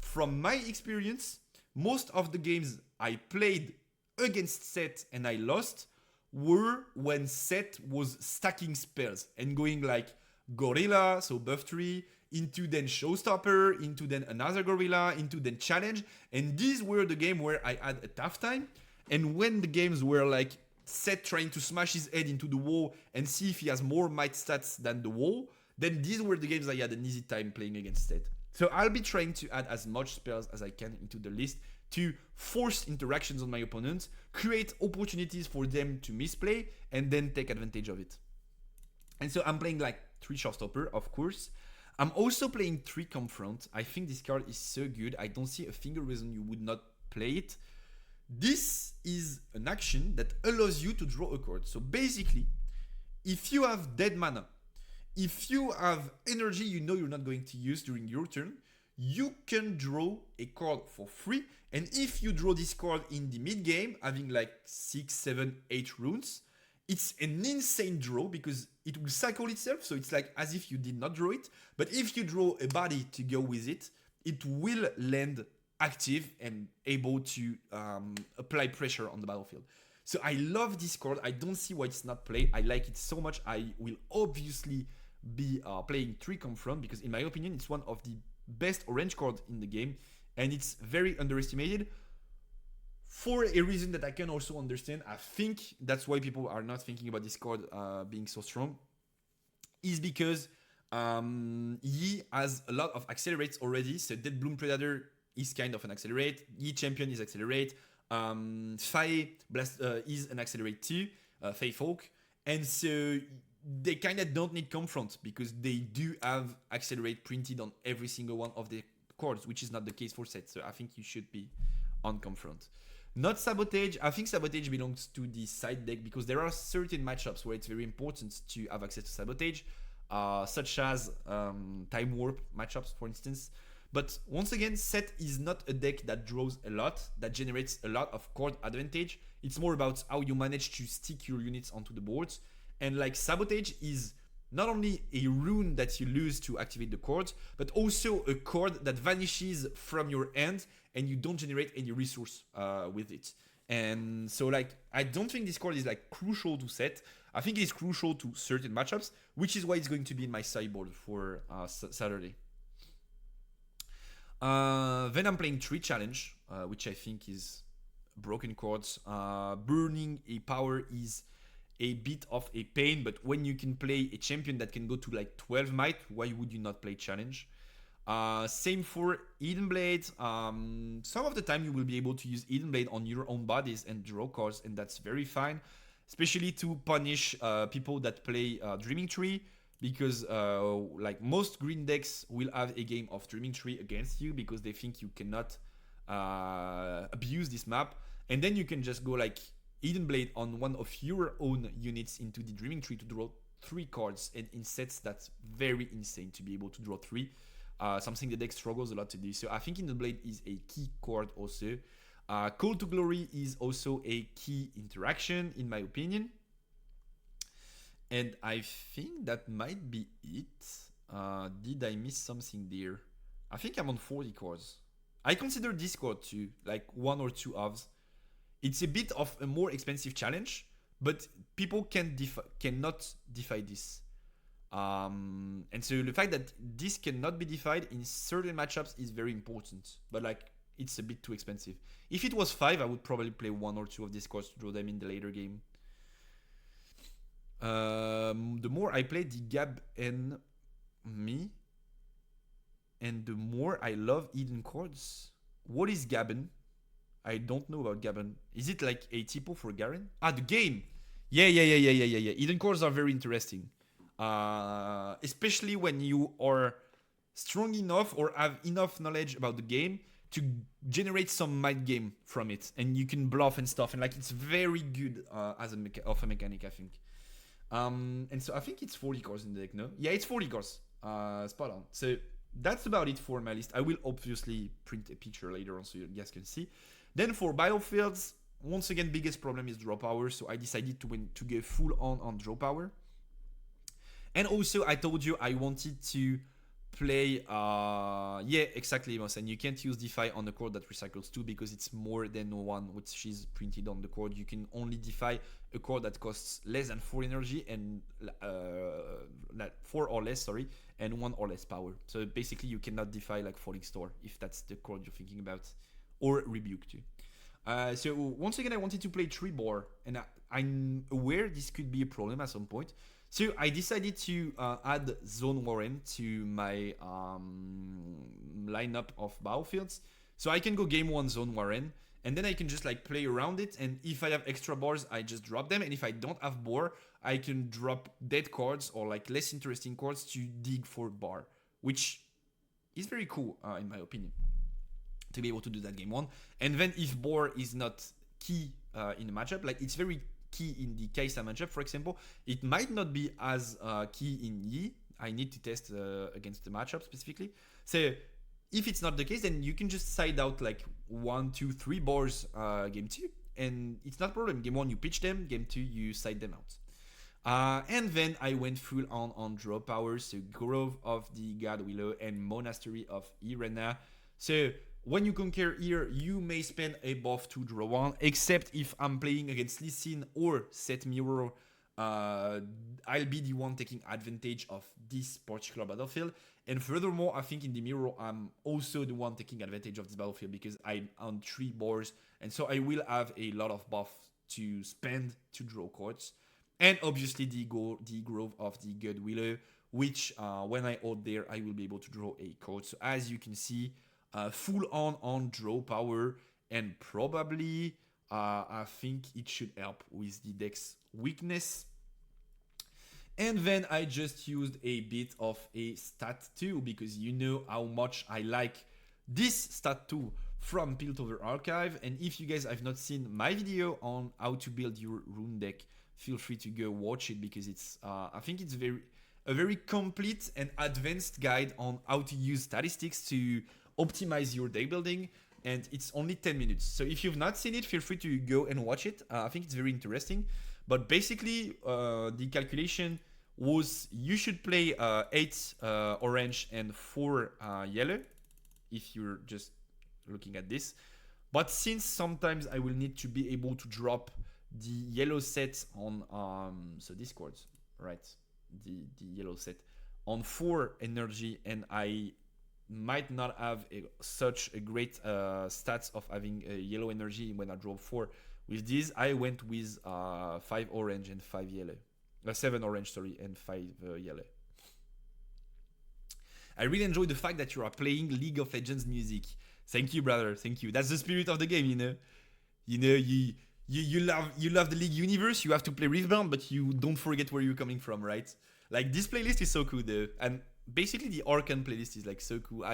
from my experience, most of the games I played against Set and I lost were when Set was stacking spells and going like Gorilla, so buff 3, into then Showstopper, into then another Gorilla, into then Challenge. And these were the game where I had a tough time. And when the games were like Set trying to smash his head into the wall and see if he has more might stats than the wall, then these were the games I had an easy time playing against Set. So I'll be trying to add as much spells as I can into the list to force interactions on my opponents, create opportunities for them to misplay, and then take advantage of it. And so I'm playing like 3 Showstopper, of course. I'm also playing 3 Confront. I think this card is so good. I don't see a single reason you would not play it. This is an action that allows you to draw a card. So basically, if you have dead mana, if you have energy you know you're not going to use during your turn, you can draw a card for free. And if you draw this card in the mid game, having like 6, 7, 8 runes, it's an insane draw because it will cycle itself. So it's like as if you did not draw it. But if you draw a body to go with it, it will land active and able to apply pressure on the battlefield. So I love this card. I don't see why it's not played. I like it so much. I will obviously be playing 3 Confront because in my opinion, it's one of the best orange cards in the game. And it's very underestimated for a reason that I can also understand. I think that's why people are not thinking about this card being so strong, is because Yi has a lot of accelerates already. So Dead Bloom Predator is kind of an accelerate. Yi Champion is accelerate. Fae Blast is an accelerate too. Fae Folk. And so they kind of don't need Confront because they do have accelerate printed on every single one of the cards, which is not the case for Set. So I think you should be on Confront. Not Sabotage. I think Sabotage belongs to the side deck because there are certain matchups where it's very important to have access to Sabotage, such as Time Warp matchups, for instance. But once again, Set is not a deck that draws a lot, that generates a lot of card advantage. It's more about how you manage to stick your units onto the boards. And like Sabotage is not only a rune that you lose to activate the card, but also a card that vanishes from your hand and you don't generate any resource with it. And so like, I don't think this card is like crucial to Set. I think it is crucial to certain matchups, which is why it's going to be in my sideboard for Saturday. Then I'm playing 3 Challenge, which I think is broken cards. Burning a power is a bit of a pain, but when you can play a champion that can go to like 12 might, why would you not play Challenge? Same for Eden Blade. Some of the time you will be able to use Eden Blade on your own bodies and draw cards, and that's very fine, especially to punish people that play Dreaming Tree, because like most green decks will have a game of Dreaming Tree against you because they think you cannot abuse this map, and then you can just go like Eden Blade on one of your own units into the Dreaming Tree to draw 3 cards, and in sets that's very insane to be able to draw 3. Something the deck struggles a lot to do. So I think Eden Blade is a key card also. Call to Glory is also a key interaction in my opinion. And I think that might be it. Did I miss something there? I think I'm on 40 cards. I consider this card too, like 1 or 2 ofs. It's a bit of a more expensive challenge, but people cannot defy this. And so the fact that this cannot be defied in certain matchups is very important. But like, it's a bit too expensive. If it was 5, I would probably play 1 or 2 of these cards to draw them in the later game. The more I play the Gab and me, and the more I love Eden cards. What is Gaben? I don't know about Gaben. Is it like a typo for Garen? Ah, the game. Yeah. Eden cards are very interesting. Especially when you are strong enough or have enough knowledge about the game to generate some mind game from it, and you can bluff and stuff, and like it's very good as a mechanic, I think. And so I think it's 40 cards in the deck, no? Yeah, it's 40 cards. Spot on. So that's about it for my list. I will obviously print a picture later on so you guys can see. Then for battlefields, once again, biggest problem is draw power, so I decided to go full on draw power. And also, I told you I wanted to play, yeah, exactly, Moss, and you can't use Defy on a card that recycles 2 because it's more than 1, which is printed on the card. You can only Defy a card that costs less than 4 energy and 4 or less, sorry, and 1 or less power. So basically, you cannot Defy like Falling Star if that's the card you're thinking about, or Rebuke too. So once again, I wanted to play 3 bar, and I'm aware this could be a problem at some point. So I decided to add Zone Warren to my lineup of battlefields. So I can go game 1 Zone Warren, and then I can just like play around it, and if I have extra bars, I just drop them, and if I don't have bar, I can drop dead cards or like less interesting cards to dig for bar, which is very cool in my opinion, to be able to do that game 1. And then if bar is not key in the matchup, like it's very key in the Kaisa matchup, for example, it might not be as key in Yi. I need to test against the matchup specifically. So if it's not the case, then you can just side out like 1, 2, 3 bars game 2, and it's not a problem. Game 1 you pitch them, game 2 you side them out. And then I went full on draw power, so Grove of the God Willow and Monastery of Irena. So when you conquer here, you may spend a buff to draw 1, except if I'm playing against Lee Sin or Set Mirror, I'll be the one taking advantage of this particular battlefield. And furthermore, I think in the Mirror, I'm also the one taking advantage of this battlefield because I'm on 3 bars, and so I will have a lot of buff to spend to draw cards. And obviously the Grove of the God Willow, which when I hold there, I will be able to draw a card. So as you can see, full on draw power, and probably I think it should help with the deck's weakness. And then I just used a bit of a stat 2 because you know how much I like this stat 2 from Piltover Archive. And if you guys have not seen my video on how to build your rune deck, feel free to go watch it because it's I think it's a very complete and advanced guide on how to use statistics to optimize your deck building, and it's only 10 minutes. So if you've not seen it, feel free to go and watch it. I think it's very interesting. But basically, the calculation was you should play 8 orange and 4 yellow, if you're just looking at this. But since sometimes I will need to be able to drop the yellow set on, so this cards, right? The yellow set on 4 energy, and I might not have such a great stats of having a yellow energy when I draw 4. With this, I went with 5 orange and 5 yellow. 7 orange, sorry, and 5 yellow. I really enjoy the fact that you are playing League of Legends music. Thank you, brother. Thank you. That's the spirit of the game, you know. You love the League universe. You have to play Riftbound, but you don't forget where you're coming from, right? Like, this playlist is so cool, though. And basically, the Arcan playlist is like so cool.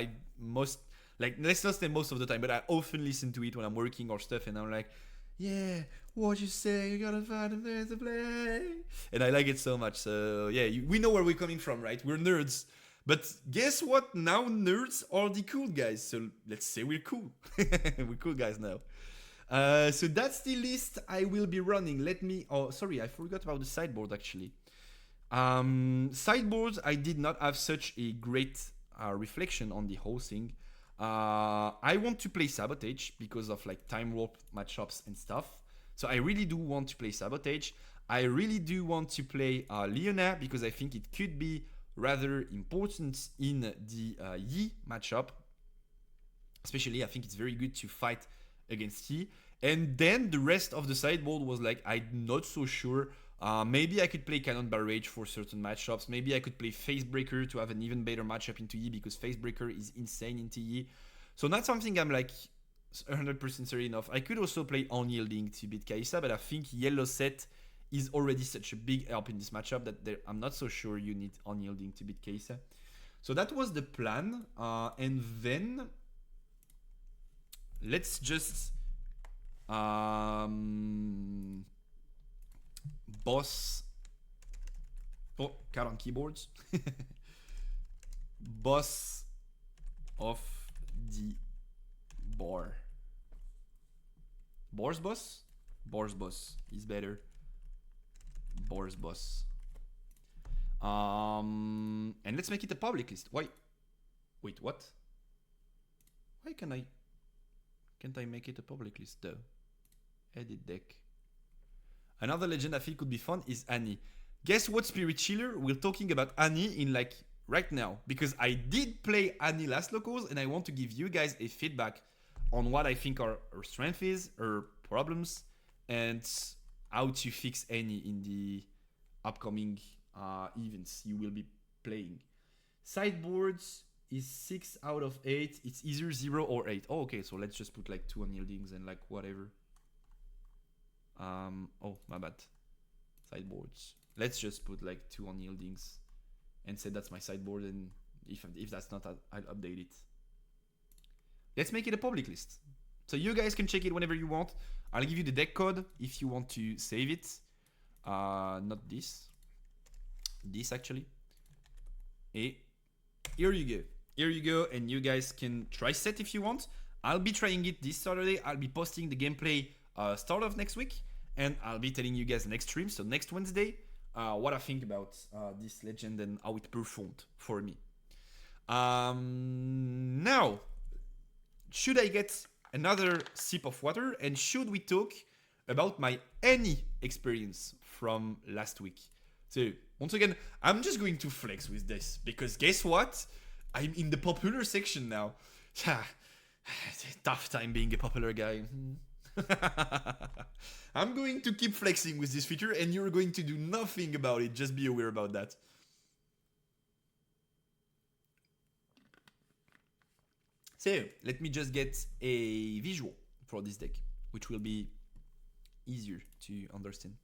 Like, let's not say most of the time, but I often listen to it when I'm working or stuff, and I'm like, yeah, what you say, you gotta find a place to play. And I like it so much. So, yeah, we know where we're coming from, right? We're nerds. But guess what? Now nerds are the cool guys. So let's say we're cool. We're cool guys now. So that's the list I will be running. Let me. Oh, sorry, I forgot about the sideboard actually. Sideboards, I did not have such a great reflection on the whole thing. I want to play Sabotage because of like time warp matchups and stuff. So I really do want to play Sabotage. I really do want to play Leona because I think it could be rather important in the Yi matchup. Especially, I think it's very good to fight against Yi. And then the rest of the sideboard was like, I'm not so sure. Maybe I could play Cannon Barrage for certain matchups. Maybe I could play Facebreaker to have an even better matchup into Yi because Facebreaker is insane into Yi. So not something I'm like 100% certain of. I could also play Unyielding to beat Kai'Sa, but I think Yellow Set is already such a big help in this matchup that I'm not so sure you need Unyielding to beat Kai'Sa. So that was the plan. And then let's just boss. Oh, cut on keyboards. Boss of the bar. Bar's boss? Bar's boss is better. Bar's boss. And let's make it a public list. Why? Wait, what? Why can't I make it a public list though? Edit deck. Another legend I feel could be fun is Annie. Guess what, Spirit Chiller? We're talking about Annie in like right now because I did play Annie last locals and I want to give you guys a feedback on what I think her strength is, her problems, and how to fix Annie in the upcoming events you will be playing. Sideboards is 6 out of 8. It's either 0 or 8. Oh, okay, so let's just put like 2 unyieldings and like whatever. Oh, my bad. Sideboards. Let's just put like 2 unyieldings and say that's my sideboard, and if that's not, I'll update it. Let's make it a public list. So you guys can check it whenever you want. I'll give you the deck code if you want to save it. Not this. This actually. Hey, here you go. Here you go, and you guys can try set if you want. I'll be trying it this Saturday. I'll be posting the gameplay start of next week, and I'll be telling you guys next stream, so next Wednesday, what I think about this legend and how it performed for me. Now, should I get another sip of water, and should we talk about my Annie experience from last week? So, once again, I'm just going to flex with this, because guess what? I'm in the popular section now. Tough time being a popular guy. I'm going to keep flexing with this feature, and you're going to do nothing about it. Just be aware about that. So, let me just get a visual for this deck, which will be easier to understand.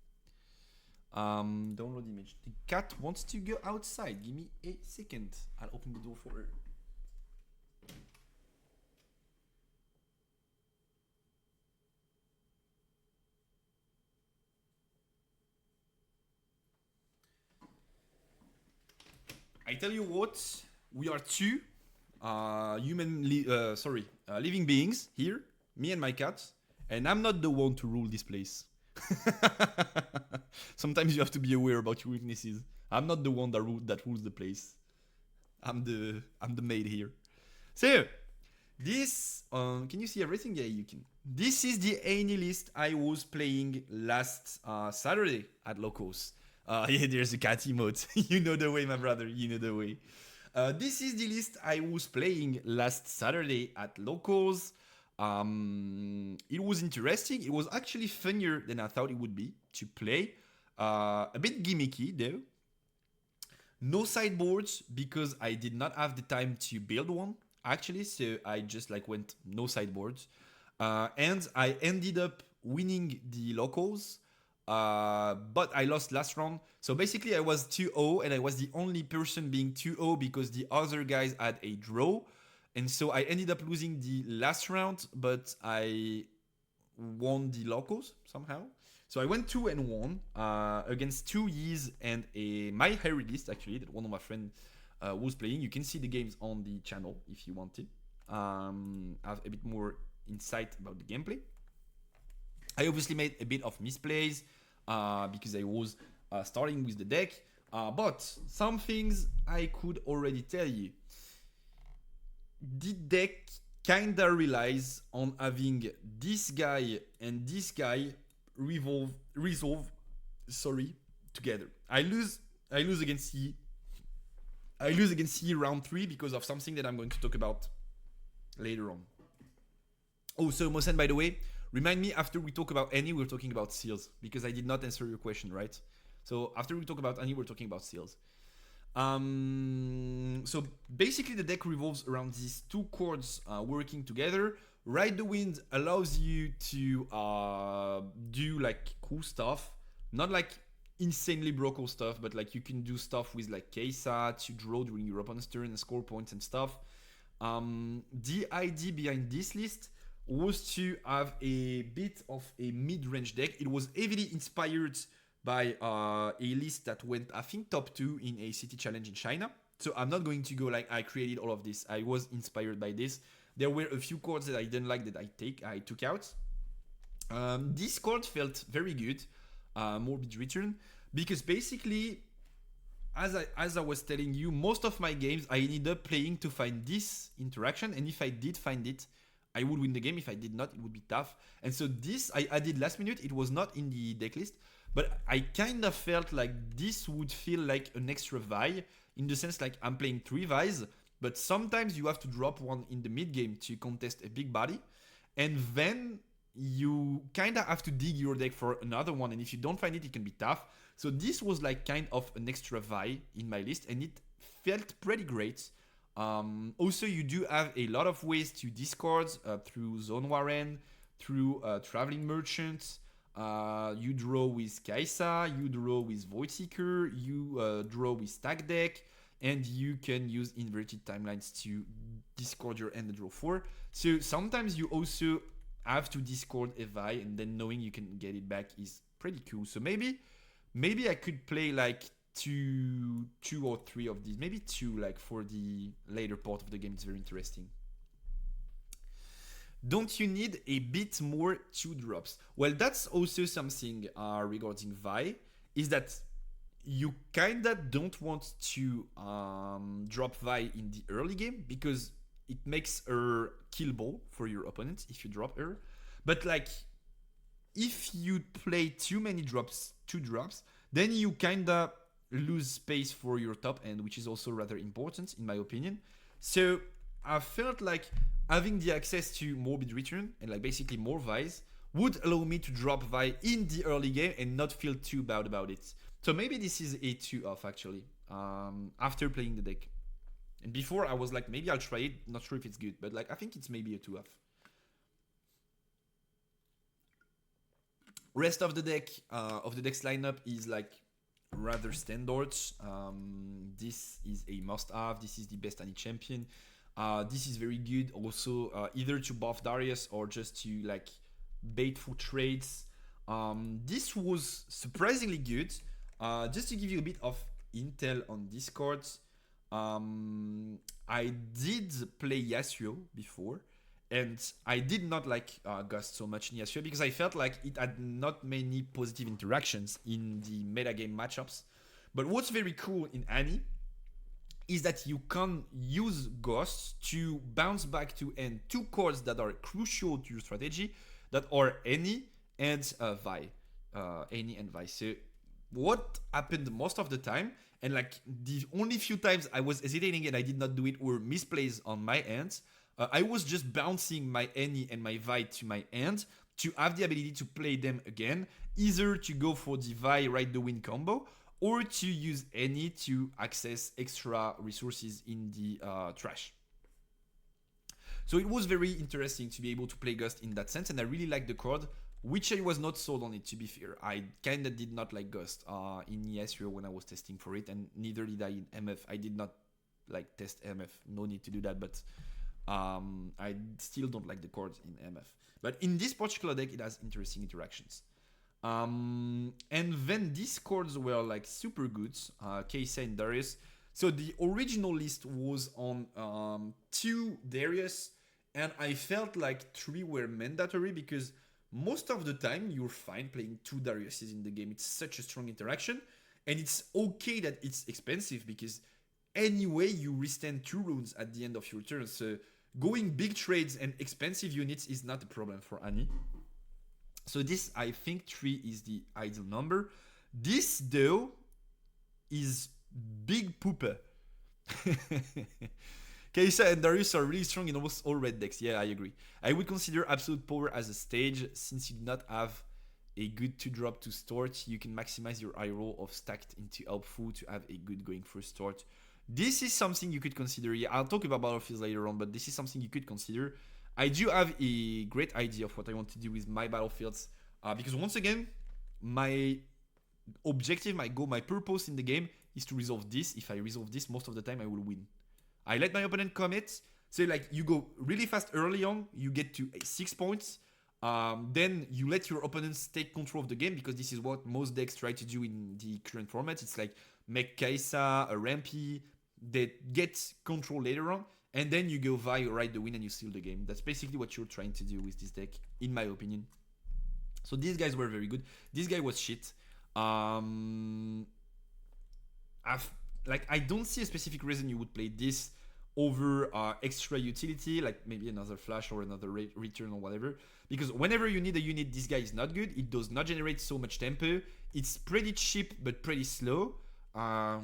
Download image. The cat wants to go outside. Give me a second. I'll open the door for her. I tell you what, we are two living beings here, me and my cat, and I'm not the one to rule this place. Sometimes you have to be aware about your weaknesses. I'm not the one that rules the place. I'm the maid here. So this can you see everything? Yeah, you can. This is the Annie list I was playing last Saturday at locals. Yeah, there's a cat emote. You know the way, my brother. You know the way. This is the list I was playing last Saturday at locals. It was interesting. It was actually funnier than I thought it would be to play. A bit gimmicky though. No sideboards because I did not have the time to build one actually. So I just like went no sideboards. And I ended up winning the locals. But I lost last round. So basically I was 2-0 and I was the only person being 2-0 because the other guys had a draw. And so I ended up losing the last round, but I won the locals somehow. So I went 2-1 against 2 Yeez and my high list actually that one of my friends was playing. You can see the games on the channel if you want it. Have a bit more insight about the gameplay. I obviously made a bit of misplays because I was starting with the deck. But some things I could already tell you. The deck kinda relies on having this guy and this guy resolve together. I lose against C. I lose against C round 3 because of something that I'm going to talk about later on. Oh, so Mosen, by the way, remind me after we talk about any, we're talking about seals because I did not answer your question, right? So after we talk about any, we're talking about seals. So basically the deck revolves around these two chords working together. Ride the Wind allows you to do like cool stuff, not like insanely broken stuff, but like you can do stuff with like Kesa to draw during your opponent's turn and score points and stuff. The idea behind this list was to have a bit of a mid-range deck. It was heavily inspired by a list that went, I think, top 2 in a city challenge in China. So I'm not going to go like I created all of this. I was inspired by this. There were a few chords that I didn't like that I took out. This chord felt very good, Morbid Return, because basically, as I was telling you, most of my games I ended up playing to find this interaction, and if I did find it, I would win the game. If I did not, it would be tough. And so this I added last minute. It was not in the deck list, but I kind of felt like this would feel like an extra Vi, in the sense like I'm playing 3 Vi's, but sometimes you have to drop one in the mid game to contest a big body, and then you kind of have to dig your deck for another one, and if you don't find it, it can be tough. So this was like kind of an extra Vi in my list, and it felt pretty great. Also, you do have a lot of ways to discard through Zone Warren, through Traveling Merchants. You draw with Kaisa, you draw with Voidseeker, you draw with Stack Deck, and you can use Inverted Timelines to discard your end and draw 4. So sometimes you also have to discard a Vi, and then knowing you can get it back is pretty cool. So maybe I could play like two or three of these, maybe 2, like for the later part of the game. It's very interesting. Don't you need a bit more 2-drops? Well, that's also something regarding Vi, is that you kinda don't want to drop Vi in the early game because it makes her killable for your opponent if you drop her. But like, if you play too many 2-drops, then you kinda lose space for your top end, which is also rather important in my opinion. So I felt like having the access to Morbid Return and like basically more Vi's would allow me to drop Vi in the early game and not feel too bad about it. So maybe this is a 2-off actually, after playing the deck. And before I was like, maybe I'll try it, not sure if it's good, but like I think it's maybe a 2-off. Rest of the deck, of the deck's lineup is like rather standard. This is a must-have. This is the best any champion. This is very good also, either to buff Darius or just to like bait for trades. This was surprisingly good. Just to give you a bit of intel on Discord, I did play Yasuo before, and I did not like Ghost so much in Yasuo because I felt like it had not many positive interactions in the metagame matchups. But what's very cool in Annie is that you can use Ghosts to bounce back to end 2 chords that are crucial to your strategy, that are Annie and Vi. Annie and Vi. So what happened most of the time, and like the only few times I was hesitating and I did not do it were misplays on my end. I was just bouncing my Annie and my Vi to my end to have the ability to play them again, either to go for the Vi Ride the Wind combo or to use Annie to access extra resources in the trash. So it was very interesting to be able to play Ghost in that sense, and I really liked the card, which I was not sold on it, to be fair. I kinda did not like Ghost in Yasuo when I was testing for it, and neither did I in MF. I did not like test MF, no need to do that, but I still don't like the cards in MF. But in this particular deck, it has interesting interactions. And then these cards were like super good, Kai'Sa and Darius. So the original list was on 2 Darius, and I felt like 3 were mandatory because most of the time you're fine playing 2 Dariuses in the game. It's such a strong interaction, and it's okay that it's expensive because anyway you restand 2 runes at the end of your turn. So going big trades and expensive units is not a problem for Annie. So this, I think 3 is the ideal number. This though is big pooper. Kai'Sa and Darius are really strong in almost all red decks. Yeah, I agree. I would consider Absolute Power as a stage since you do not have a good 2-drop to start. You can maximize your eye roll of stacked into helpful to have a good going first start. This is something you could consider. Yeah, I'll talk about battlefields later on, but this is something you could consider. I do have a great idea of what I want to do with my battlefields because once again, my objective, my goal, my purpose in the game is to resolve this. If I resolve this, most of the time I will win. I let my opponent commit. So like you go really fast early on, you get to 6 points. Then you let your opponents take control of the game because this is what most decks try to do in the current format. It's like make Kai'Sa, a Rampy, they get control later on. And then you go Vi, ride the win, and you seal the game. That's basically what you're trying to do with this deck, in my opinion. So these guys were very good. This guy was shit. I don't see a specific reason you would play this over extra utility, like maybe another flash or another return or whatever. Because whenever you need a unit, this guy is not good. It does not generate so much tempo. It's pretty cheap but pretty slow,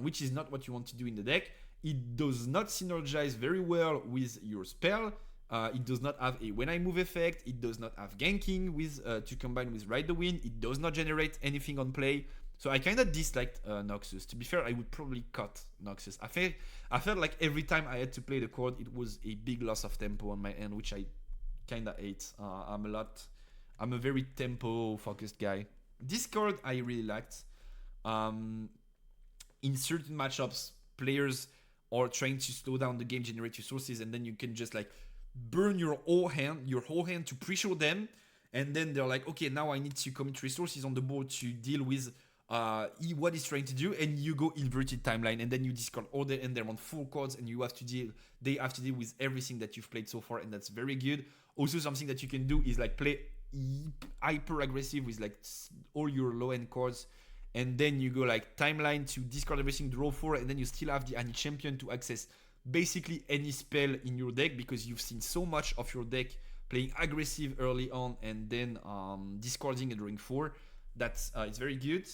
which is not what you want to do in the deck. It does not synergize very well with your spell. It does not have a when I move effect. It does not have ganking with to combine with Ride the Wind. It does not generate anything on play. So I kind of disliked Noxus. To be fair, I would probably cut Noxus. I felt like every time I had to play the card, it was a big loss of tempo on my end, which I kind of hate. I'm a very tempo focused guy. This card I really liked. In certain matchups, players are trying to slow down the game, generate resources, and then you can just like burn your whole hand to pre-show them, and then they're like, okay, now I need to commit resources on the board to deal with what he's trying to do, and you go inverted timeline, and then you discard order, and they're on 4 cards, and they have to deal with everything that you've played so far, and that's very good. Also, something that you can do is like play hyper aggressive with like all your low end cards, and then you go like timeline to discard everything, draw 4, and then you still have the Annie Champion to access basically any spell in your deck because you've seen so much of your deck playing aggressive early on and then discarding and drawing 4. That's it's very good.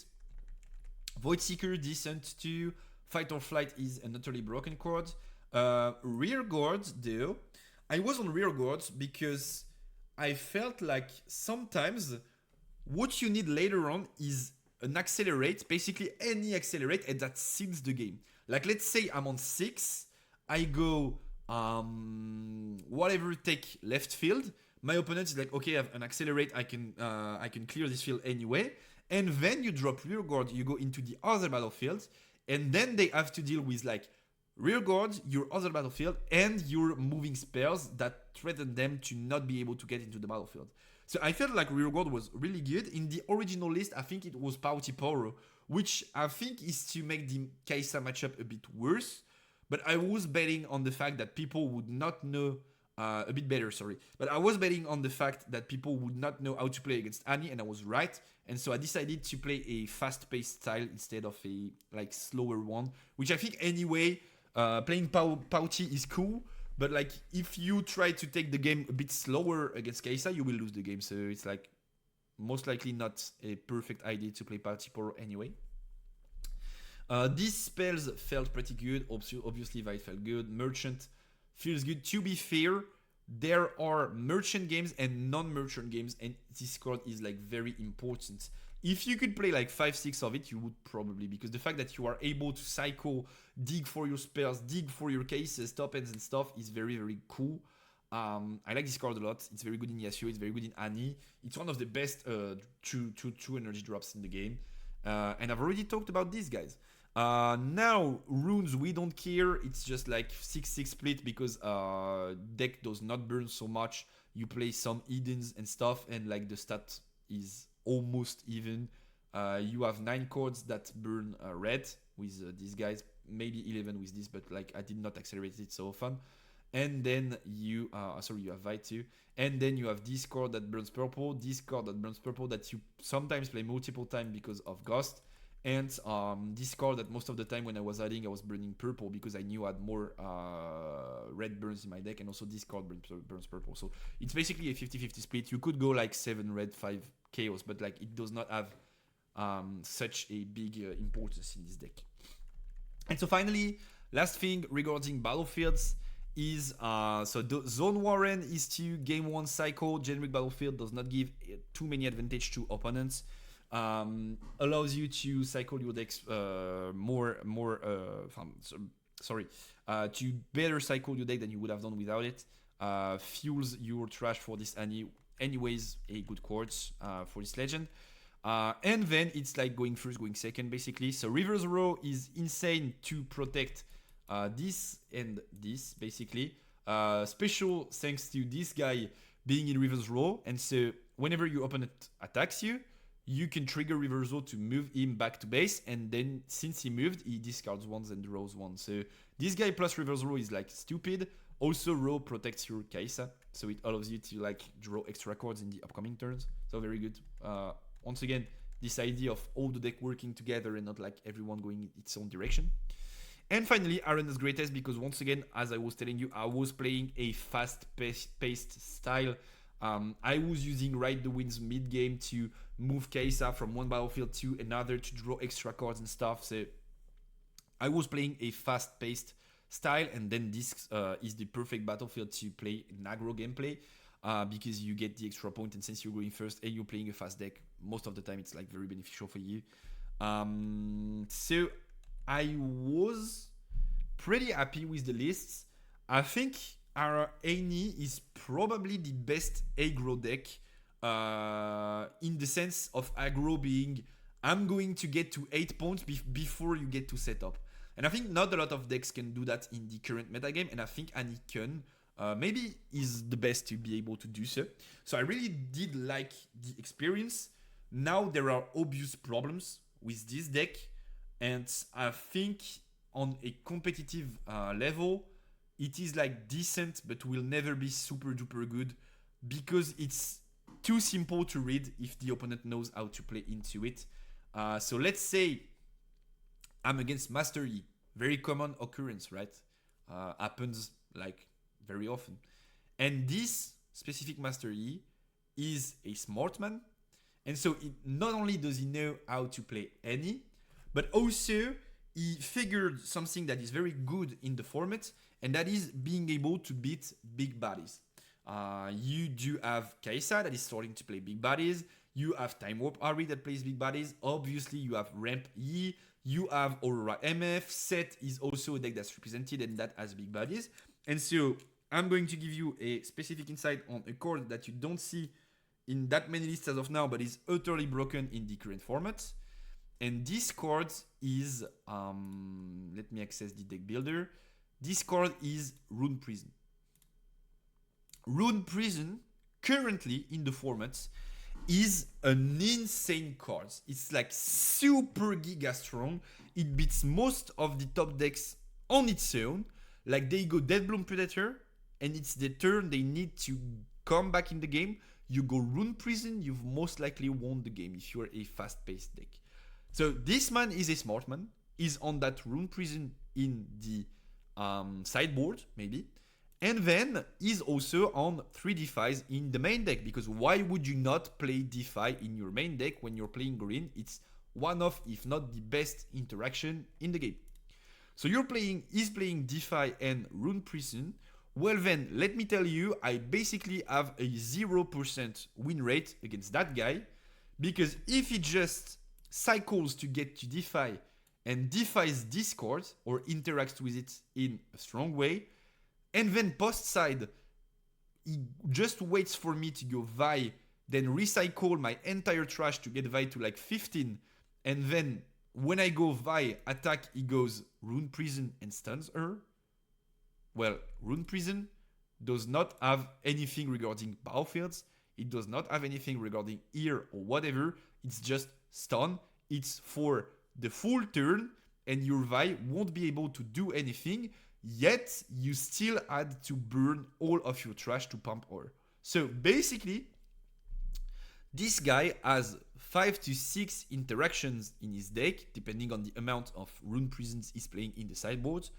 Void Seeker, decent too. Fight or Flight is an utterly broken card. Rear Guard though, I was on Rear Guard because I felt like sometimes what you need later on is an accelerate, basically any accelerate, and that seals the game. Like let's say I'm on 6, I go whatever, take left field. My opponent is like, okay, I have an accelerate, I can clear this field anyway. And then you drop Rear Guard, you go into the other battlefield, and then they have to deal with like Rear Guard, your other battlefield, and your moving spells that threaten them to not be able to get into the battlefield. So I felt like Rear Guard was really good. In the original list, I think it was Pauti Poro, which I think is to make the Kai'Sa matchup a bit worse. But I was betting on the fact that people would not know a bit better, sorry. But I was betting on the fact that people would not know how to play against Annie, and I was right. And so I decided to play a fast-paced style instead of a like slower one, which I think anyway, playing Pauti is cool. But like if you try to take the game a bit slower against Kai'Sa, you will lose the game. So it's like most likely not a perfect idea to play Pauti Poro anyway. These spells felt pretty good. Obviously, Vite felt good. Merchant feels good. To be fair, there are merchant games and non-merchant games, and this card is like very important. If you could play like 5-6 of it, you would probably, because the fact that you are able to cycle, dig for your spells, dig for your cases, top ends and stuff is very, very cool. I like this card a lot. It's very good in Yasuo, it's very good in Annie. It's one of the best true energy drops in the game. And I've already talked about these guys. Now runes we don't care. It's just like 6-6 split because deck does not burn so much. You play some Edens and stuff, and like the stat is almost even. You have 9 cards that burn red with these guys, maybe 11 with this, but like I did not accelerate it so often. And then you you have Vite too. And then you have this card that burns purple, this card that burns purple that you sometimes play multiple times because of Ghost. And this card that most of the time when I was adding, I was burning purple because I knew I had more red burns in my deck, and also this card burns purple. So it's basically a 50-50 split. You could go like 7 red, 5 chaos, but like it does not have such a big importance in this deck. And so finally, last thing regarding battlefields is Zone Warren is to game 1 cycle. Generic battlefield does not give too many advantage to opponents. Allows you to cycle your decks to better cycle your deck than you would have done without it. Fuels your trash for this anyways, a good chords for this legend. And then it's like going first, going second basically. So Reverse Row is insane to protect this and this basically. Special thanks to this guy being in Reverse Row, and so whenever your opponent attacks you, you can trigger Reversal to move him back to base, and then since he moved, he discards ones and draws one. So this guy plus Reversal is like stupid. Also, Row protects your Kaisa, so it allows you to like draw extra cards in the upcoming turns. So very good. Once again, this idea of all the deck working together and not like everyone going in its own direction. And finally, Arena's Greatest, because once again, as I was telling you, I was playing a fast-paced style. I was using Ride the Winds mid-game to move Kaisa from one battlefield to another to draw extra cards and stuff. So I was playing a fast-paced style, and then this is the perfect battlefield to play an aggro gameplay because you get the extra point, and since you're going first and you're playing a fast deck, most of the time it's like very beneficial for you. So I was pretty happy with the lists. I think our Aini is probably the best aggro deck in the sense of aggro being I'm going to get to 8 points before you get to setup. And I think not a lot of decks can do that in the current metagame, and I think Annie can. Maybe is the best to be able to do so. So I really did like the experience. Now there are obvious problems with this deck, and I think on a competitive level, it is like decent, but will never be super duper good because it's too simple to read if the opponent knows how to play into it. So let's say I'm against Master Yi. Very common occurrence, right? Happens like very often. And this specific Master Yi is a smart man. And so not only does he know how to play any, but also he figured something that is very good in the format, and that is being able to beat big bodies. You do have Kaisa that is starting to play big bodies. You have Time Warp Ari that plays big bodies. Obviously, you have Ramp Yi. You have Aurora MF. Set is also a deck that's represented and that has big bodies. And so I'm going to give you a specific insight on a card that you don't see in that many lists as of now, but is utterly broken in the current format. And this card is, let me access the deck builder. This card is Rune Prison. Rune Prison, currently in the format, is an insane card. It's like super giga strong. It beats most of the top decks on its own. Like they go Deathbloom Predator, and it's the turn they need to come back in the game. You go Rune Prison, you've most likely won the game if you're a fast-paced deck. So this man is a smart man. He's on that Rune Prison in the sideboard, maybe. And then he's also on 3 Defis in the main deck, because why would you not play Defi in your main deck when you're playing green? It's one of, if not the best interaction in the game. So he's playing Defi and Rune Prison. Well then, let me tell you, I basically have a 0% win rate against that guy, because if he just cycles to get to Defi and Defi's Discord or interacts with it in a strong way, and then post side, he just waits for me to go Vi, then recycle my entire trash to get Vi to like 15, and then when I go Vi attack, he goes Rune Prison and stuns her. Well, Rune Prison does not have anything regarding battlefields. It does not have anything regarding ear or whatever. It's just stun. It's for the full turn, and your Vi won't be able to do anything, yet you still had to burn all of your trash to pump ore. So basically, this guy has 5 to 6 interactions in his deck, depending on the amount of Rune Prisons he's playing in the sideboard,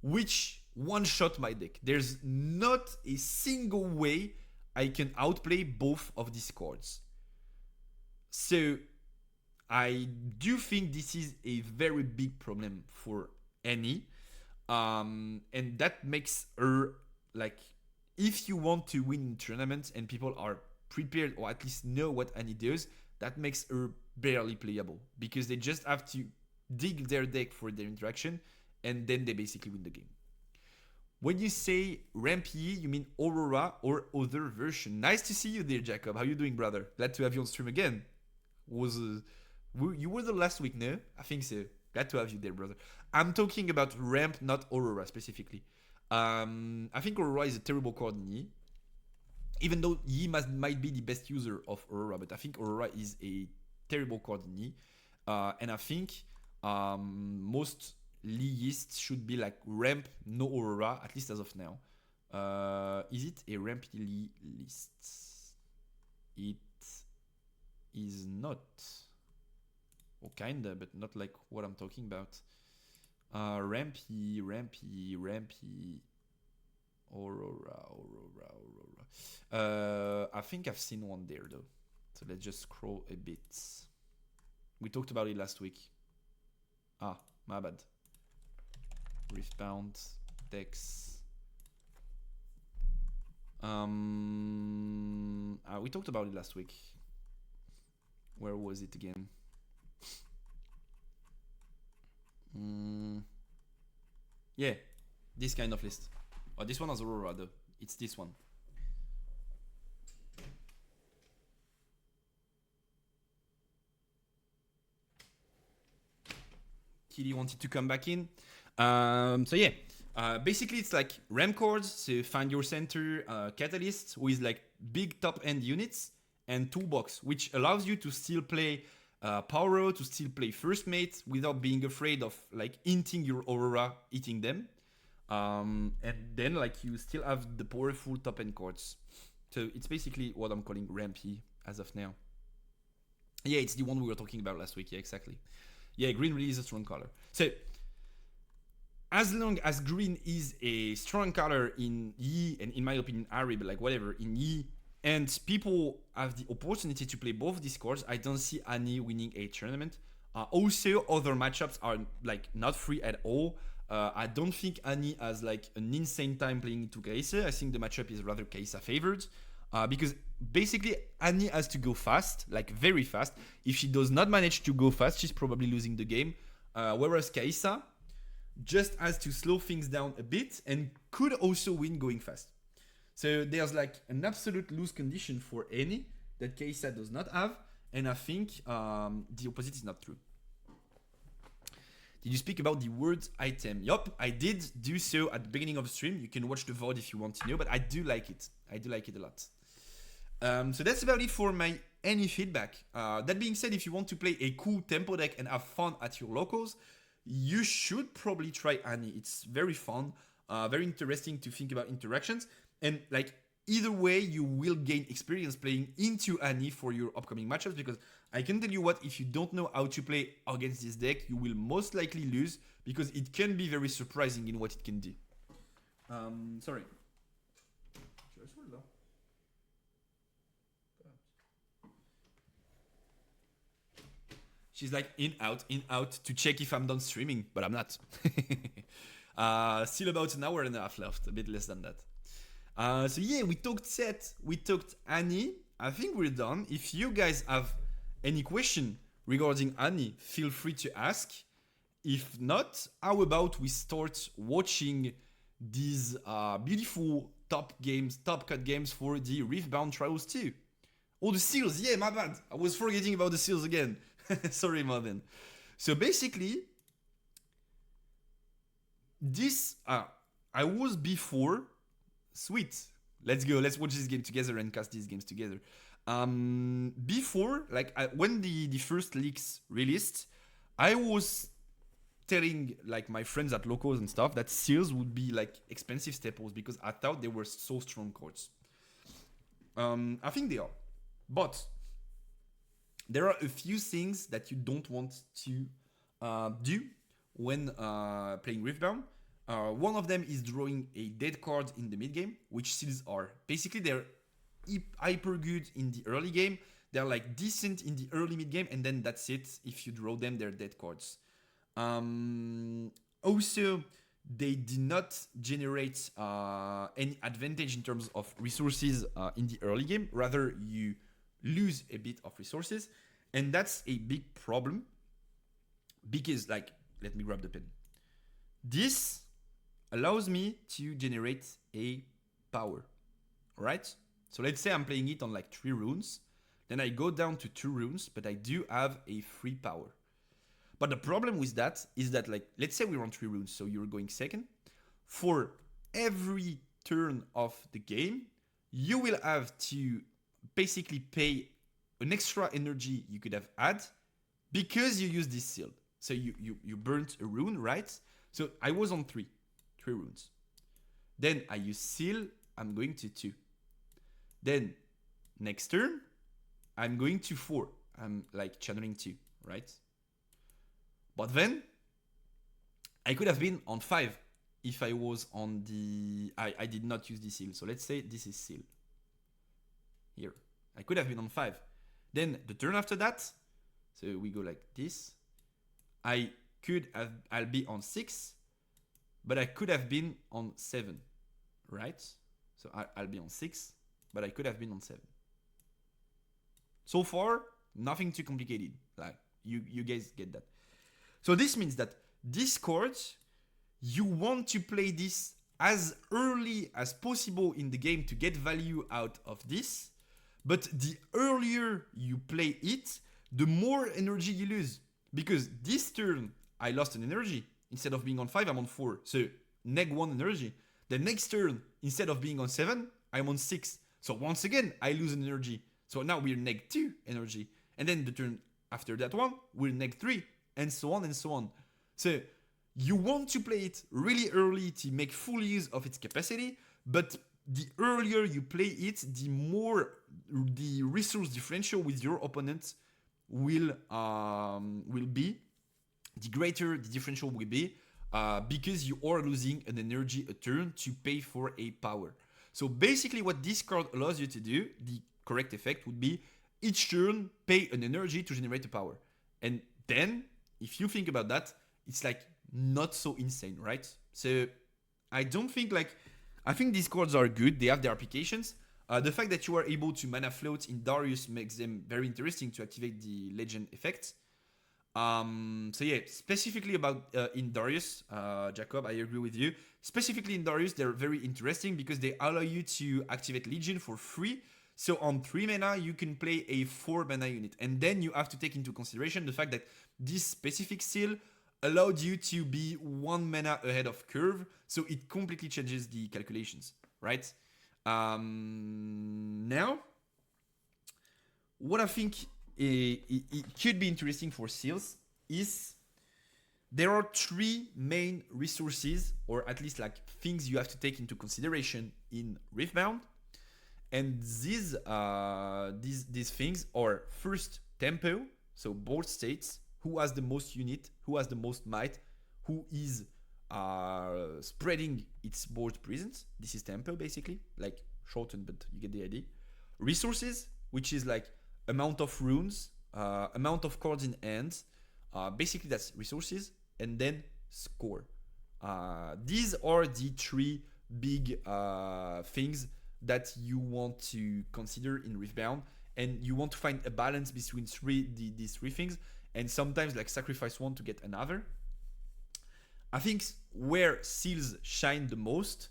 which one-shot my deck. There's not a single way I can outplay both of these cards. So I do think this is a very big problem for Annie. And that makes her, like, if you want to win in tournaments and people are prepared or at least know what Annie does, that makes her barely playable because they just have to dig their deck for their interaction and then they basically win the game. When you say Rampy, you mean Aurora or other version. Nice to see you there, Jacob. How you doing, brother? Glad to have you on stream again. You were the last week, no? I think so. Glad to have you there, brother. I'm talking about Ramp, not Aurora specifically. I think Aurora is a terrible card in Yi. Even though Yi might be the best user of Aurora, but I think Aurora is a terrible card in Yi. And I think most Liists should be like Ramp, no Aurora, at least as of now. Is it a Ramp Li list? It is not. Or kinda, but not like what I'm talking about. Rampy, Aurora. I think I've seen one there though. So let's just scroll a bit. We talked about it last week. Ah, my bad. Riftbound, Dex. We talked about it last week. Where was it again? Yeah, this kind of list. Oh, this one has Aurora though. It's this one. Kitty wanted to come back in. So yeah, basically it's like RAM cards, so find your center, catalyst with like big top end units, and toolbox, which allows you to still play Power, to still play First Mate without being afraid of like inting your Aurora, eating them. And then like you still have the powerful top end cards. So it's basically what I'm calling Rampy as of now. Yeah, it's the one we were talking about last week. Yeah, exactly. Yeah, green really is a strong color. So as long as green is a strong color in Yi, and in my opinion, Ari, but like whatever, in Yi, and people have the opportunity to play both these cards, I don't see Annie winning a tournament. Also, other matchups are like not free at all. I don't think Annie has like an insane time playing into Kaisa. I think the matchup is rather Kaisa favored. Because basically Annie has to go fast, like very fast. If she does not manage to go fast, she's probably losing the game. Whereas Kaisa just has to slow things down a bit and could also win going fast. So there's like an absolute lose condition for Annie that Kaisa does not have. And I think the opposite is not true. Did you speak about the word item? Yup, I did do so at the beginning of the stream. You can watch the VOD if you want to know, but I do like it. I do like it a lot. So that's about it for my any feedback. That being said, if you want to play a cool tempo deck and have fun at your locals, you should probably try Annie. It's very fun, very interesting to think about interactions. And like either way, you will gain experience playing into Annie for your upcoming matchups, because I can tell you what, if you don't know how to play against this deck, you will most likely lose, because it can be very surprising in what it can do. Sorry. She's like in, out to check if I'm done streaming, but I'm not. Still about an hour and a half left, a bit less than that. So yeah, we talked Seth, we talked Annie. I think we're done. If you guys have any question regarding Annie, feel free to ask. If not, how about we start watching these beautiful top cut games for the Riftbound Trials 2. Oh, the seals, yeah, my bad. I was forgetting about the seals again. Sorry, Marvin. So basically, this I was before. Sweet. Let's go. Let's watch this game together and cast these games together. Before, like when the first leaks released, I was telling like my friends at locals and stuff that seals would be like expensive staples because I thought they were so strong cards. I think they are, but there are a few things that you don't want to do when playing Riftbound. One of them is drawing a dead card in the mid game, which seals are basically they're hyper good in the early game. They're like decent in the early mid game, and then that's it. If you draw them, they're dead cards. Also, they did not generate any advantage in terms of resources in the early game. Rather, you lose a bit of resources, and that's a big problem because, like, let me grab the pen. This allows me to generate a power, right? So let's say I'm playing it on like 3 runes. Then I go down to 2 runes, but I do have a free power. But the problem with that is that, like, let's say we're on 3 runes, so you're going second. For every turn of the game, you will have to basically pay an extra energy you could have had because you used this seal. So you burnt a rune, right? So I was on 3 runes. Then I use seal, I'm going to 2. Then next turn, I'm going to 4. I'm like channeling 2, right? But then I could have been on 5 if I was on the... I did not use the seal. So let's say this is seal. Here. I could have been on 5. Then the turn after that, so we go like this. I'll be on 6, but I could have been on 7, right? So I'll be on 6, but I could have been on 7. So far, nothing too complicated. Like you guys get that. So this means that this card, you want to play this as early as possible in the game to get value out of this. But the earlier you play it, the more energy you lose. Because this turn, I lost an energy. Instead of being on 5, I'm on 4. So neg 1 energy. The next turn, instead of being on 7, I'm on 6. So once again, I lose an energy. So now we're neg 2 energy. And then the turn after that one, we're neg 3. And so on and so on. So you want to play it really early to make full use of its capacity. But the earlier you play it, the more the resource differential with your opponent will be. The greater the differential will be because you are losing an energy a turn to pay for a power. So basically what this card allows you to do, the correct effect would be each turn pay an energy to generate a power. And then, if you think about that, it's like not so insane, right? So I don't think like... I think these cards are good. They have their applications. The fact that you are able to mana float in Darius makes them very interesting to activate the legend effect. So yeah, specifically about in Darius, Jacob, I agree with you. Specifically in Darius, they're very interesting because they allow you to activate Legion for free. So on 3 mana, you can play a 4 mana unit. And then you have to take into consideration the fact that this specific seal allowed you to be 1 mana ahead of curve. So it completely changes the calculations, right? Now, what I think it could be interesting for seals is there are 3 main resources, or at least like things you have to take into consideration in Riftbound. And these things are first tempo, so board states, who has the most unit, who has the most might, who is spreading its board presence. This is tempo basically, like shortened, but you get the idea. Resources, which is like amount of runes, amount of cards in hand. Basically that's resources, and then score. These are the 3 big things that you want to consider in Riftbound, and you want to find a balance between these 3 things, and sometimes like sacrifice one to get another. I think where seals shine the most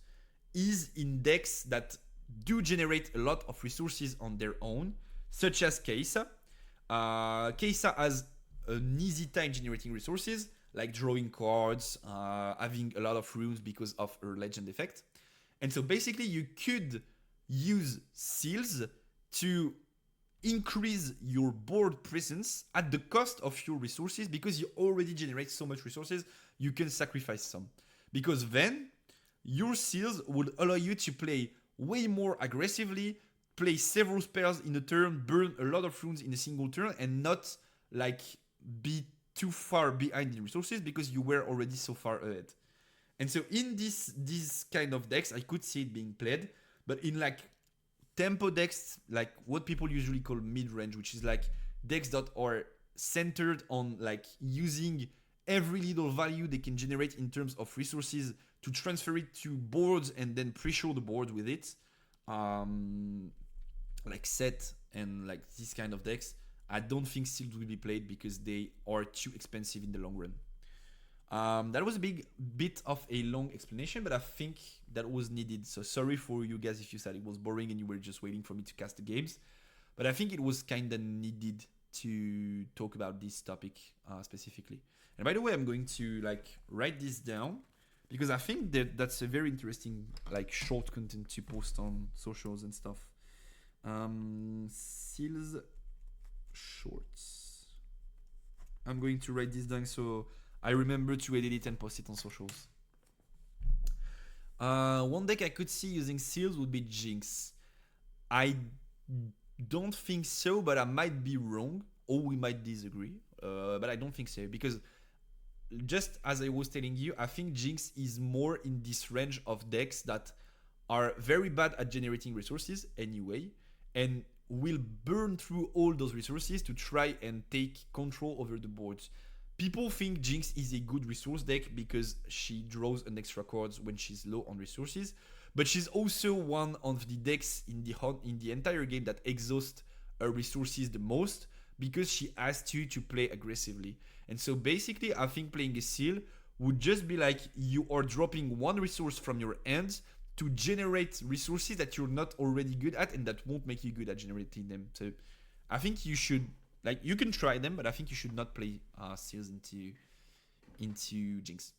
is in decks that do generate a lot of resources on their own, such as Katchouze. Katchouze has an easy time generating resources, like drawing cards, having a lot of runes because of her legend effect. And so basically you could use seals to increase your board presence at the cost of your resources, because you already generate so much resources, you can sacrifice some. Because then your seals would allow you to play way more aggressively, play several spells in a turn, burn a lot of runes in a single turn, and not like be too far behind in resources because you were already so far ahead. And so in this kind of decks, I could see it being played, but in like tempo decks, like what people usually call mid-range, which is like decks that are centered on like using every little value they can generate in terms of resources to transfer it to boards and then pre-show the board with it, like set and like this kind of decks, I don't think sealed will be played because they are too expensive in the long run. That was a big bit of a long explanation, but I think that was needed. So sorry for you guys if you said it was boring and you were just waiting for me to cast the games. But I think it was kind of needed to talk about this topic specifically. And by the way, I'm going to like write this down because I think that that's a very interesting like short content to post on socials and stuff. Seals shorts. I'm going to write this down so I remember to edit it and post it on socials. One deck I could see using seals would be Jinx. I don't think so, but I might be wrong, or we might disagree. But I don't think so, because just as I was telling you, I think Jinx is more in this range of decks that are very bad at generating resources anyway, and will burn through all those resources to try and take control over the boards. People think Jinx is a good resource deck because she draws an extra cards when she's low on resources, but she's also one of the decks in the entire game that exhaust her resources the most because she asks you to play aggressively. And so basically, I think playing a seal would just be like you are dropping one resource from your hand to generate resources that you're not already good at and that won't make you good at generating them. So I think you should, like, you can try them, but I think you should not play seals into Jinx.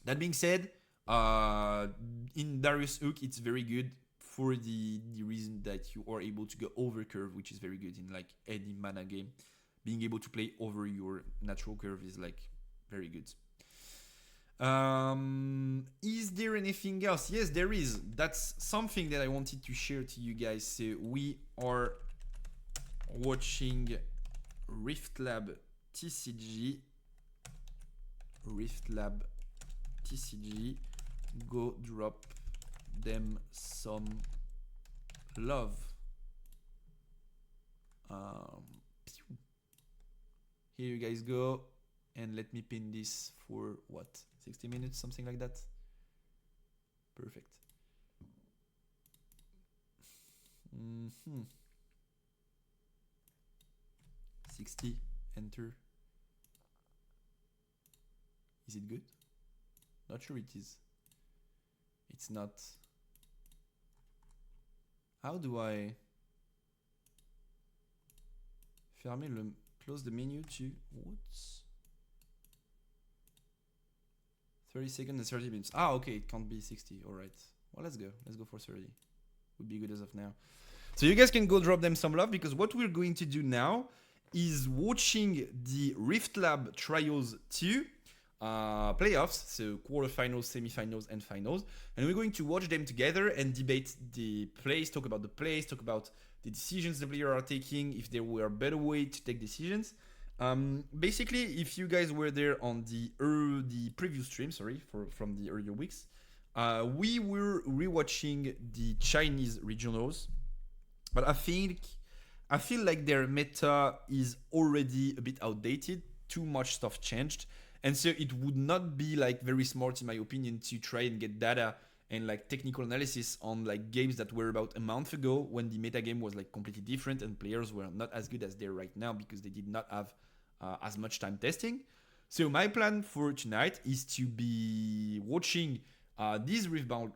That being said, in Darius Hook, it's very good for the reason that you are able to go over curve, which is very good in like any mana game. Being able to play over your natural curve is like very good. Is there anything else? Yes, there is. That's something that I wanted to share to you guys. So we are watching Riftlab TCG. Go drop them some love. Here you guys go, and let me pin this for what, 60 minutes, something like that. Perfect. 60, enter. Is it good? Not sure it is. It's not. How do I close the menu to what? 30 seconds and 30 minutes. Ah, okay, it can't be 60. All right. Well, let's go. Let's go for 30. Would be good as of now. So you guys can go drop them some love, because what we're going to do now is watching the Riftlab Trials 2 playoffs, so quarterfinals, semifinals, and finals, and we're going to watch them together and debate the plays, talk about the plays, talk about the decisions the players are taking, if there were a better way to take decisions. Basically, if you guys were there on the previous stream, from the earlier weeks, we were rewatching the Chinese regionals, but I feel like their meta is already a bit outdated. Too much stuff changed. And so it would not be like very smart, in my opinion, to try and get data and like technical analysis on like games that were about a month ago, when the meta game was like completely different and players were not as good as they're right now because they did not have as much time testing. So my plan for tonight is to be watching these Riftlab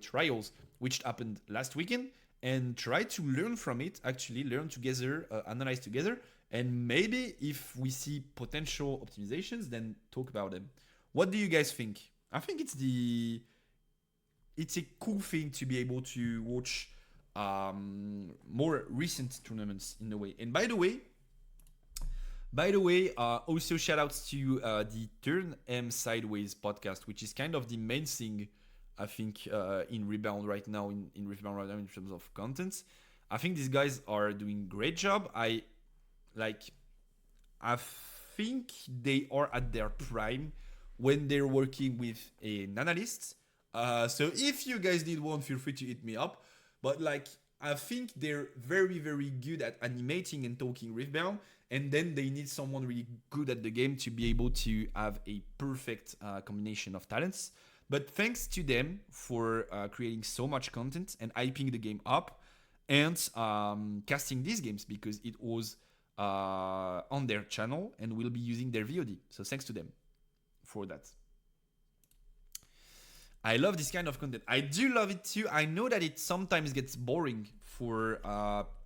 trials, which happened last weekend, and try to learn from it, actually learn together, analyze together, And maybe if we see potential optimizations, then talk about them. What do you guys think? I think it's a cool thing to be able to watch more recent tournaments in a way. And also shout outs to the Turn M Sideways podcast, which is kind of the main thing I think in Rebound right now, in Rebound right now in terms of content. I think these guys are doing great job. I think they are at their prime when they're working with an analyst. So if you guys need one, feel free to hit me up. But like, I think they're very, very good at animating and talking Riftbound, and then they need someone really good at the game to be able to have a perfect combination of talents. But thanks to them for creating so much content and hyping the game up and casting these games, because it was on their channel and will be using their VOD. So thanks to them for that. I love this kind of content. I do love it too. I know that it sometimes gets boring for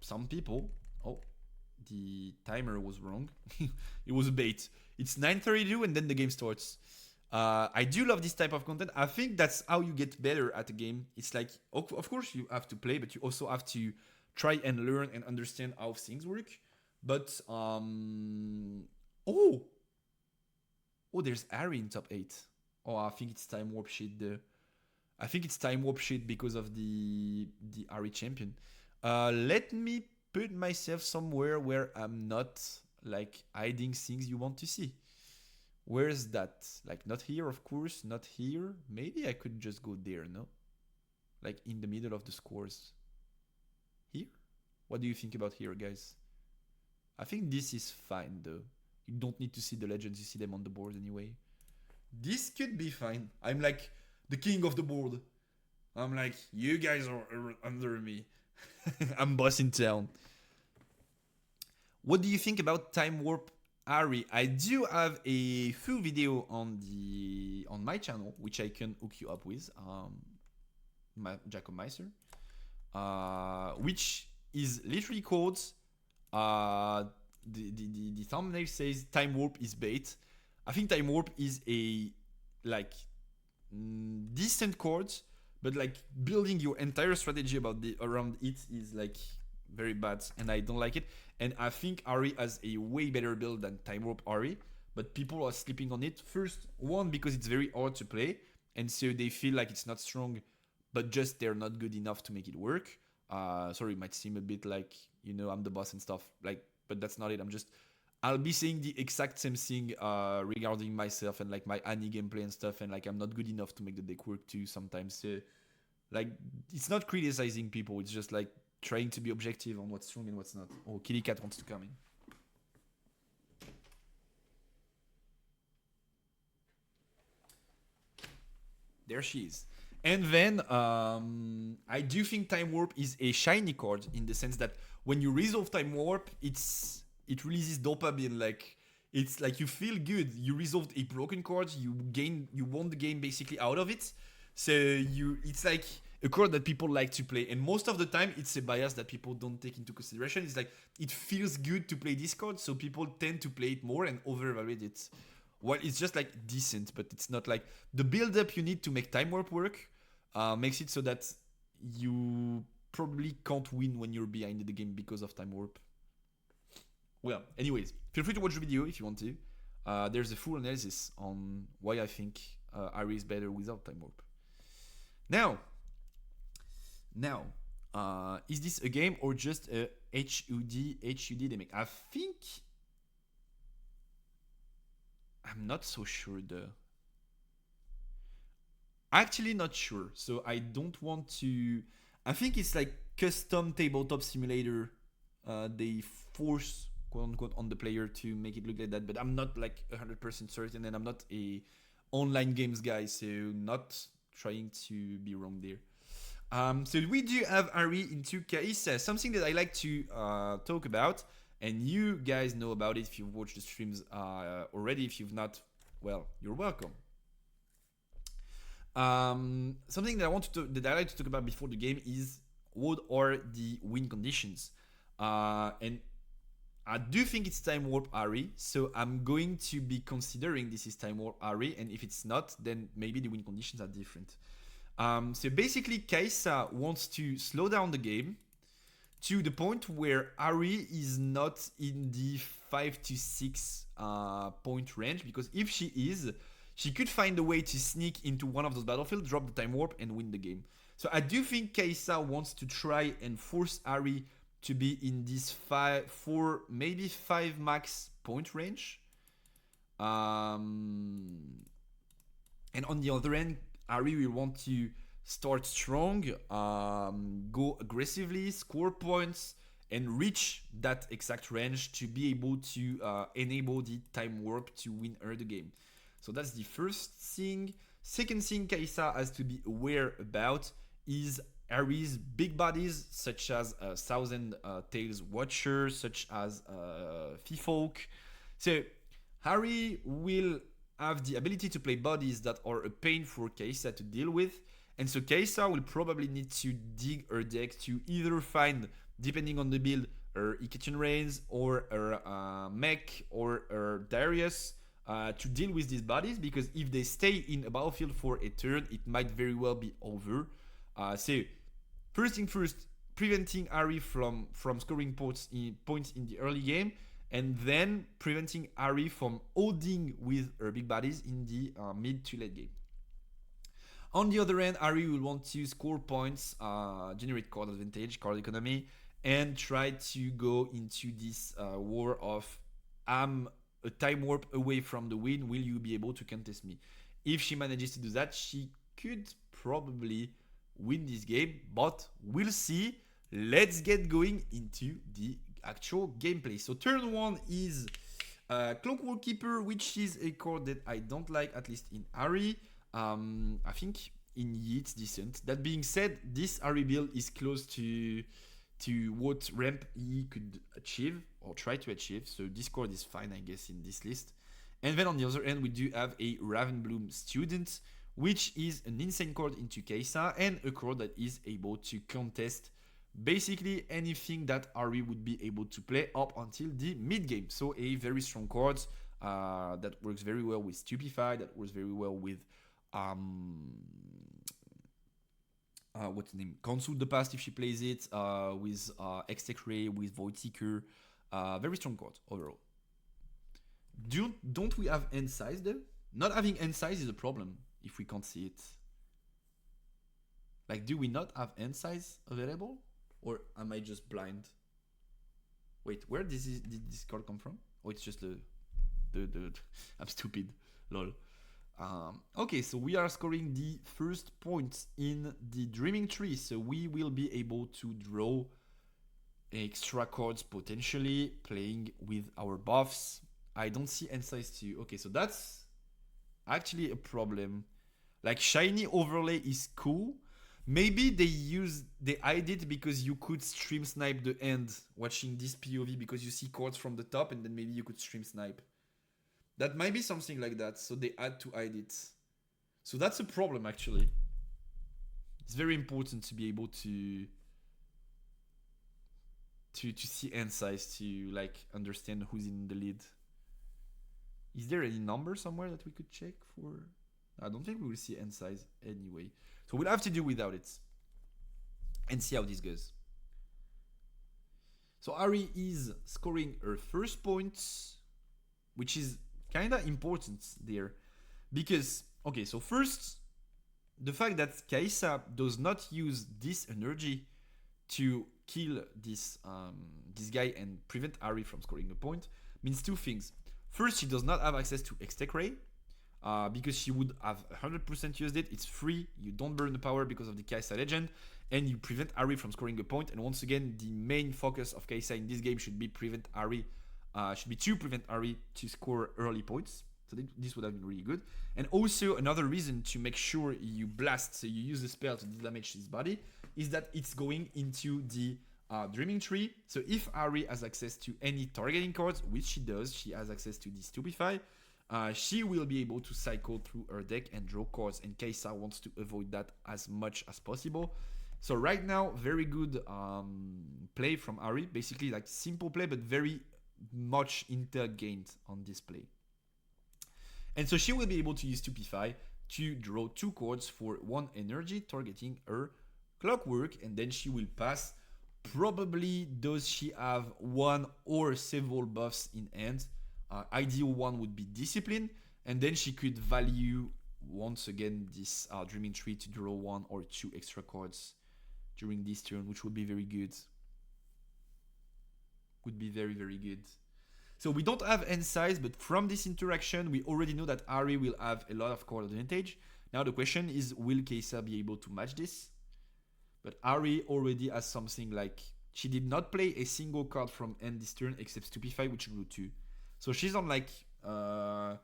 some people. Oh, the timer was wrong. It was a bait. It's 9:32 and then the game starts. I do love this type of content. I think that's how you get better at a game. It's like, of course you have to play, but you also have to try and learn and understand how things work. But there's Ari in top 8. Oh, I think it's time warp shit. I think it's time warp shit because of the Ari champion. Let me put myself somewhere where I'm not like hiding things you want to see. Where's that? Like, not here, of course, not here. Maybe I could just go there, no? Like in the middle of the scores. Here? What do you think about here, guys? I think this is fine though. You don't need to see the legends, you see them on the board anyway. This could be fine. I'm like the king of the board. I'm like, you guys are under me. I'm boss in town. What do you think about Time Warp Ari? I do have a full video on my channel, which I can hook you up with, Jacob Meister, which is literally called, the thumbnail says Time Warp is bait. I think Time Warp is a like decent chord, but like building your entire strategy around it is like very bad, and I don't like it. And I think Ari has a way better build than Time Warp Ari, but people are sleeping on it. First, one, because it's very hard to play, and so they feel like it's not strong, but just they're not good enough to make it work. Sorry, it might seem a bit like, I'm the boss and stuff, like, but that's not it. I'll be saying the exact same thing regarding myself and like my Annie gameplay and stuff, and like I'm not good enough to make the deck work too sometimes. So, like, it's not criticizing people, it's just like trying to be objective on what's strong and what's not. Oh, Kitty Cat wants to come in. There she is. And then I do think Time Warp is a shiny card in the sense that when you resolve Time Warp, it releases dopamine. Like, it's like you feel good. You resolved a broken card. You won the game basically out of it. So it's like a card that people like to play. And most of the time, it's a bias that people don't take into consideration. It's like, it feels good to play this card, so people tend to play it more and overvalue it. Well, it's just like decent, but it's not like the build-up you need to make Time Warp work makes it so that you probably can't win when you're behind the game because of Time Warp. Well, anyways, feel free to watch the video if you want to. There's a full analysis on why I think Ari is better without Time Warp. Now, is this a game or just a HUD they make? I think I'm not so sure though. Actually not sure, so I don't want to. I think it's like custom tabletop simulator. They force, quote unquote, on the player to make it look like that, but I'm not like 100% certain, and I'm not a online games guy, so not trying to be wrong there. So we do have Ari into Kaisa, something that I like to talk about, and you guys know about it if you've watched the streams already. If you've not, well, you're welcome. Something that I like to talk about before the game is what are the win conditions, and I do think it's Time Warp Ari, so I'm going to be considering this is Time Warp Ari, and if it's not, then maybe the win conditions are different. So basically, Kaisa wants to slow down the game to the point where Ari is not in the 5 to 6 point range, because if she is, she could find a way to sneak into one of those battlefields, drop the Time Warp, and win the game. So I do think Kaisa wants to try and force Ari to be in this 4, maybe 5 max point range. And on the other end, Ari will want to start strong, go aggressively, score points, and reach that exact range to be able to enable the Time Warp to win her the game. So that's the first thing. Second thing Kaisa has to be aware about is Ari's big bodies, such as Thousand Tails Watcher, such as Fifolk. So Ari will have the ability to play bodies that are a pain for Kaisa to deal with, and so Kaisa will probably need to dig her deck to either find, depending on the build, her Ikechin Reigns or her Mech or her Darius to deal with these bodies, because if they stay in a battlefield for a turn, it might very well be over. So first thing first, preventing Ari from scoring points in the early game, and then preventing Ari from holding with her big bodies in the mid to late game. On the other end, Ari will want to score points, generate card advantage, card economy, and try to go into this war of I'm a Time Warp away from the win, will you be able to contest me? If she manages to do that, she could probably win this game, but we'll see. Let's get going into the actual gameplay. So turn 1 is Clockwork Keeper, which is a card that I don't like, at least in Ari. I think in Yi it's decent. That being said, this Ari build is close to what ramp Yi could achieve or try to achieve. So this card is fine, I guess, in this list. And then on the other end, we do have a Ravenbloom Student, which is an insane card into Kaisa and a card that is able to contest basically anything that Ari would be able to play up until the mid game. So a very strong card that works very well with Stupefy, that works very well with what's the name? Consult the Past if she plays it, with Extech Ray, with Void Seeker. Very strong card overall. Don't we have end size though? Not having end size is a problem if we can't see it. Like, do we not have end size available? Or am I just blind? Wait, where did this card come from? Oh, it's just the I'm stupid. Lol. Okay, so we are scoring the first points in the Dreaming Tree. So we will be able to draw extra cards potentially, playing with our buffs. I don't see end size 2. Okay, so that's actually a problem. Like, shiny overlay is cool. Maybe they hide it because you could stream snipe the end watching this POV, because you see cards from the top and then maybe you could stream snipe. That might be something like that, so they had to hide it. So that's a problem actually. It's very important to be able to see end size, to like understand who's in the lead. Is there any number somewhere that we could check for? I don't think we will see end size anyway. So we'll have to do without it and see how this goes. So Ari is scoring her first points, which is kind of important there. Because, okay, so first, the fact that Kaisa does not use this energy to kill this guy and prevent Ari from scoring a point means two things. First, she does not have access to Extech Ray, because she would have 100% used it. It's free, you don't burn the power because of the Kaisa legend, and you prevent Ari from scoring a point. And once again, the main focus of Kaisa in this game should be to prevent Ari to score early points. So this would have been really good. And also another reason to make sure you blast, so you use the spell to damage his body, is that it's going into the Dreaming Tree. So if Ari has access to any targeting cards, which she does, she has access to the Stupefy, she will be able to cycle through her deck and draw cards, and Kaisa wants to avoid that as much as possible. So right now, very good play from Ari. Basically, like simple play, but very much intel gained on display. And so she will be able to use Stupefy to draw 2 cards for 1 energy, targeting her Clockwork, and then she will pass. Probably does she have 1 or several buffs in hand. Ideal one would be Discipline, and then she could value once again this Dreaming Tree to draw 1 or 2 extra cards during this turn, which would be very good. Would be very, very good. So we don't have end size, but from this interaction, we already know that Ari will have a lot of card advantage. Now the question is, will Kai'Sa be able to match this? But Ari already has something like, she did not play a single card from end this turn except Stupefy, which grew 2. So she's on like 5,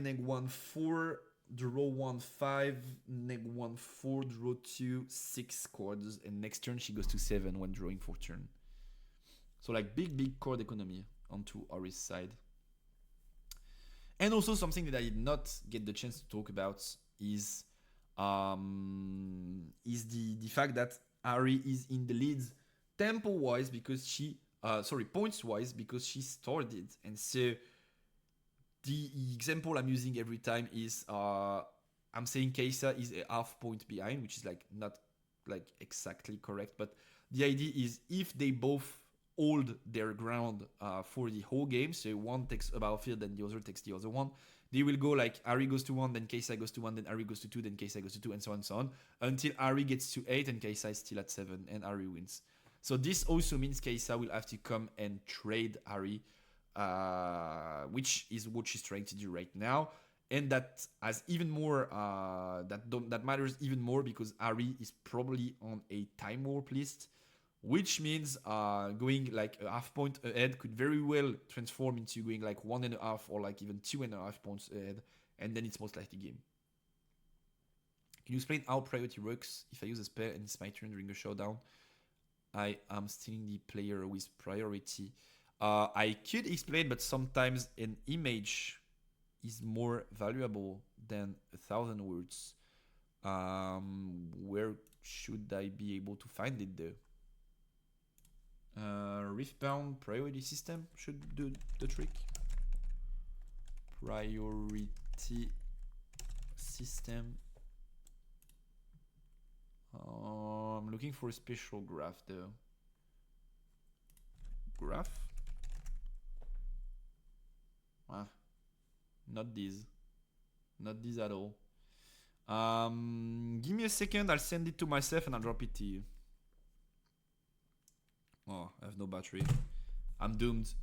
neg 1, 4, draw 1, 5, neg 1, 4, draw 2, 6 cards, and next turn she goes to 7 when drawing 4 turn. So like big card economy onto Ari's side. And also something that I did not get the chance to talk about is the fact that Ari is in the lead tempo wise because she points wise because she started. And so the example I'm using every time is I'm saying Kai'Sa is a half point behind, which is like not like exactly correct, but the idea is if they both hold their ground for the whole game, so one takes a battlefield and the other takes the other one, they will go like Ari goes to 1, then Kai'Sa goes to 1, then Ari goes to 2, then Kai'Sa goes to 2, and so on, until Ari gets to 8 and Kai'Sa is still at 7 and Ari wins. So this also means Kai'Sa will have to come and trade Ari, which is what she's trying to do right now, and that has even more that matters even more because Ari is probably on a time warp list, which means going like a half point ahead could very well transform into going like 1.5 or like even 2.5 points ahead, and then it's most likely game. Can you explain how priority works? If I use a spell and it's my turn during a showdown, I am stealing the player with priority. I could explain, but sometimes an image is more valuable than 1,000 words. Where should I be able to find it though? Riftbound priority system should do the trick. Priority system. I'm looking for a special graph though. Graph? Not these. Not these at all. Give me a second, I'll send it to myself and I'll drop it to you. Oh, I have no battery. I'm doomed.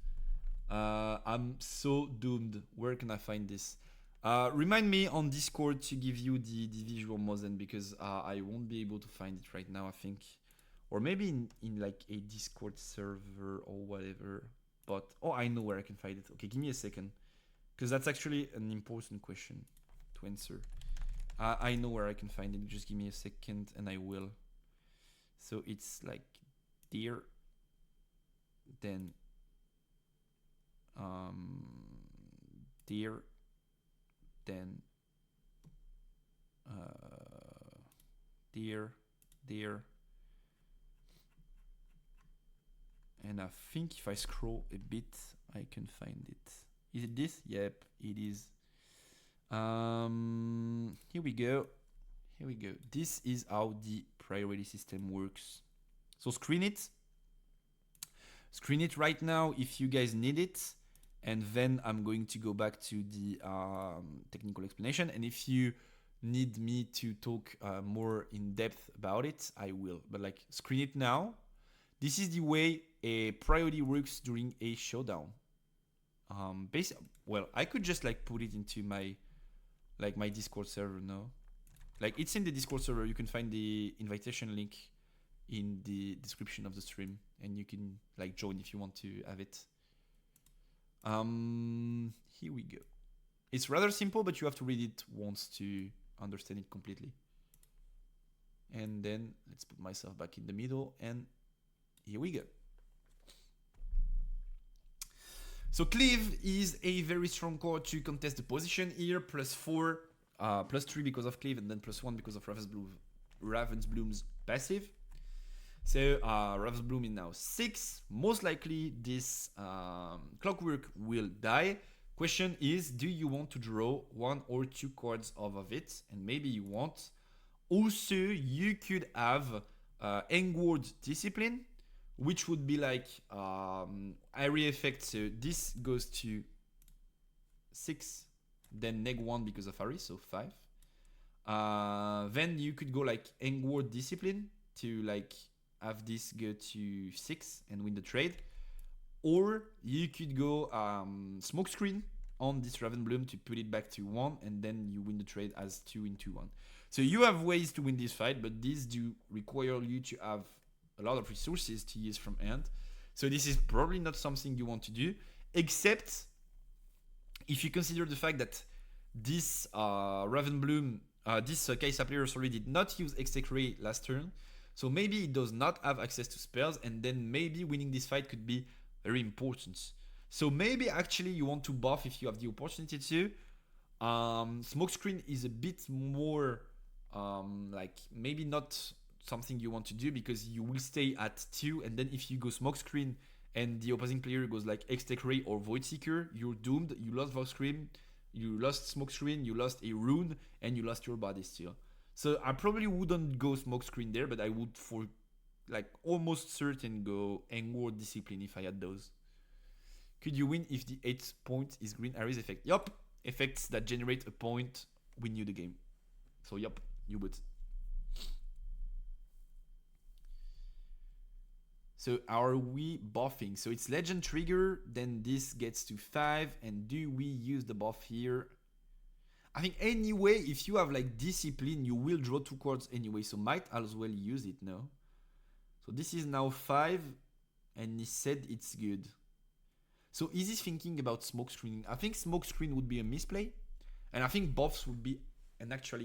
I'm so doomed. Where can I find this? Remind me on Discord to give you the visual Mozen because I won't be able to find it right now, I think. Or maybe in like a Discord server or whatever. But, oh, I know where I can find it. Okay, give me a second. Because that's actually an important question to answer. I know where I can find it. Just give me a second and I will. So it's like there. Then there, then there, and I think if I scroll a bit I can find it. Is it this? Yep, it is. Here we go. This is how the priority system works. So screen it right now if you guys need it, and then I'm going to go back to the technical explanation, and if you need me to talk more in depth about it, I will, but like screen it now. This is the way a priority works during a showdown. Well, I could just like put it into my Discord server now. Like it's in the Discord server, you can find the invitation link in the description of the stream, and you can like join if you want to have it. Here we go. It's rather simple, but you have to read it once to understand it completely. And then let's put myself back in the middle, and here we go. So Cleave is a very strong card to contest the position here, +4, +3 because of Cleave, and then +1 because of Ravensbloom's passive. So Rav's Bloom is now 6. Most likely this Clockwork will die. Question is, do you want to draw 1 or 2 cards off of it? And maybe you want. Also, you could have Engward Discipline, which would be like area effect. So this goes to 6, then neg 1 because of Ari, so 5. Then you could go like Engward Discipline to like have this go to 6 and win the trade. Or you could go Smokescreen on this Raven Bloom to put it back to 1, and then you win the trade as 2 into 1. So you have ways to win this fight, but these do require you to have a lot of resources to use from hand. So this is probably not something you want to do, except if you consider the fact that this Raven Bloom, this Kaisa player did not use Execray last turn. So maybe it does not have access to spells, and then maybe winning this fight could be very important. So maybe actually you want to buff if you have the opportunity to. Smokescreen is a bit more like maybe not something you want to do because you will stay at 2, and then if you go Smokescreen and the opposing player goes like Extech Ray or Void Seeker, you're doomed. You lost Voxcream, you lost Smokescreen, you lost a rune, and you lost your body still. So I probably wouldn't go Smokescreen there, but I would for like almost certain go Engward Discipline if I had those. Could you win if the 8 point is Green Ares effect? Yup. Effects that generate a point win you the game. So yup, you would. So are we buffing? So it's Legend Trigger, then this gets to 5, and do we use the buff here? I think anyway, if you have like Discipline, you will draw 2 cards anyway, so might as well use it now. So this is now 5, and he said it's good. So is he thinking about smoke screening? I think smoke screen would be a misplay, and I think buffs would be an actual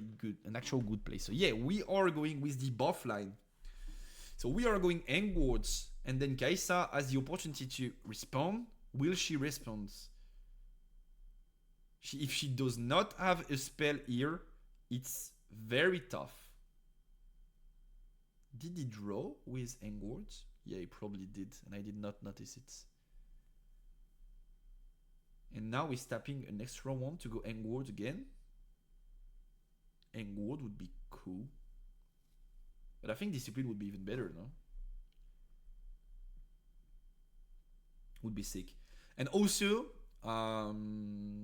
good play. So yeah, we are going with the buff line. So we are going Engwards, and then Kaisa has the opportunity to respond. Will she respond? If she does not have a spell here, it's very tough. Did he draw with Engwards? Yeah, he probably did, and I did not notice it. And now he's tapping an extra one to go Engward again. Engward would be cool. But I think Discipline would be even better, no? Would be sick. And also,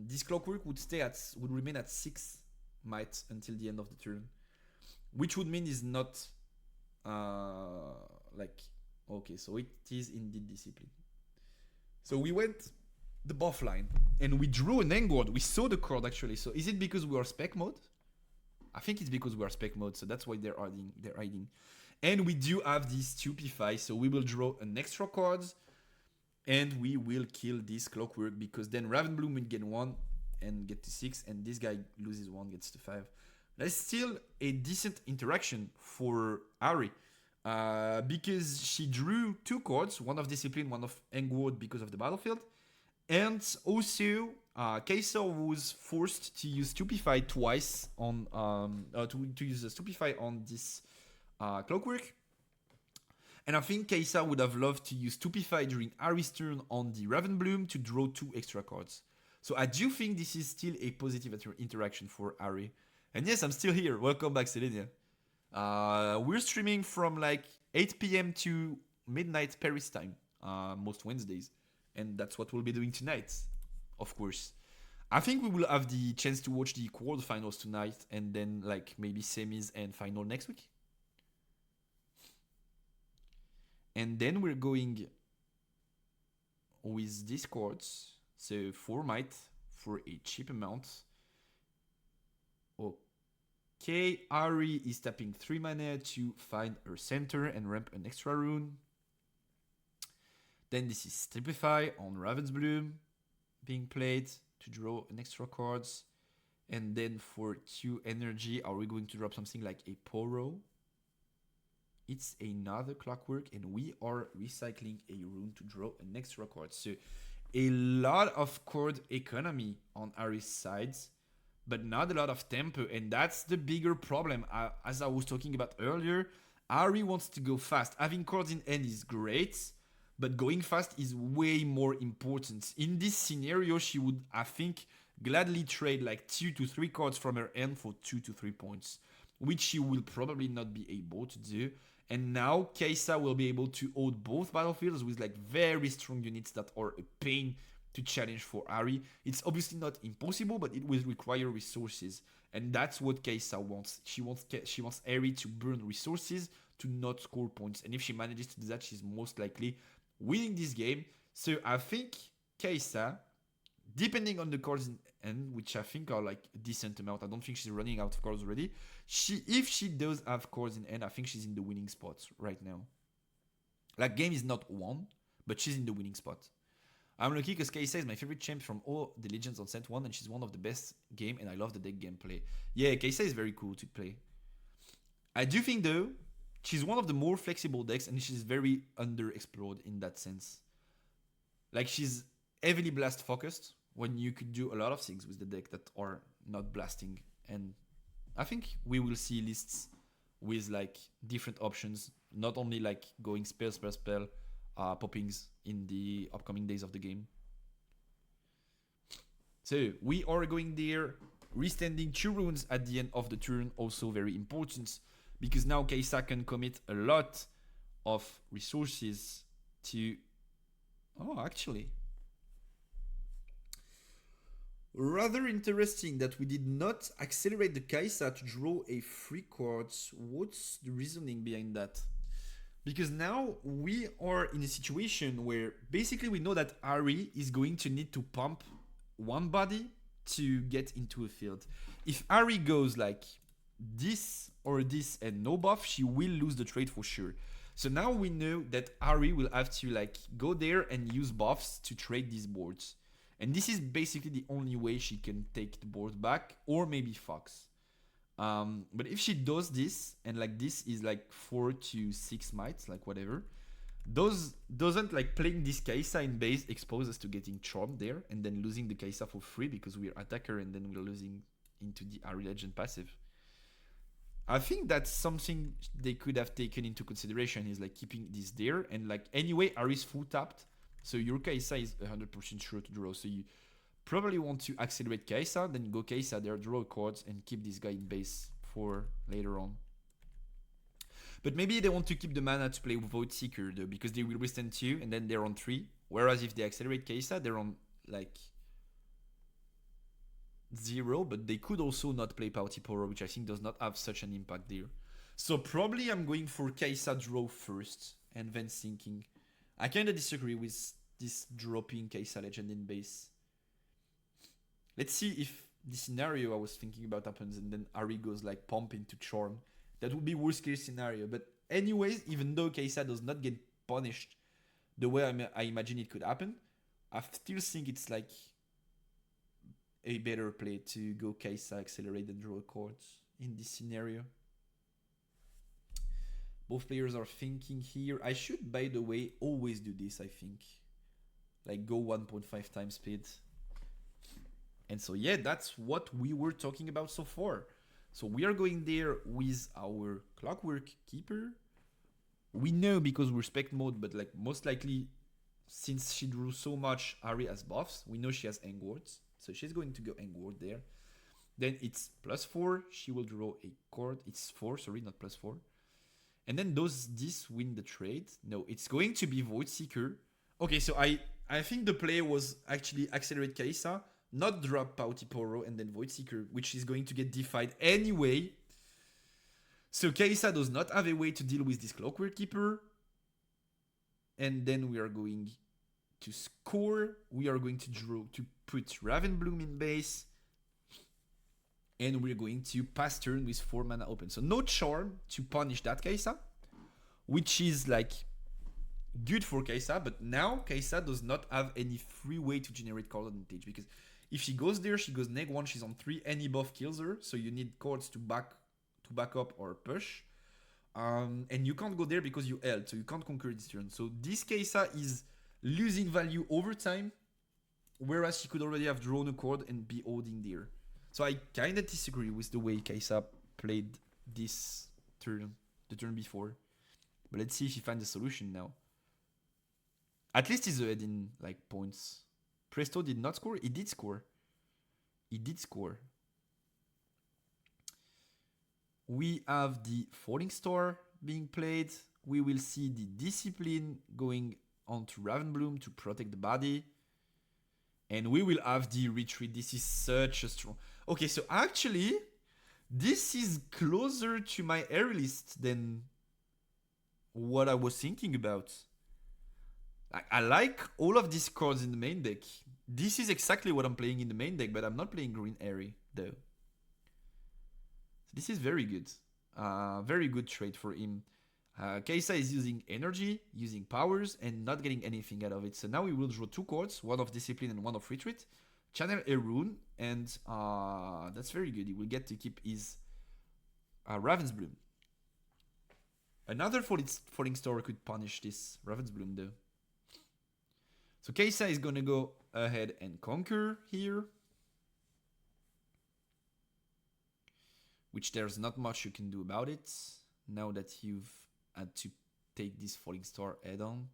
this Clockwork would remain at 6 might until the end of the turn. Which would mean is not okay, so it is indeed Discipline. So we went the buff line and we drew an Engward. We saw the card actually. So is it because we are spec mode? I think it's because we are spec mode, so that's why they're hiding. And we do have this Stupefy, so we will draw an extra card, and we will kill this Clockwork, because then Ravenbloom will get 1 and get to 6, and this guy loses 1, gets to 5. That's still a decent interaction for Ari, because she drew 2 cards, one of Discipline, one of Engward because of the battlefield, and also Kaisa was forced to use Stupefy twice on to use Stupefy on this Clockwork. And I think Kaisa would have loved to use Stupefy during Ari's turn on the Ravenbloom to draw 2 extra cards. So I do think this is still a positive interaction for Ari. And yes, I'm still here. Welcome back, Selenia. We're streaming from like 8 p.m. to midnight Paris time, most Wednesdays. And that's what we'll be doing tonight, of course. I think we will have the chance to watch the quarterfinals tonight, and then like maybe semis and final next week. And then we're going with these cards. So 4 might for a cheap amount. Okay, Ari is tapping 3 mana to find her center and ramp an extra rune. Then this is Stupefy on Ravensbloom being played to draw an extra cards. And then for 2 energy, are we going to drop something like a Poro? It's another Clockwork, and we are recycling a rune to draw an extra card. So a lot of card economy on Ari's sides, but not a lot of tempo. And that's the bigger problem. As I was talking about earlier, Ari wants to go fast. Having cards in hand is great, but going fast is way more important. In this scenario, she would, I think, gladly trade like 2 to 3 cards from her hand for 2 to 3 points, which she will probably not be able to do. And now Kai'Sa will be able to hold both battlefields with like very strong units that are a pain to challenge for Ari. It's obviously not impossible, but it will require resources. And that's what Kai'Sa wants. She wants Ari to burn resources to not score points. And if she manages to do that, she's most likely winning this game. So I think Kai'Sa, depending on the cards in hand, which I think are like a decent amount, I don't think she's running out of cards already. If she does have cards in hand, I think she's in the winning spot right now. Like, game is not won, but she's in the winning spot. I'm lucky because Kai'Sa is my favorite champ from all the Legends on Set 1, and she's one of the best game, and I love the deck gameplay. Yeah, Kai'Sa is very cool to play. I do think, though, she's one of the more flexible decks, and she's very underexplored in that sense. Like, she's heavily blast focused, when you could do a lot of things with the deck that are not blasting. And I think we will see lists with like different options, not only like going spell, poppings in the upcoming days of the game. So we are going there, restanding 2 runes at the end of the turn, also very important, because now Kai'Sa can commit a lot of resources to... Oh, actually... Rather interesting that we did not accelerate the Kai'Sa to draw a free card. What's the reasoning behind that? Because now we are in a situation where basically we know that Ari is going to need to pump one body to get into a field. If Ari goes like this or this and no buff, she will lose the trade for sure. So now we know that Ari will have to like go there and use buffs to trade these boards. And this is basically the only way she can take the board back, or maybe Fox. But if she does this, and like this is like 4 to 6 mites, like whatever, doesn't like playing this Kai'Sa in base expose us to getting charmed there, and then losing the Kai'Sa for free because we're attacker, and then we're losing into the Ari Legend passive. I think that's something they could have taken into consideration, is like keeping this there, and like anyway, Ari's full tapped. So your Kai'Sa is 100% sure to draw. So you probably want to accelerate Kai'Sa, then go Kai'Sa there, draw cards, and keep this guy in base for later on. But maybe they want to keep the mana to play Void Seeker though, because they will withstand 2 and then they're on 3. Whereas if they accelerate Kai'Sa, they're on like 0, but they could also not play Pautiporo, which I think does not have such an impact there. So probably I'm going for Kai'Sa draw first and then thinking. I kind of disagree with this dropping Kai'Sa Legend in base. Let's see if the scenario I was thinking about happens and then Ari goes like pump into Charm. That would be worst case scenario. But anyways, even though Kai'Sa does not get punished the way I imagine it could happen, I still think it's like a better play to go Kai'Sa, accelerate and draw cards in this scenario. Both players are thinking here. I should, by the way, always do this, I think. Like go 1.5 times speed. And so yeah, that's what we were talking about so far. So we are going there with our Clockwork Keeper. We know because we're spec mode, but like most likely, since she drew so much Ari as buffs, we know she has Engwards. So she's going to go Engward there. Then it's +4. She will draw a card. It's 4, sorry, not +4. And then does this win the trade? No, it's going to be Void Seeker. Okay, so I think the play was actually accelerate Kai'Sa, not drop Pautiporo and then Void Seeker, which is going to get defied anyway. So Kai'Sa does not have a way to deal with this Clockwork Keeper. And then we are going to score. We are going to draw to put Ravenbloom in base. And we're going to pass turn with 4 mana open. So no Charm to punish that Kai'Sa, which is like good for Kai'Sa. But now Kai'Sa does not have any free way to generate card advantage, because if she goes there, she goes -1, she's on 3, any buff kills her. So you need cards to back up or push. And you can't go there because you held, so you can't conquer this turn. So this Kai'Sa is losing value over time, whereas she could already have drawn a card and be holding there. So I kind of disagree with the way Kai'Sa played this turn, the turn before. But let's see if he finds a solution now. At least he's ahead in like points. Presto did not score. He did score. He did score. We have the Falling Star being played. We will see the Discipline going on to Ravenbloom to protect the body. And we will have the Retreat. This is such a strong... Okay, so actually, this is closer to my air list than what I was thinking about. I like all of these cards in the main deck. This is exactly what I'm playing in the main deck, but I'm not playing Green Airy, though. This is very good. Very good trade for him. Kaisa is using energy, using powers, and not getting anything out of it. So now we will draw 2 cards, one of Discipline and one of Retreat. Channel a rune, and that's very good. He will get to keep his Ravensbloom. Another Falling Star could punish this Ravensbloom, though. So Kaisa is going to go ahead and conquer here. Which there's not much you can do about it now that you've had to take this Falling Star head-on.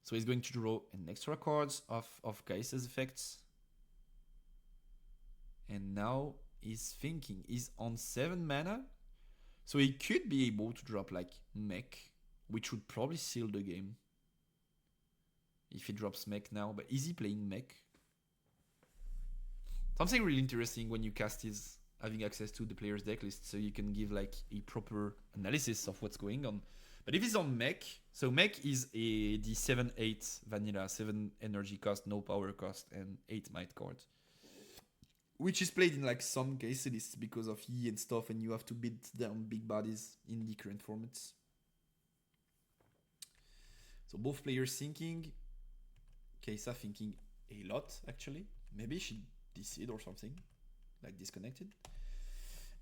So he's going to draw an extra cards of Kaisa's effects. And now he's thinking. He's on 7 mana. So he could be able to drop like Mech, which would probably seal the game. If he drops Mech now. But is he playing Mech? Something really interesting when you cast is having access to the player's deck list, so you can give like a proper analysis of what's going on. But if he's on Mech, so Mech is the 7/8 vanilla, 7 energy cost, no power cost, and 8 might card, which is played in like some case lists because of E and stuff, and you have to beat down big bodies in the current formats. So both players thinking. Kaisa thinking a lot actually. Maybe she DC'd or something. Like disconnected.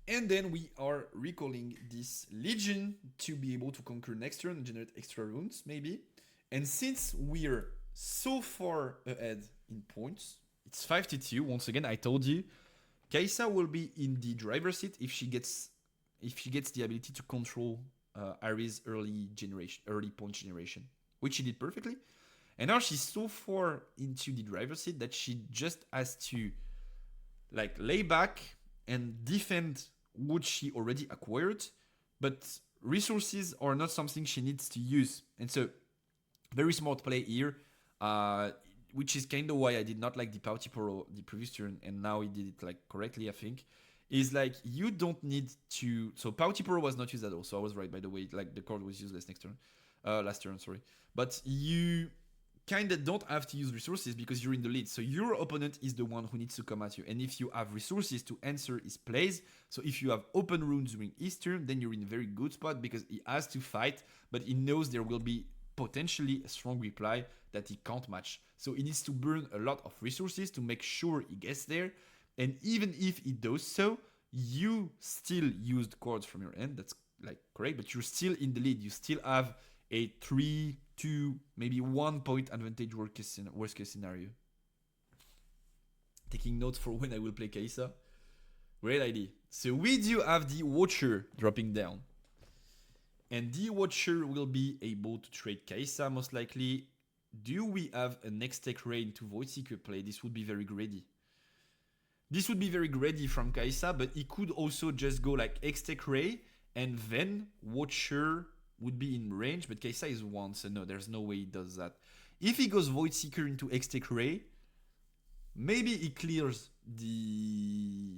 And then we are recalling this Legion to be able to conquer next turn and generate extra runes, maybe. And since we're so far ahead in points, it's 5-2. Once again, I told you, Kaisa will be in the driver's seat if she gets the ability to control Ari's early point generation, which she did perfectly. And now she's so far into the driver's seat that she just has to like lay back and defend what she already acquired, but resources are not something she needs to use. And so, very smart play here, which is kind of why I did not like the Pautiporo the previous turn, and now he did it like correctly, I think, is like you don't need to... So Pautiporo was not used at all, so I was right, by the way, like the card was useless last turn, sorry. But you kind of don't have to use resources because you're in the lead. So your opponent is the one who needs to come at you. And if you have resources to answer his plays, so if you have open runes during his turn, then you're in a very good spot because he has to fight, but he knows there will be potentially a strong reply that he can't match. So he needs to burn a lot of resources to make sure he gets there. And even if he does so, you still used cards from your end. That's like correct, but you're still in the lead. You still have a 3, 2, maybe 1 point advantage worst case scenario. Taking notes for when I will play Kaisa. Great idea. So we do have the Watcher dropping down. And the Watcher will be able to trade Kaisa most likely. Do we have a next tech ray into Voidseeker play? This would be very greedy. This would be very greedy from Kaisa, but he could also just go like X-Tech Ray and then Watcher would be in range, but Kaisa is 1, so no, there's no way he does that. If he goes Voidseeker into X-Tech Ray, maybe he clears the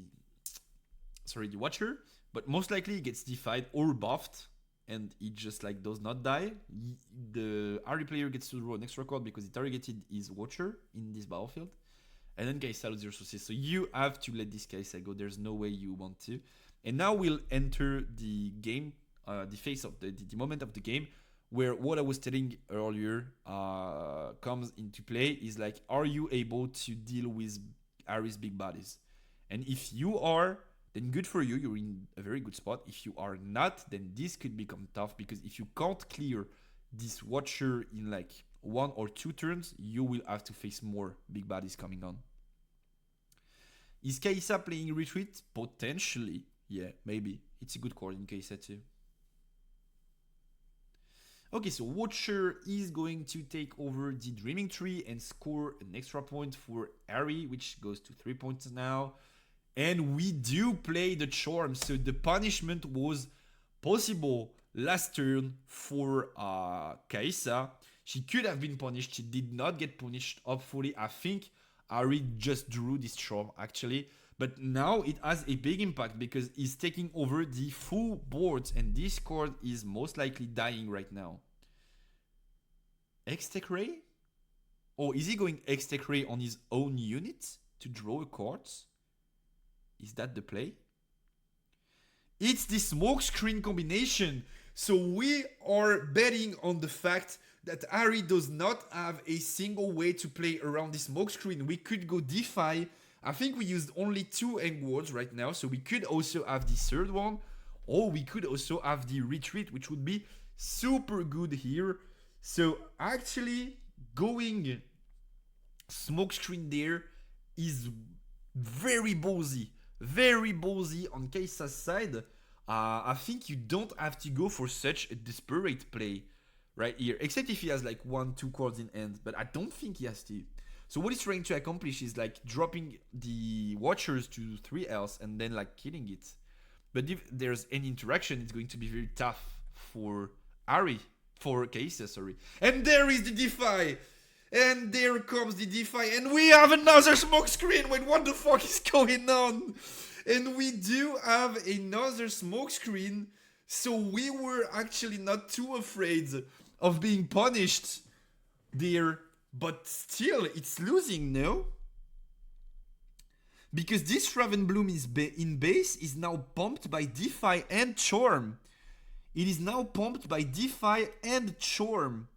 Watcher, but most likely he gets defied or buffed, and he just like does not die. The Ari player gets to draw an extra card because he targeted his Watcher in this battlefield, and then Kaisa loses resources. So you have to let this Kaisa go. There's no way you want to. And now we'll enter the game. The phase of the moment of the game where what I was telling earlier comes into play is like, are you able to deal with Ari's big bodies? And if you are, then good for you, you're in a very good spot. If you are not, then this could become tough because if you can't clear this Watcher in like 1 or 2 turns, you will have to face more big bodies coming on. Is Kaisa playing Retreat? Potentially, yeah, maybe. It's a good card in Kaisa too. Okay, so Watcher is going to take over the Dreaming Tree and score an extra point for Harry, which goes to 3 points now. And we do play the Charm, so the punishment was possible last turn for Kaisa. She could have been punished, she did not get punished. Hopefully, I think Harry just drew this Charm actually. But now it has a big impact because he's taking over the full board and this card is most likely dying right now. X-Tech Ray? Or is he going X-Tech Ray on his own unit to draw a card? Is that the play? It's the smokescreen combination. So we are betting on the fact that Harry does not have a single way to play around the smokescreen. We could go DeFi. I think we used only 2 end words right now, so we could also have the third one, or we could also have the retreat, which would be super good here. So actually going smokescreen there is very ballsy on Kaisa's side. I think you don't have to go for such a desperate play right here, except if he has like 1-2 cards in hand, but I don't think he has to. So what he's trying to accomplish is like dropping the Watchers to 3 else and then like killing it. But if there's any interaction, it's going to be very tough for Harry, for Kaisa, sorry. And there is the DeFi! And there comes the DeFi, and we have another smokescreen! Wait, what the fuck is going on? And we do have another smokescreen, so we were actually not too afraid of being punished there. But still, it's losing, no? Because this Ravenbloom is in base is now pumped by DeFi and Charm. It is now pumped by DeFi and Charm.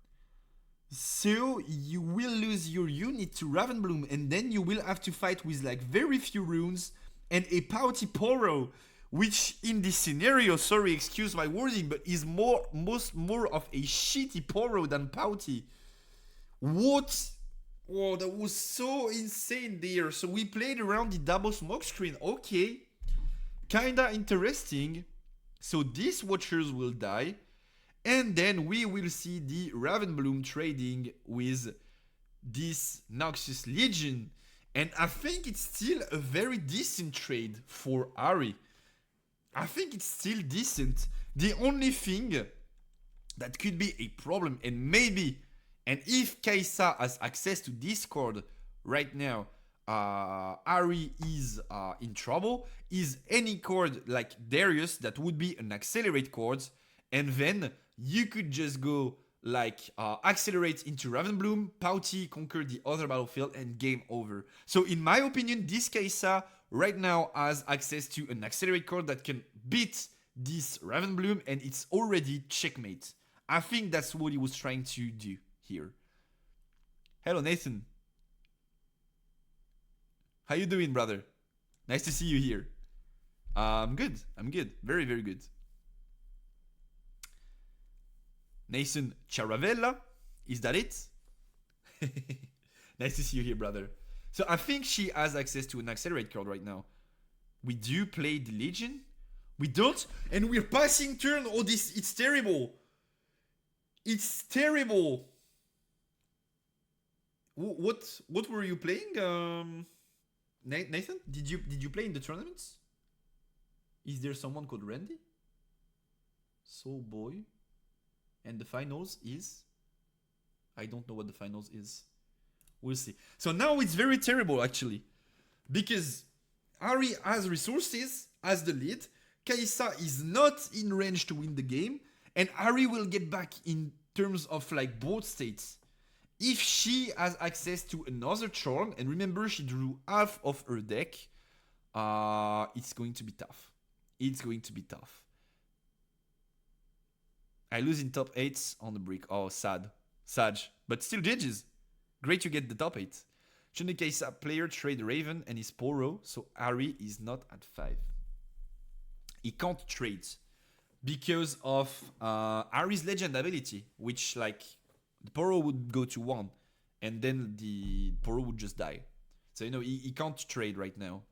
So you will lose your unit to Ravenbloom and then you will have to fight with like very few runes and a Pouty Poro, which in this scenario, sorry, excuse my wording, but is more of a shitty Poro than Pouty. What? Oh, that was so insane there. So we played around the double smokescreen. Okay. Kinda interesting. So these Watchers will die. And then we will see the Ravenbloom trading with this Noxious Legion. And I think it's still a very decent trade for Harry. I think it's still decent. The only thing that could be a problem, and maybe, and if Kaisa has access to this card right now, Harry is in trouble, is any card like Darius that would be an accelerate card, and then you could just go like accelerate into Ravenbloom, Pouty, conquer the other battlefield, and game over. So in my opinion, this Kaisa right now has access to an accelerate card that can beat this Ravenbloom, and it's already checkmate. I think that's what he was trying to do here. Hello, Nathan. How you doing, brother? Nice to see you here. I'm good. I'm good. Very, very good. Nathan Charavella, is that it? Nice to see you here, brother. So I think she has access to an accelerate card right now. We do play the Legion. We don't, and we're passing turn. Oh, this, it's terrible. It's terrible. What were you playing, Nathan? Did you play in the tournaments? Is there someone called Randy? Soul Boy. And the finals is, I don't know what the finals is. We'll see. So now it's very terrible actually, because Harry has resources as the lead. Kaisa is not in range to win the game, and Harry will get back in terms of like board states. If she has access to another charm, and remember she drew half of her deck, it's going to be tough. It's going to be tough. I lose in top 8 on the brick. Oh, sad. Sad. But still GG's. Great to get the top 8. Kaisa player trade Raven and his Poro, so Harry is not at 5. He can't trade because of Harry's legend ability, which like the Poro would go to 1 and then the Poro would just die. So you know he can't trade right now.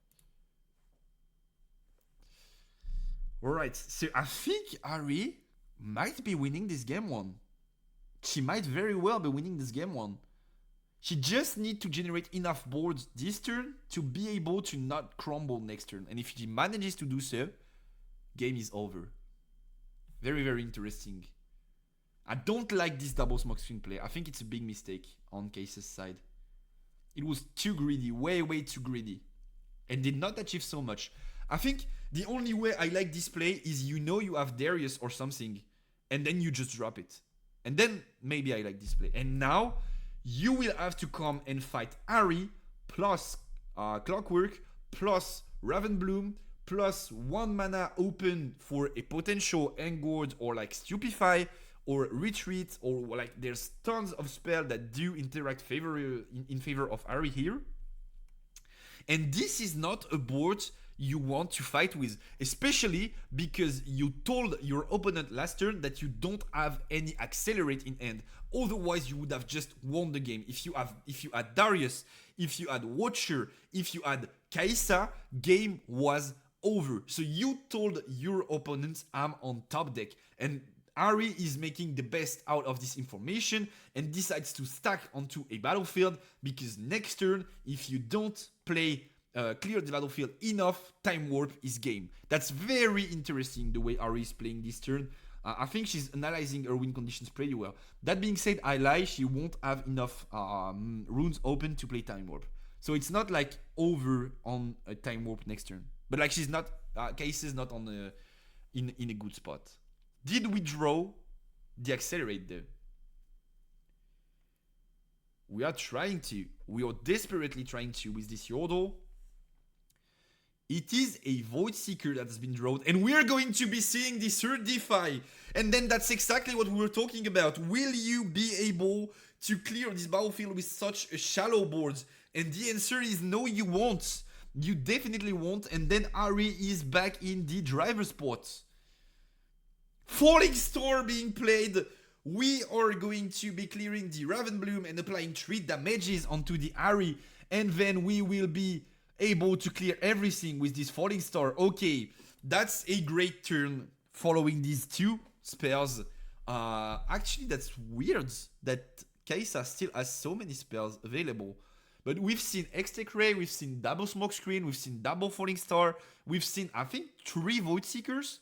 Alright, so I think Harry might be winning this game 1. she might very well be winning this game one. She just need to generate enough boards this turn to be able to not crumble next turn. And if she manages to do so, game is over. Very, very interesting. I don't like this double smoke screen play. I think it's a big mistake on Katchouze's side. It was too greedy, way, way too greedy. And did not achieve so much. I think the only way I like this play is you know you have Darius or something, and then you just drop it. And then maybe I like this play. And now you will have to come and fight Ahri plus Clockwork plus Ravenbloom plus 1 mana open for a potential Engord or like Stupefy or Retreat, or like there's tons of spells that do interact in favor of Ahri here. And this is not a board you want to fight with, especially because you told your opponent last turn that you don't have any accelerate in hand. Otherwise, you would have just won the game. If you had Darius, if you had Watcher, if you had Kai'Sa, game was over. So you told your opponent, I'm on top deck. And Ahri is making the best out of this information and decides to stack onto a battlefield, because next turn, if you don't play clear the battlefield enough, time warp is game. That's very interesting the way Ahri is playing this turn. I think she's analyzing her win conditions pretty well. That being said, I lie, she won't have enough runes open to play time warp. So it's not like over on a time warp next turn. But like she's not, Katchouze is not on in a good spot. Did we draw the accelerate there? We are trying to. We are desperately trying to with this Yordle. It is a Void Seeker that has been drawn, and we are going to be seeing the third DeFi. And then that's exactly what we were talking about. Will you be able to clear this battlefield with such a shallow board? And the answer is no, you won't. You definitely won't. And then Ahri is back in the driver's spot. Falling Star being played. We are going to be clearing the Ravenbloom and applying 3 damages onto the Ahri. And then we will be able to clear everything with this Falling Star. Okay, that's a great turn following these 2 spells. Actually, that's weird that Kai'Sa still has so many spells available. But we've seen X-Tech Ray, we've seen double Smoke Screen, we've seen double Falling Star, we've seen, I think, 3 Void Seekers.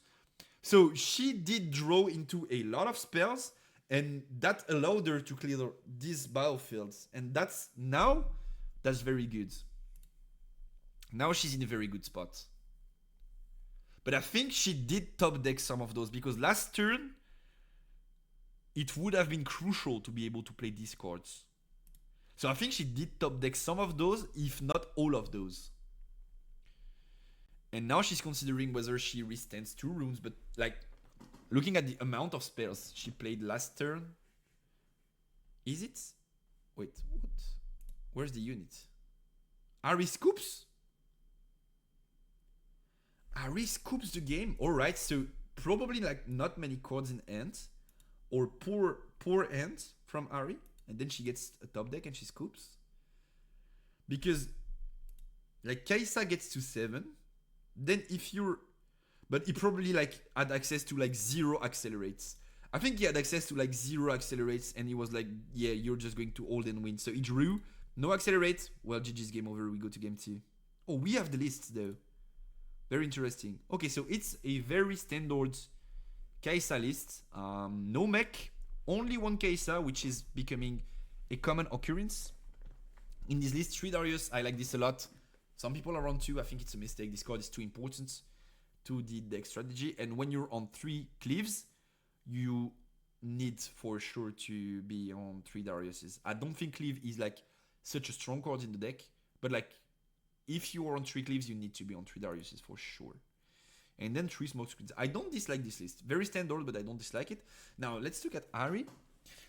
So she did draw into a lot of spells, and that allowed her to clear these battlefields. And that's very good. Now she's in a very good spot. But I think she did top deck some of those, because last turn, it would have been crucial to be able to play these cards. So I think she did top deck some of those, if not all of those. And now she's considering whether she restands 2 runes, but like, looking at the amount of spells she played last turn, is it? Wait, what? Where's the unit? Ahri scoops? Ahri scoops the game. Alright, so probably like not many cards in hand, or poor hand from Ahri, and then she gets a top deck and she scoops. Because like Kai'Sa gets to 7. Then if you're, but he probably like had access to like 0 accelerates. I think he had access to like 0 accelerates, and he was like, yeah, you're just going to hold and win. So he drew, no accelerates. Well, GG's game over, we go to game 2. Oh, we have the lists though. Very interesting. Okay, so it's a very standard Kai'Sa list. No mech, only 1 Kai'Sa, which is becoming a common occurrence in this list. 3 Darius, I like this a lot. Some people are on 2. I think it's a mistake. This card is too important to the deck strategy. And when you're on 3 Cleaves, you need for sure to be on 3 Dariuses. I don't think Cleave is like such a strong card in the deck, but like if you are on 3 Cleaves, you need to be on 3 Dariuses for sure. And then 3 Smoke Screens. I don't dislike this list. Very standard, but I don't dislike it. Now let's look at Ahri.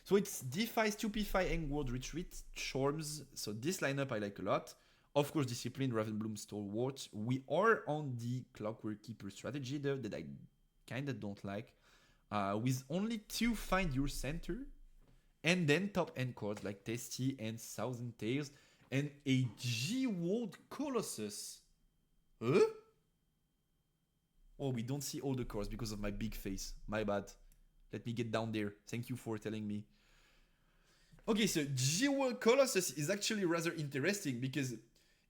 So it's DeFi, Stupefy, Engward, Retreat, Charms. So this lineup I like a lot. Of course, Discipline, Ravenbloom, Stalwart. We are on the Clockwork Keeper strategy though, that I kind of don't like. With only 2 Find Your Center. And then top end cards like Testy and Thousand Tales. And a G-World Colossus. Huh? Oh, we don't see all the cards because of my big face. My bad. Let me get down there. Thank you for telling me. Okay, so Jewel Colossus is actually rather interesting because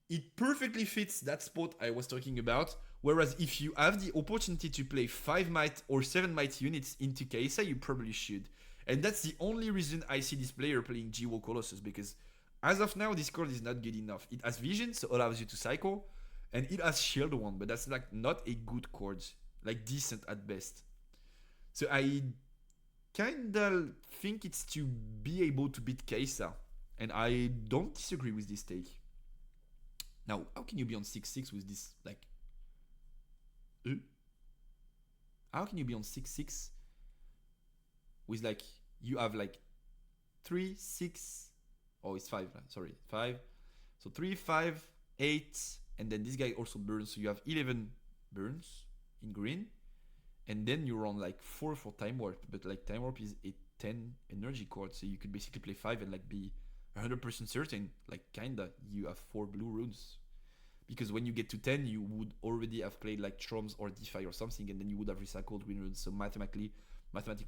it perfectly fits that spot I was talking about. Whereas if you have the opportunity to play 5 might or 7 might units into Kaisa, you probably should. And that's the only reason I see this player playing Jewel Colossus, because as of now, this card is not good enough. It has vision, so allows you to cycle, and it has shield one, but that's like not a good card, like decent at best. So I kinda think it's to be able to beat Kaisa, and I don't disagree with this take. Now, how can you be on 6-6 with this, like... How can you be on 6-6 with, like, you have, like, 3, 6... Oh, it's 5, sorry, 5. So 3, 5, 8, and then this guy also burns, so you have 11 burns in green. And then you're on, like, 4 for Time Warp, but, like, Time Warp is a 10 energy card, so you could basically play 5 and, like, be 100% certain, like, kinda, you have 4 blue runes. Because when you get to 10, you would already have played like Troms or DeFi or something, and then you would have recycled green runes. So mathematically,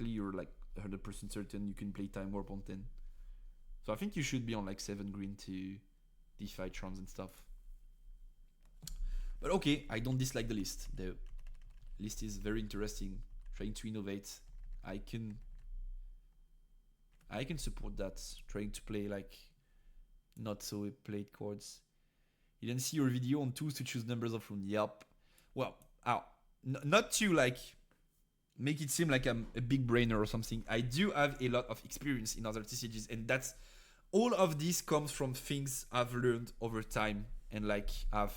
you're like 100% certain you can play Time Warp on 10. So I think you should be on like 7 green to DeFi Troms and stuff. But okay, I don't dislike the list. The list is very interesting, trying to innovate. I can support that, trying to play like not so played cards. You didn't see your video on tools to choose numbers of runes. Yep. Well, not to like make it seem like I'm a big brainer or something. I do have a lot of experience in other TCGs, and that's all of this comes from things I've learned over time and like I've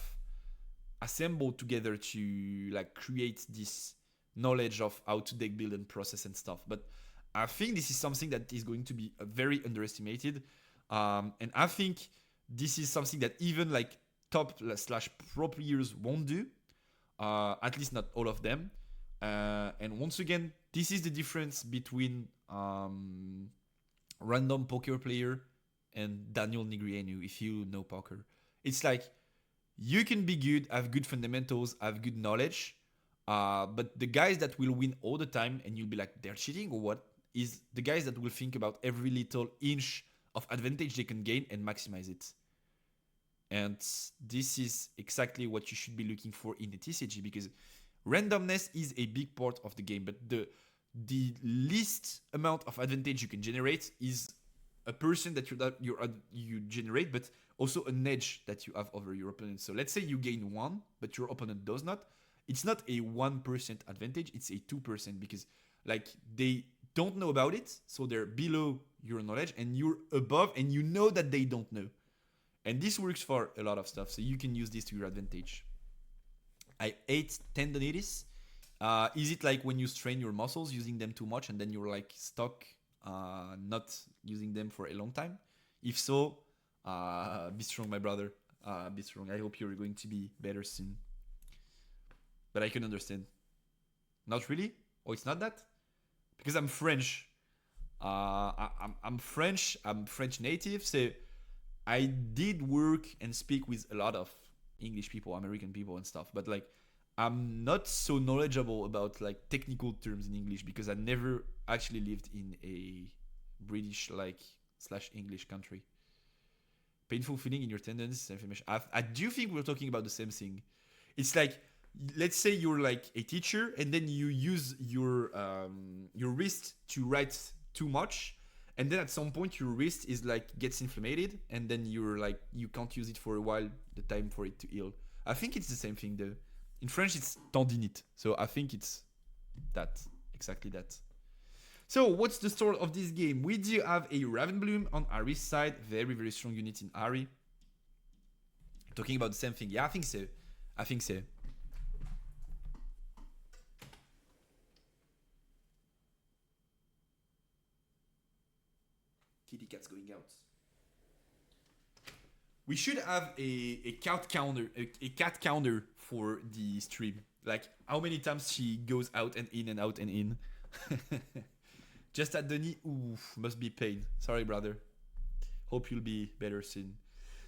assembled together to like create this knowledge of how to deck build and process and stuff. But I think this is something that is going to be very underestimated, and I think this is something that even like top/pro players won't do, at least not all of them. And once again, this is the difference between random poker player and Daniel Negreanu, if you know poker. It's like you can be good, have good fundamentals, have good knowledge, but the guys that will win all the time and you'll be like, they're cheating or what, is the guys that will think about every little inch of advantage they can gain and maximize it. And this is exactly what you should be looking for in the TCG, because randomness is a big part of the game, but the least amount of advantage you can generate is a person that you generate, but also an edge that you have over your opponent. So let's say you gain 1, but your opponent does not. It's not a 1% advantage, it's a 2%, because like they don't know about it, so they're below your knowledge, and you're above, and you know that they don't know. And this works for a lot of stuff, so you can use this to your advantage. I hate tendonitis. Is it like when you strain your muscles using them too much and then you're like stuck not using them for a long time? If so, be strong, my brother. Be strong. I hope you're going to be better soon. But I can understand. Not really? Oh, it's not that? Because I'm French. I'm French. I'm French native, so I did work and speak with a lot of English people, American people and stuff, but like I'm not so knowledgeable about like technical terms in English because I never actually lived in a British like / English country. Painful feeling in your tendons, inflammation. I do think we're talking about the same thing. It's like, let's say you're like a teacher and then you use your wrist to write too much. And then at some point your wrist is like gets inflamed and then you're like you can't use it for a while, the time for it to heal. I think it's the same thing though. In French it's tendinite. So I think it's that, exactly that. So what's the story of this game? We do have a Ravenbloom on Ari's side, very very strong unit in Ari. Talking about the same thing. Yeah, I think so. I think so. Kitty cat's going out. We should have a cat counter for the stream. Like how many times she goes out and in and out and in. Just at the knee. Oof, must be pain. Sorry, brother. Hope you'll be better soon.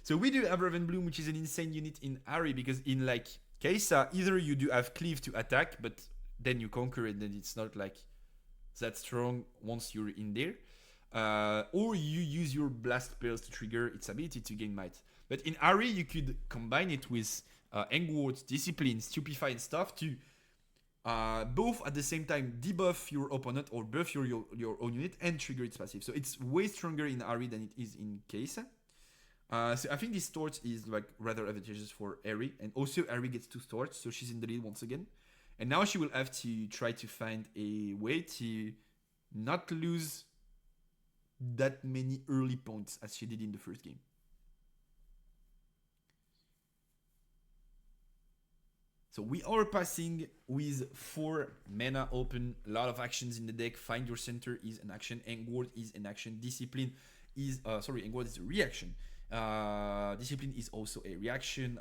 So we do have Ravenbloom, which is an insane unit in Ari, because in like Kaisa, either you do have Cleave to attack, but then you conquer it, then it's not like that strong once you're in there. or you use your blast spells to trigger its ability to gain might. But in Ari, you could combine it with Engward, Discipline, Stupefy, and stuff to both at the same time debuff your opponent or buff your own unit and trigger its passive. So it's way stronger in Ari than it is in Kai'Sa. So I think this torch is like rather advantageous for Ari, and also Ari gets 2 torch, so she's in the lead once again. And now she will have to try to find a way to not lose that many early points as she did in the first game. So we are passing with 4 mana open, a lot of actions in the deck. Find your center is an action, Engward is an action, Discipline is Engward is a reaction. Discipline is also a reaction.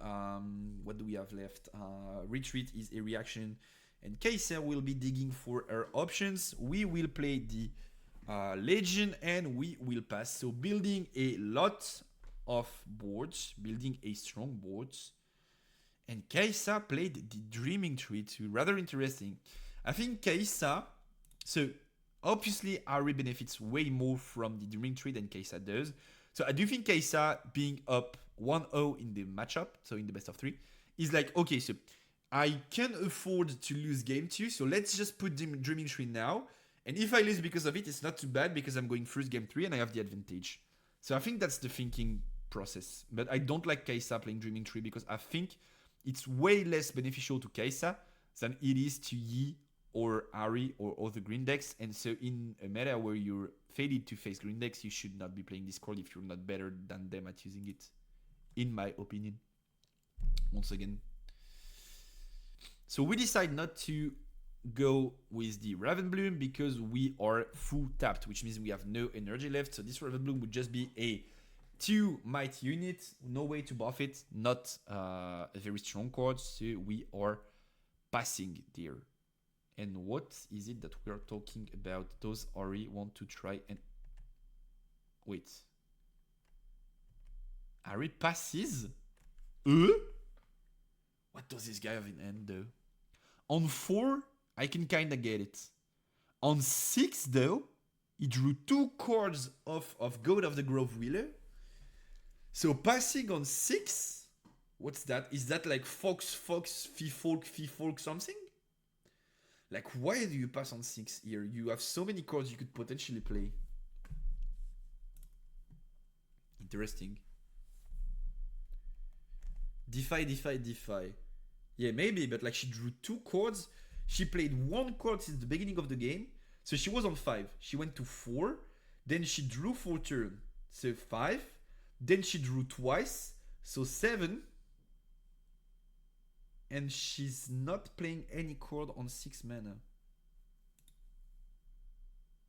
What do we have left? Retreat is a reaction. And Kai'Sa will be digging for her options. We will play the Legion and we will pass. So building a lot of boards, building a strong boards. And Kai'Sa played the Dreaming Tree too. Rather interesting. I think Kai'Sa, so obviously Ari benefits way more from the Dreaming Tree than Kai'Sa does. So I do think Kai'Sa being up 1-0 in the matchup, so in the best of 3, is like, okay, so I can afford to lose game 2, so let's just put the Dreaming Tree now. And if I lose because of it, it's not too bad because I'm going first game 3 and I have the advantage. So I think that's the thinking process. But I don't like Kai'Sa playing Dreaming Tree because I think it's way less beneficial to Kai'Sa than it is to Yi or Ari or other green decks. And so in a meta where you're fated to face green decks, you should not be playing this card if you're not better than them at using it, in my opinion. Once again. So we decide not to go with the Ravenbloom because we are full tapped, which means we have no energy left. So this Ravenbloom would just be a 2 might unit, no way to buff it, not a very strong card, so we are passing there. And what is it that we are talking about? Does Ari want to try and... Wait. Ari passes? What does this guy have in hand though? On 4, I can kinda get it. On 6 though, he drew 2 cards of God of the Grove Wheeler. So passing on 6, what's that? Is that like Fox, Fee-Folk something? Like, why do you pass on 6 here? You have so many cards you could potentially play. Interesting. Defy. Yeah, maybe, but like she drew 2 cards. She played 1 card since the beginning of the game. So she was on 5. She went to 4. Then she drew 4 turns. So 5. Then she drew twice. So 7. And she's not playing any card on 6 mana.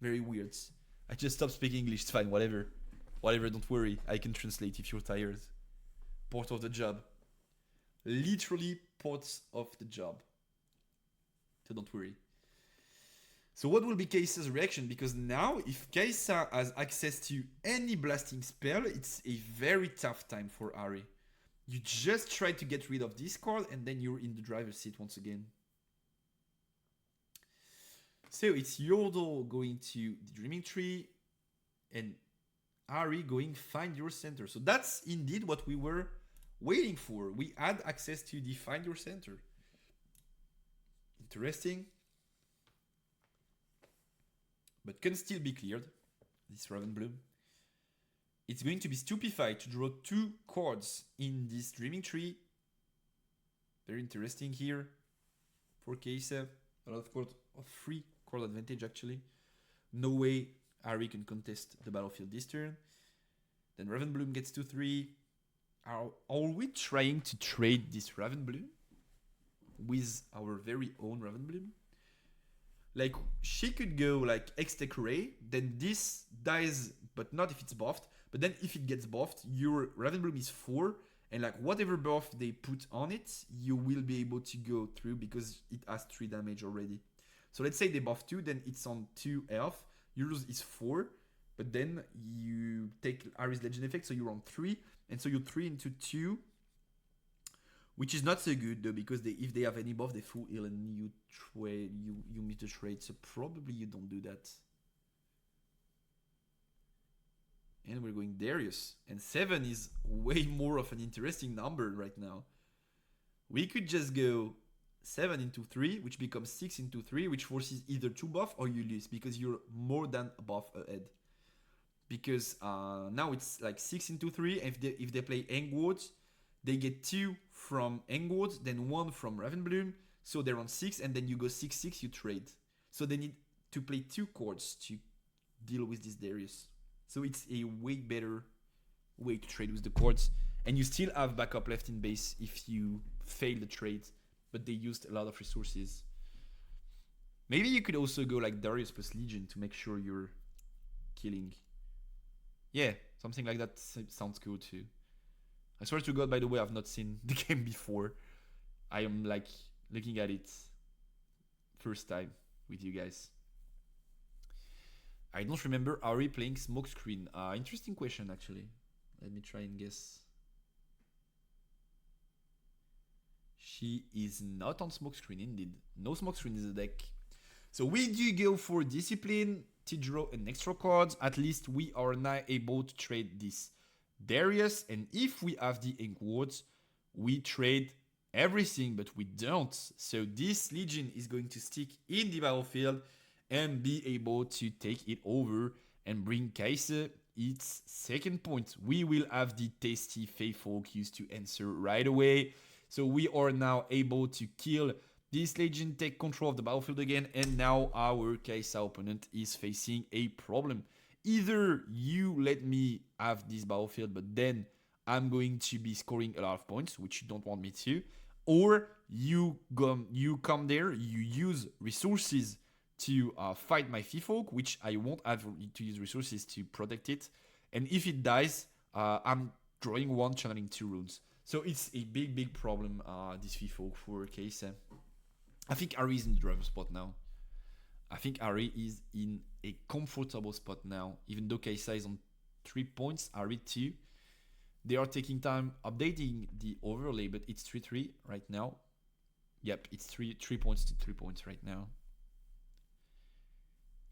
Very weird. I just stopped speaking English. It's fine, whatever. Whatever, don't worry. I can translate if you're tired. Part of the job. Literally parts of the job. So don't worry. So what will be Kai'Sa's reaction? Because now, if Kai'Sa has access to any blasting spell, it's a very tough time for Ari. You just try to get rid of this card and then you're in the driver's seat once again. So it's Yordle going to the Dreaming Tree and Ari going find your center. So that's indeed what we were waiting for. We had access to the find your center. Interesting. But can still be cleared. This Ravenbloom. It's going to be Stupefy to draw 2 cards in this Dreaming Tree. Very interesting here for Kai'Sa. A lot of free card advantage actually. No way Ari can contest the battlefield this turn. Then Ravenbloom gets 2-3. Are we trying to trade this Ravenbloom with our very own Ravenbloom? Like, she could go like X-Tech Ray, then this dies, but not if it's buffed. But then if it gets buffed, your Ravenbloom is 4, and like whatever buff they put on it, you will be able to go through because it has 3 damage already. So let's say they buff 2, then it's on 2 health. Yours is 4, but then you take Ari's Legend effect, so you're on 3, and so you're 3 into 2, which is not so good though, because if they have any buff, they full heal and you miss the trade, so probably you don't do that. And we're going Darius. And 7 is way more of an interesting number right now. We could just go 7 into 3, which becomes 6 into 3, which forces either 2 buff or you lose because you're more than a buff ahead. Because now it's like 6 into 3. If they play Engwood, they get 2 from Engwood, then 1 from Ravenbloom. So they're on 6, and then you go 6-6, you trade. So they need to play 2 cards to deal with this Darius. So it's a way better way to trade with the cards. And you still have backup left in base if you fail the trade. But they used a lot of resources. Maybe you could also go like Darius plus Legion to make sure you're killing. Yeah, something like that sounds cool too. I swear to God, by the way, I've not seen the game before. I am like looking at it first time with you guys. I don't remember Ari playing Smokescreen. Interesting question, actually. Let me try and guess. She is not on Smokescreen, indeed. No Smokescreen is a deck. So we do go for Discipline to draw an extra card. At least we are now able to trade this Darius. And if we have the Inkwords, we trade everything, but we don't. So this Legion is going to stick in the battlefield and be able to take it over and bring Katchouze its second point. We will have the tasty Faithful used to answer right away. So we are now able to kill this Legion, take control of the battlefield again, and now our Katchouze opponent is facing a problem. Either you let me have this battlefield, but then I'm going to be scoring a lot of points, which you don't want me to, or you come there, you use resources to fight my Fifolk, which I won't have to use resources to protect it. And if it dies, I'm drawing 1, channeling 2 runes. So it's a big problem, this Fifolk for Katchouze. I think Ari is in the driver's spot now. I think Ari is in a comfortable spot now. Even though Katchouze is on 3 points, Ari 2. They are taking time updating the overlay, but it's 3-3 right now. Yep, it's 3 points to 3 points right now.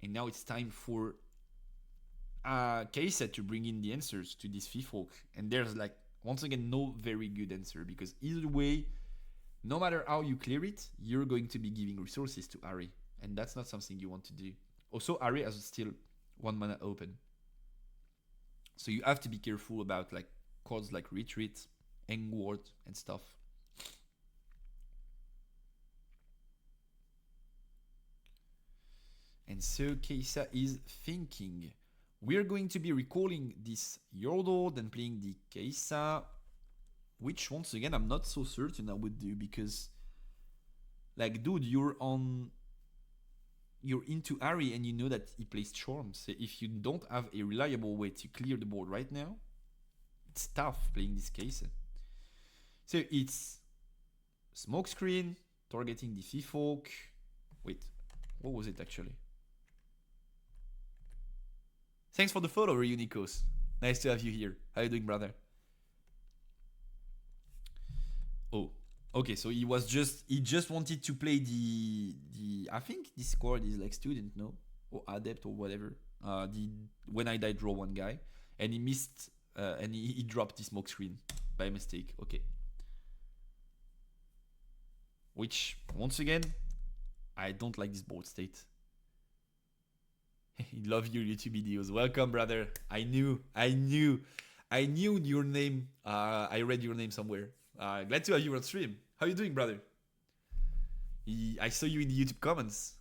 And now it's time for Katchouze to bring in the answers to this Fifolk. And there's like, once again, no very good answer, because either way, no matter how you clear it, you're going to be giving resources to Ari. And that's not something you want to do. Also, Ari has still 1 mana open. So you have to be careful about like cards like Retreat, Engward, and stuff. And so Katchouze is thinking, we're going to be recalling this Yordle, then playing the Katchouze, which once again I'm not so certain I would do, because like, dude, you're into Ari and you know that he plays Charm. So if you don't have a reliable way to clear the board right now, it's tough playing this Katchouze. So it's Smokescreen, targeting the Fifolk. Wait, what was it actually? Thanks for the follow, Reunicos. Nice to have you here. How you doing, brother? Oh, okay. So he just wanted to play the. I think this card is like Student, no, or Adept or whatever. The When I Die Draw One guy, and he missed, and he dropped the Smokescreen by mistake. Okay. Which once again, I don't like this board state. Love your YouTube videos. Welcome, brother. I knew your name. I read your name somewhere. Glad to have you on stream. How you doing, brother? I saw you in the YouTube comments.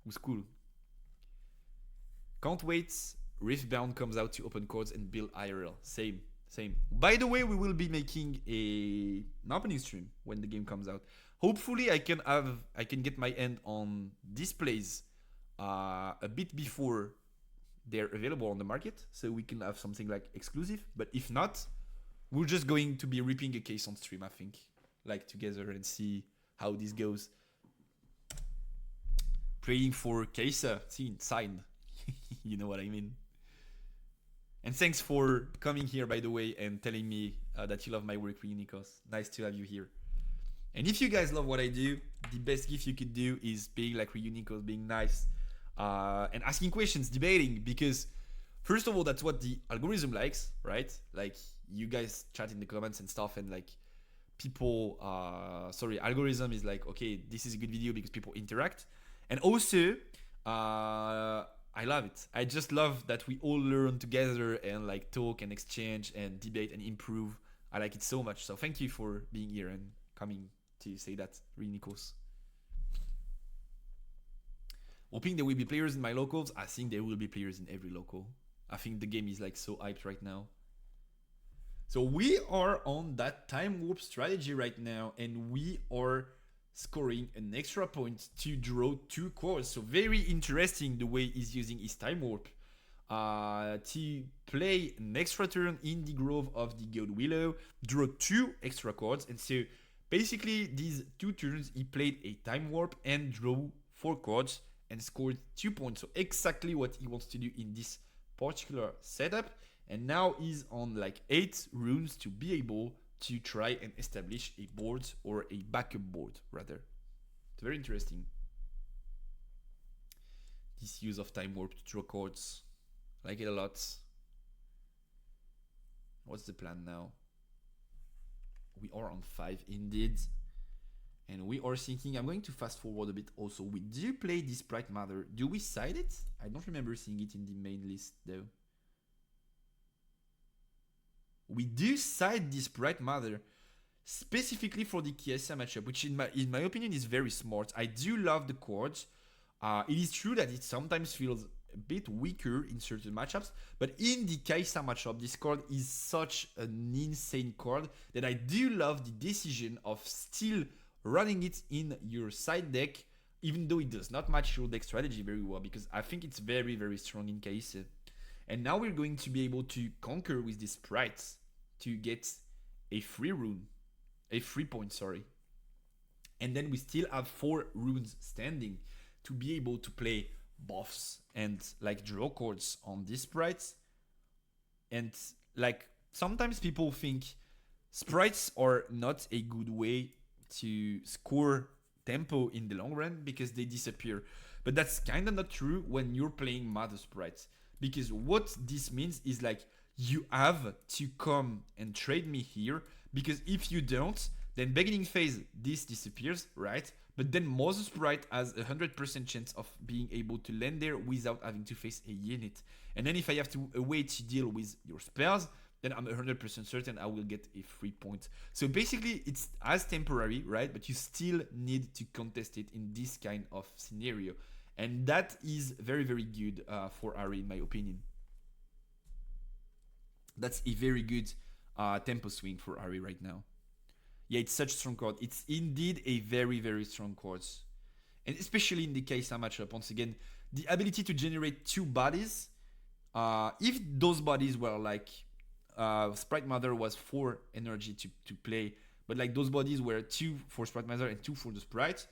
It was cool. Can't wait. Riftbound comes out to open cards and build IRL. Same. By the way, we will be making an opening stream when the game comes out. Hopefully, I can get my hand on displays a bit before they're available on the market, so we can have something like exclusive. But if not, we're just going to be ripping a case on stream, I think, like together, and see how this goes. Praying for Katchouze signed. You know what I mean. And thanks for coming here, by the way, and telling me that you love my work, Reunicos. Nice to have you here. And if you guys love what I do, the best gift you could do is being like Reunicos, being nice, and asking questions, debating, because First of all, that's what the algorithm likes, right? Like you guys chat in the comments and stuff, and like people, algorithm is like, okay, this is a good video because people interact, and also, I love it. I just love that we all learn together and like talk and exchange and debate and improve. I like it so much. So thank you for being here and coming to say that. Really, Nikos. Hoping there will be players in my locals. I think there will be players in every local. I think the game is like so hyped right now. So we are on that time warp strategy right now, and we are scoring an extra point to draw 2 cores. So very interesting the way he's using his time warp to play an extra turn in the Grove of the God Willow, draw 2 extra cards, and so basically these 2 turns he played a time warp and drew 4 cards and scored 2 points. So exactly what he wants to do in this particular setup. And now he's on like 8 runes to be able to try and establish a board, or a backup board rather. It's very interesting, this use of time warp to draw cards. I like it a lot. What's the plan now? We are on 5 indeed, and we are thinking, I'm going to fast forward a bit also. We do play this Sprite Mother. Do we side it? I don't remember seeing it in the main list though. We do side this Bright Mother specifically for the Kiesa matchup, which in my opinion is very smart. I do love the cards. It is true that it sometimes feels a bit weaker in certain matchups, but in the Kaisa matchup, this card is such an insane card that I do love the decision of still running it in your side deck, even though it does not match your deck strategy very well, because I think it's very, very strong in Kaisa. And now we're going to be able to conquer with these sprites to get a free rune, a free point, sorry. And then we still have 4 runes standing to be able to play buffs and like draw cards on these sprites. And like sometimes people think sprites are not a good way to score tempo in the long run because they disappear. But that's kind of not true when you're playing Mother sprites. Because what this means is like you have to come and trade me here, because if you don't, then beginning phase this disappears, right? But then Mother Sprite has 100% chance of being able to land there without having to face a unit. And then if I have to wait to deal with your spells, then I'm 100% certain I will get a free point. So basically it's as temporary, right? But you still need to contest it in this kind of scenario. And that is very, very good for Ari, in my opinion. That's a very good tempo swing for Ari right now. Yeah, it's such a strong card. It's indeed a very, very strong card. And especially in the Kaisa matchup, once again, the ability to generate 2 bodies. If those bodies were like, Sprite Mother was 4 energy to play, but like those bodies were 2 for Sprite Mother and 2 for the Sprite,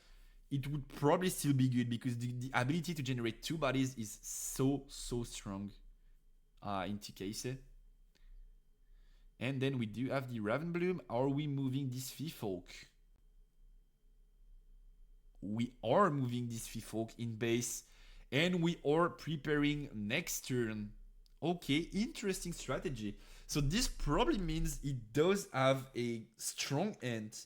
it would probably still be good, because the ability to generate 2 bodies is so strong in TKC. And then we do have the Ravenbloom. Are we moving this Fifolk? We are moving this Fifolk in base, and we are preparing next turn. Okay, interesting strategy. So this probably means it does have a strong end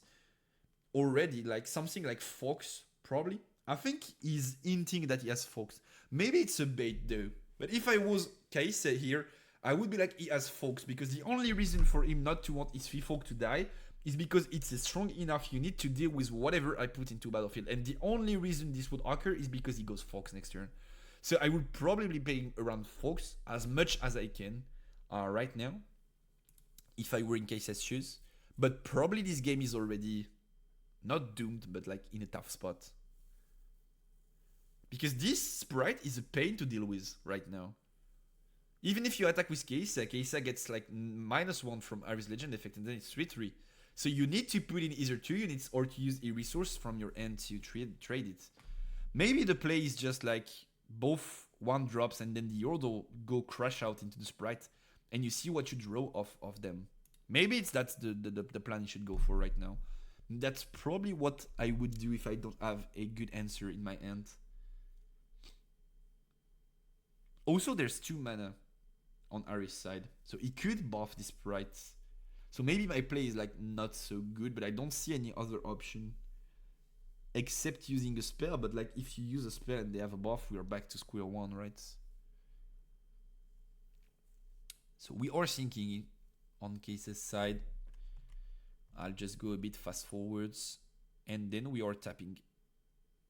already, like something like Fox, probably. I think he's hinting that he has Fox. Maybe it's a bait though. But if I was Kaise here, I would be like, he has Fox, because the only reason for him not to want his Fifolk to die is because it's a strong enough unit to deal with whatever I put into battlefield. And the only reason this would occur is because he goes Fox next turn. So I would probably be playing around Fox as much as I can right now, if I were in Kaisa's shoes. But probably this game is already not doomed, but like in a tough spot. Because this sprite is a pain to deal with right now. Even if you attack with Kaisa, Kaisa gets like -1 from Ares Legend effect, and then it's 3-3. So you need to put in either 2 units or to use a resource from your end to trade it. Maybe the play is just like both 1 drops and then the Yordle go crash out into the sprite, and you see what you draw of them. Maybe that's the plan you should go for right now. That's probably what I would do if I don't have a good answer in my hand. Also, there's 2 mana. on Ari's side. So he could buff this Sprite. So maybe my play is like not so good, but I don't see any other option except using a spell. But like if you use a spell and they have a buff, we are back to square one, right? So we are thinking on Case's side. I'll just go a bit fast forwards, and then we are tapping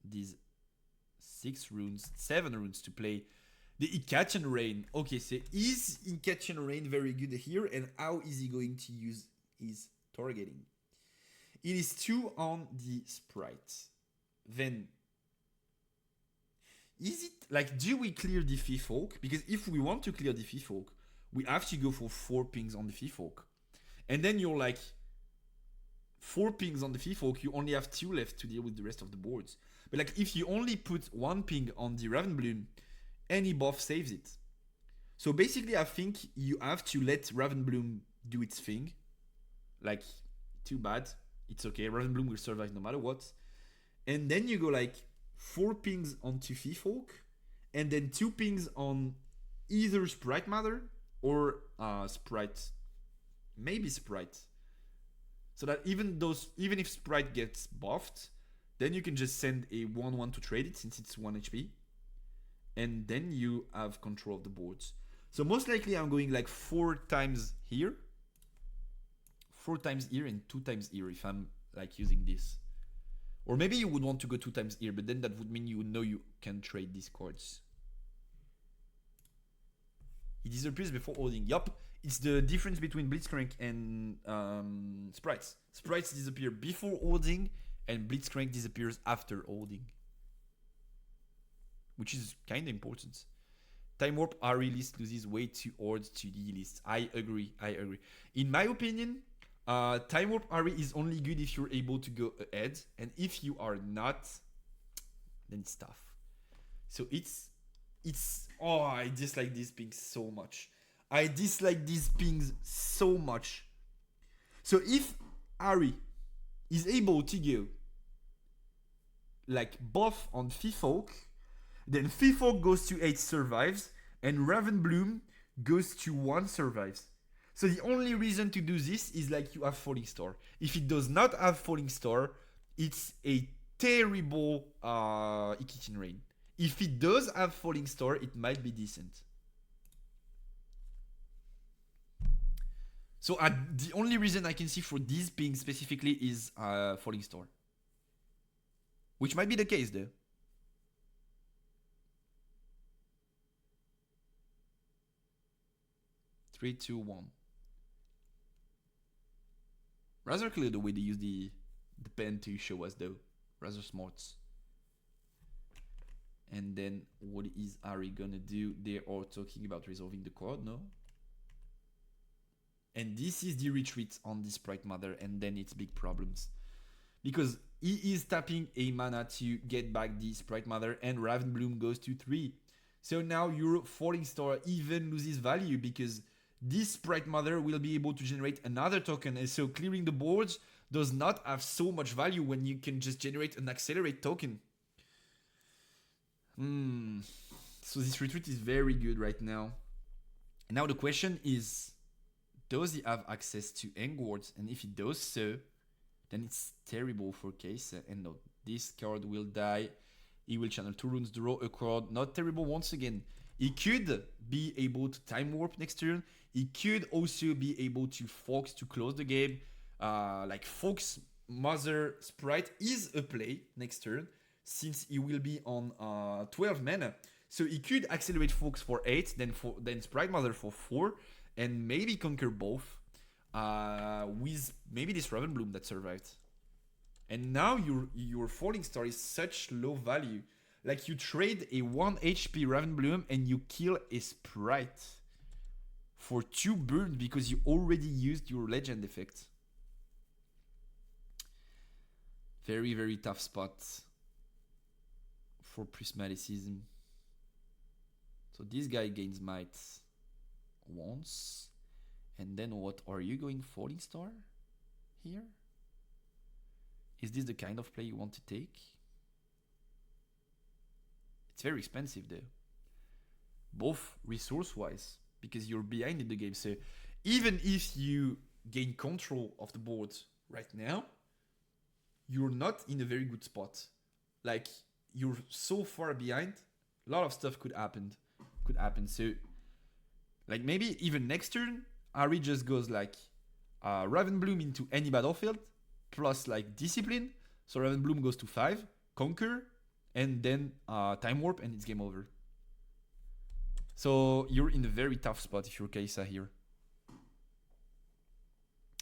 these 7 runes to play the Catch and Rain. Okay, so is Catch and Rain very good here, and how is he going to use his targeting? It is 2 on the Sprite. Then, is it like, do we clear the Thief Folk? Because if we want to clear the Thief Folk, we have to go for 4 pings on the Thief Folk. And then you're like, 4 pings on the Thief Folk, you only have 2 left to deal with the rest of the boards. But like if you only put 1 ping on the Raven Bloom, any buff saves it. So basically I think you have to let Raven Bloom do its thing. Like, too bad. It's okay. Raven Bloom will survive no matter what. And then you go like 4 pings onto Thief Folk, and then 2 pings on either Sprite Mother or Sprite. Maybe Sprite. So that even if Sprite gets buffed, then you can just send a 1/1 to trade it since it's 1 HP. And then you have control of the boards. So most likely I'm going like 4 times here. 4 times here and 2 times here if I'm like using this. Or maybe you would want to go 2 times here, but then that would mean you know you can trade these cards. It disappears before holding. Yup, it's the difference between Blitzcrank and Sprites. Sprites disappear before holding, and Blitzcrank disappears after holding. Which is kind of important. Time Warp Ari list loses way too hard to the list. I agree. In my opinion, Time Warp Ari is only good if you're able to go ahead. And if you are not, then it's tough. So it's oh, I dislike these pings so much. So if Ari is able to go like buff on Thief Folk, then Thief Folk goes to 8 survives, and Raven Bloom goes to 1 survives. So the only reason to do this is like you have Falling Star. If it does not have Falling Star, it's a terrible Kitchen Rain. If it does have Falling Star, it might be decent. So the only reason I can see for these pings specifically is Falling Star. Which might be the case though. 3, 2, 1. Rather clear the way they use the pen to show us though. Rather smart. And then what is Ari gonna do? They are talking about resolving the card, no? And this is the retreat on the Sprite Mother, and then it's big problems. Because he is tapping a mana to get back the Sprite Mother, and Raven Bloom goes to 3. So now your Falling Star even loses value because this Sprite Mother will be able to generate another token, and so clearing the boards does not have so much value when you can just generate an Accelerate token. So this retreat is very good right now. And now the question is, does he have access to Engwards? And if he does so, then it's terrible for Case. And no, this card will die. He will channel 2 runes, draw a card. Not terrible once again. He could be able to Time Warp next turn. He could also be able to Fox to close the game. Like Fox Mother Sprite is a play next turn, since he will be on 12 mana. So he could accelerate Fox for 8, then Sprite Mother for 4, and maybe conquer both with maybe this Raven Bloom that survived. And now your Falling Star is such low value. Like you trade a 1 HP Raven Bloom and you kill a Sprite for 2 burns because you already used your legend effect. Very, very tough spot for Prismaticism. So this guy gains might once. And then what are you going Falling Star here? Is this the kind of play you want to take? It's very expensive though. Both resource-wise. because you're behind in the game. So even if you gain control of the board right now, you're not in a very good spot. Like, you're so far behind, a lot of stuff could happen. So, like, maybe even next turn, Ari just goes like Ravenbloom into any battlefield, plus like Discipline. So Ravenbloom goes to 5, Conquer, and then Time Warp, and it's game over. So you're in a very tough spot if you're Kai'Sa here.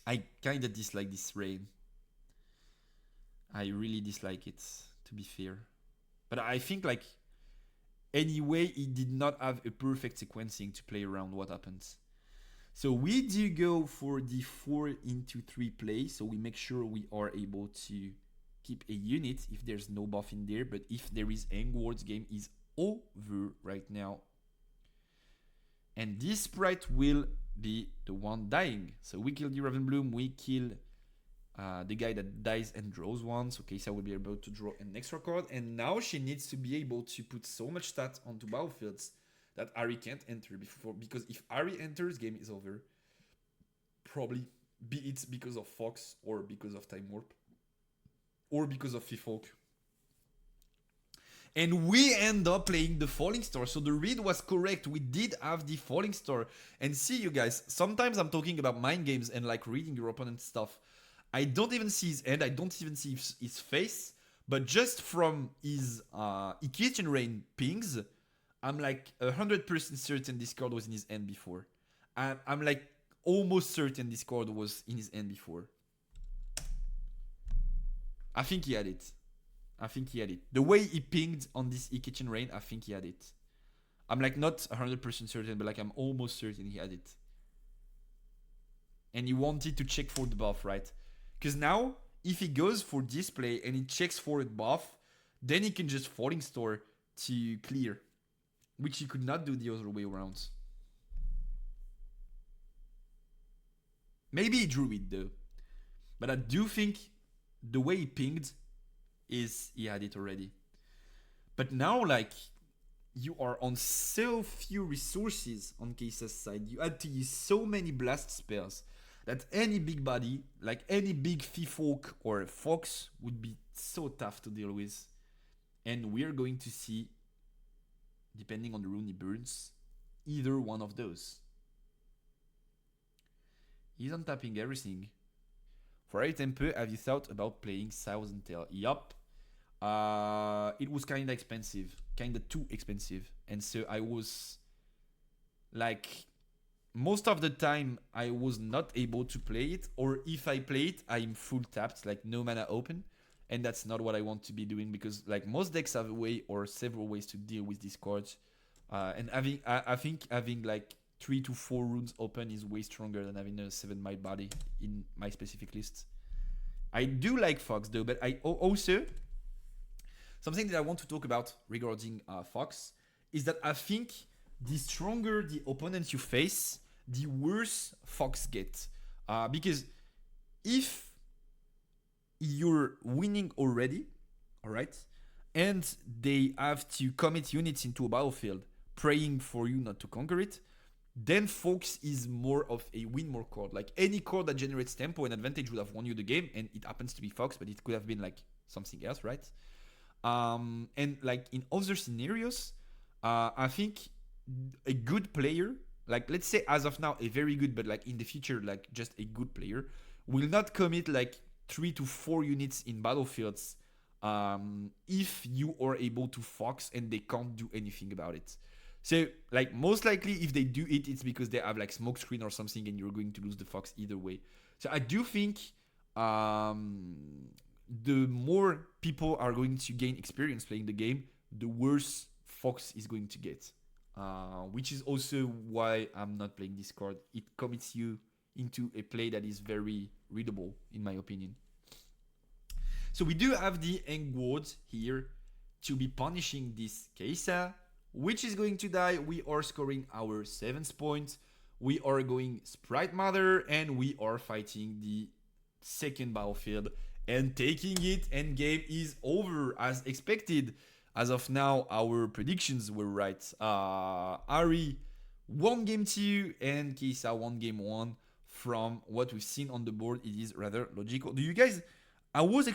I kinda dislike this rain. I really dislike it, to be fair. But I think, like, anyway, it did not have a perfect sequencing to play around what happens. So we do go for the 4-into-3 play, so we make sure we are able to keep a unit if there's no buff in there, but if there is Engward's game is over right now. And this sprite will be the one dying. So we kill the Ravenbloom, we kill the guy that dies and draws one. So Kai'Sa will be able to draw an extra card, and now she needs to be able to put so much stat onto battlefields that Ari can't enter before, because if Ari enters, game is over. Probably, be it because of Fox, or because of Time Warp, or because of Fifolk. And we end up playing the Falling Star. So the read was correct. We did have the Falling Star. And see, you guys, sometimes I'm talking about mind games and like reading your opponent's stuff. I don't even see his head. I don't even see his face. But just from his Kitchen Rain pings, I'm like 100% certain this card was in his hand before. I'm like almost certain this card was in his hand before. I think he had it. The way he pinged on this Kitchen Rain, I think he had it. I'm like not 100% certain, but like I'm almost certain he had it. And he wanted to check for the buff, right? Because now, if he goes for display and he checks for a buff, then he can just Falling Star to clear, which he could not do the other way around. Maybe he drew it though. But I do think the way he pinged is he had it already. But now, like, you are on so few resources on Kai'Sa's side. You had to use so many blast spells that any big body, like any big Fifolk or Fox, would be so tough to deal with. And we're going to see, depending on the rune he burns, either one of those. He's untapping everything. For a tempo, have you thought about playing Thousand Tail? Yup. It was kinda expensive. Kinda too expensive. And so I was like, most of the time I was not able to play it. Or if I play it, I'm full tapped, like no mana open. And that's not what I want to be doing, because like most decks have a way or several ways to deal with these cards. And I think having like 3 to 4 runes open is way stronger than having a 7 might body in my specific list. I do like Fox though, but I also, something that I want to talk about regarding Fox is that I think the stronger the opponents you face, the worse Fox gets. Because if you're winning already, alright, and they have to commit units into a battlefield, praying for you not to conquer it, then Fox is more of a win more card. Like any card that generates tempo and advantage would have won you the game, and it happens to be Fox, but it could have been like something else, right? And like in other scenarios, I think a good player, like let's say as of now a very good, but like in the future like just a good player, will not commit like 3 to 4 units in battlefields if you are able to Fox and they can't do anything about it. So, like, most likely, if they do it, it's because they have, like, smoke screen or something, and you're going to lose the Fox either way. So, I do think the more people are going to gain experience playing the game, the worse Fox is going to get. Which is also why I'm not playing this card. It commits you into a play that is very readable, in my opinion. So, we do have the Engward here to be punishing this Kai'Sa, which is going to die. We are scoring our 7th point. We are going Sprite Mother, and we are fighting the second battlefield and taking it, and game is over as expected. As of now, our predictions were right. Ari 1 game 2 and Keisa 1 game 1. From what we've seen on the board, it is rather logical. Do you guys? I was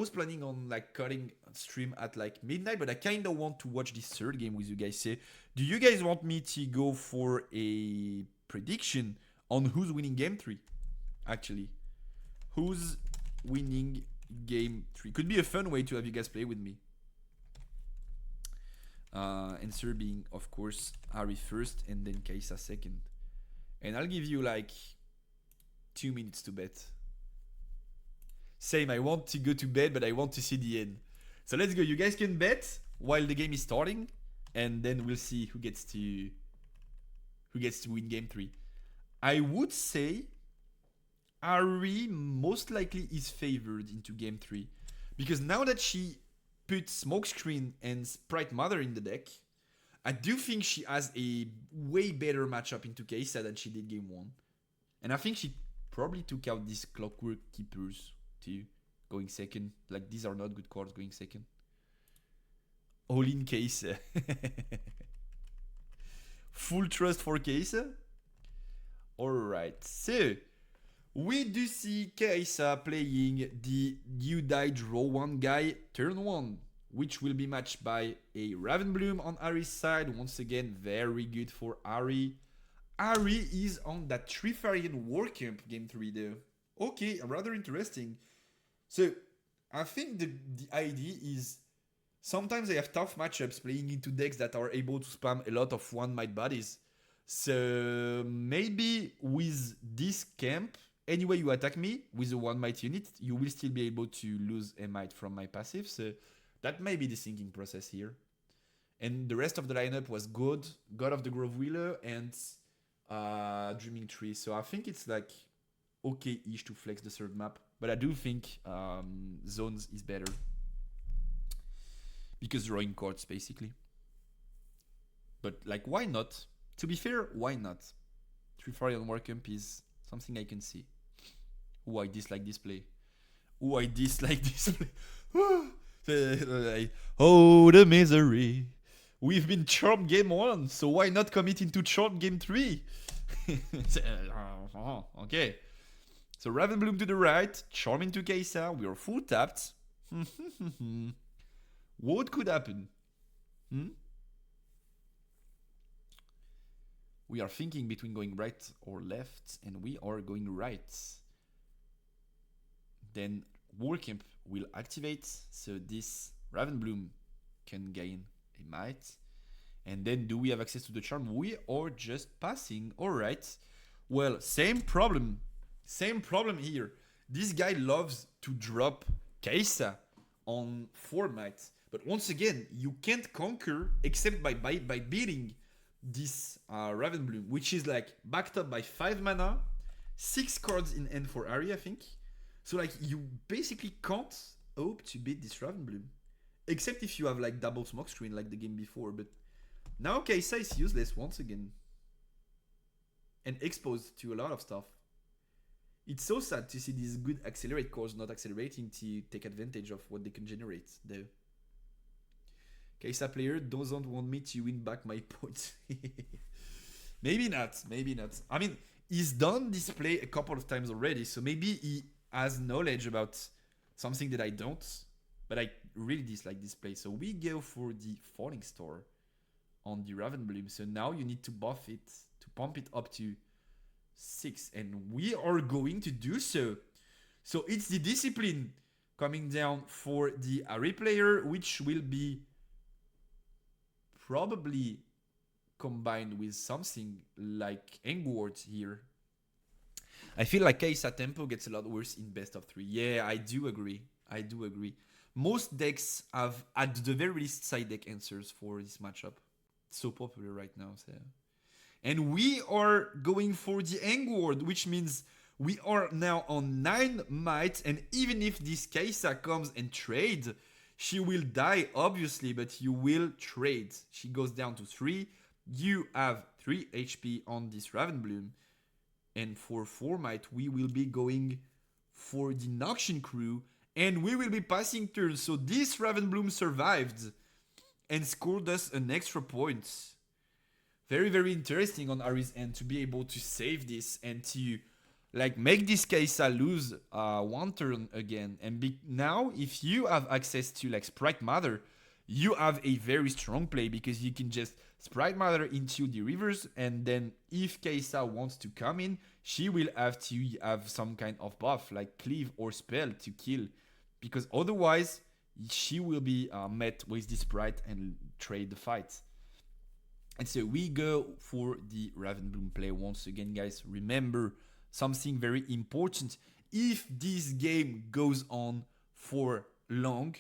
planning on like cutting stream at like midnight, but I kind of want to watch this third game with you guys. Say, do you guys want me to go for a prediction on who's winning game 3? Actually, who's winning game 3? Could be a fun way to have you guys play with me. Answer being, of course, Ari first and then Kaisa second. And I'll give you like 2 minutes to bet. Same, I want to go to bed, but I want to see the end. So let's go. You guys can bet while the game is starting, and then we'll see who gets to win game 3. I would say Ari most likely is favored into game 3, because now that she put Smokescreen and Sprite Mother in the deck, I do think she has a way better matchup into Kaisa than she did game 1. And I think she probably took out these Clockwork Keepers too, going second. Like, these are not good cards going second. All in Kaisa. Full trust for Kaisa. Alright, so we do see Kaisa playing the You Die Draw 1 guy turn 1, which will be matched by a Ravenbloom on Ari's side. Once again, very good for Ari. Ari is on that Trifarian War Camp game 3 though. Okay, rather interesting. So, I think the idea is sometimes they have tough matchups playing into decks that are able to spam a lot of 1 might bodies. So, maybe with this camp, anyway you attack me with a 1 might unit, you will still be able to lose a might from my passive. So, that may be the thinking process here. And the rest of the lineup was good. God of the Grove Wheeler and Dreaming Tree. So I think it's like okay-ish to flex the third map. But I do think Zones is better. Because drawing cards, basically. But like, why not? To be fair, why not? Trifarian War Camp is something I can see. Ooh, I dislike this play. Ooh, I dislike this play. Oh, the misery. We've been charmed game 1, so why not commit into charmed game 3? Okay. So Ravenbloom to the right, Charm into Kaisa. We are full tapped. What could happen? We are thinking between going right or left, and we are going right. Then Warcamp will activate, so this Ravenbloom can gain a might. And then do we have access to the charm? We are just passing. Alright. Well, same problem. Same problem here. This guy loves to drop Kaisa on 4 might. But once again, you can't conquer except by beating this Ravenbloom, which is like backed up by 5 mana, 6 cards in hand for Ari, I think. So like you basically can't hope to beat this Ravenbloom. Except if you have like double Smokescreen like the game before. But now Kaisa is useless once again. And exposed to a lot of stuff. It's so sad to see these good accelerate cards not accelerating to take advantage of what they can generate though. Kaisa player doesn't want me to win back my points. Maybe not, maybe not. I mean, he's done this play a couple of times already, so maybe he has knowledge about something that I don't. But I really dislike this play. So we go for the Falling Star on the Ravenbloom. So now you need to buff it, to pump it up to 6. And we are going to do so. So it's the Discipline coming down for the Ari player, which will be probably combined with something like Engward here. I feel like Kaisa tempo gets a lot worse in best of 3. Yeah, I do agree. I do agree. Most decks have, at the very least, side deck answers for this matchup. It's so popular right now. So. And we are going for the Engward, which means we are now on 9 might. And even if this Kaisa comes and trade, she will die, obviously, but you will trade. She goes down to 3. You have 3 HP on this Ravenbloom. And for 4 might, we will be going for the Noxian Crew. And we will be passing turns. So this Ravenbloom survived and scored us an extra point. Very, very interesting on Ari's end to be able to save this and to like make this Kaisa lose one turn again. And now, if you have access to like Sprite Mother, you have a very strong play because you can just Sprite Mother into the rivers, and then if Kaisa wants to come in, she will have to have some kind of buff like cleave or spell to kill, because otherwise she will be met with the Sprite and trade the fight. And so we go for the Ravenbloom play once again, guys. Remember something very important. If this game goes on for long,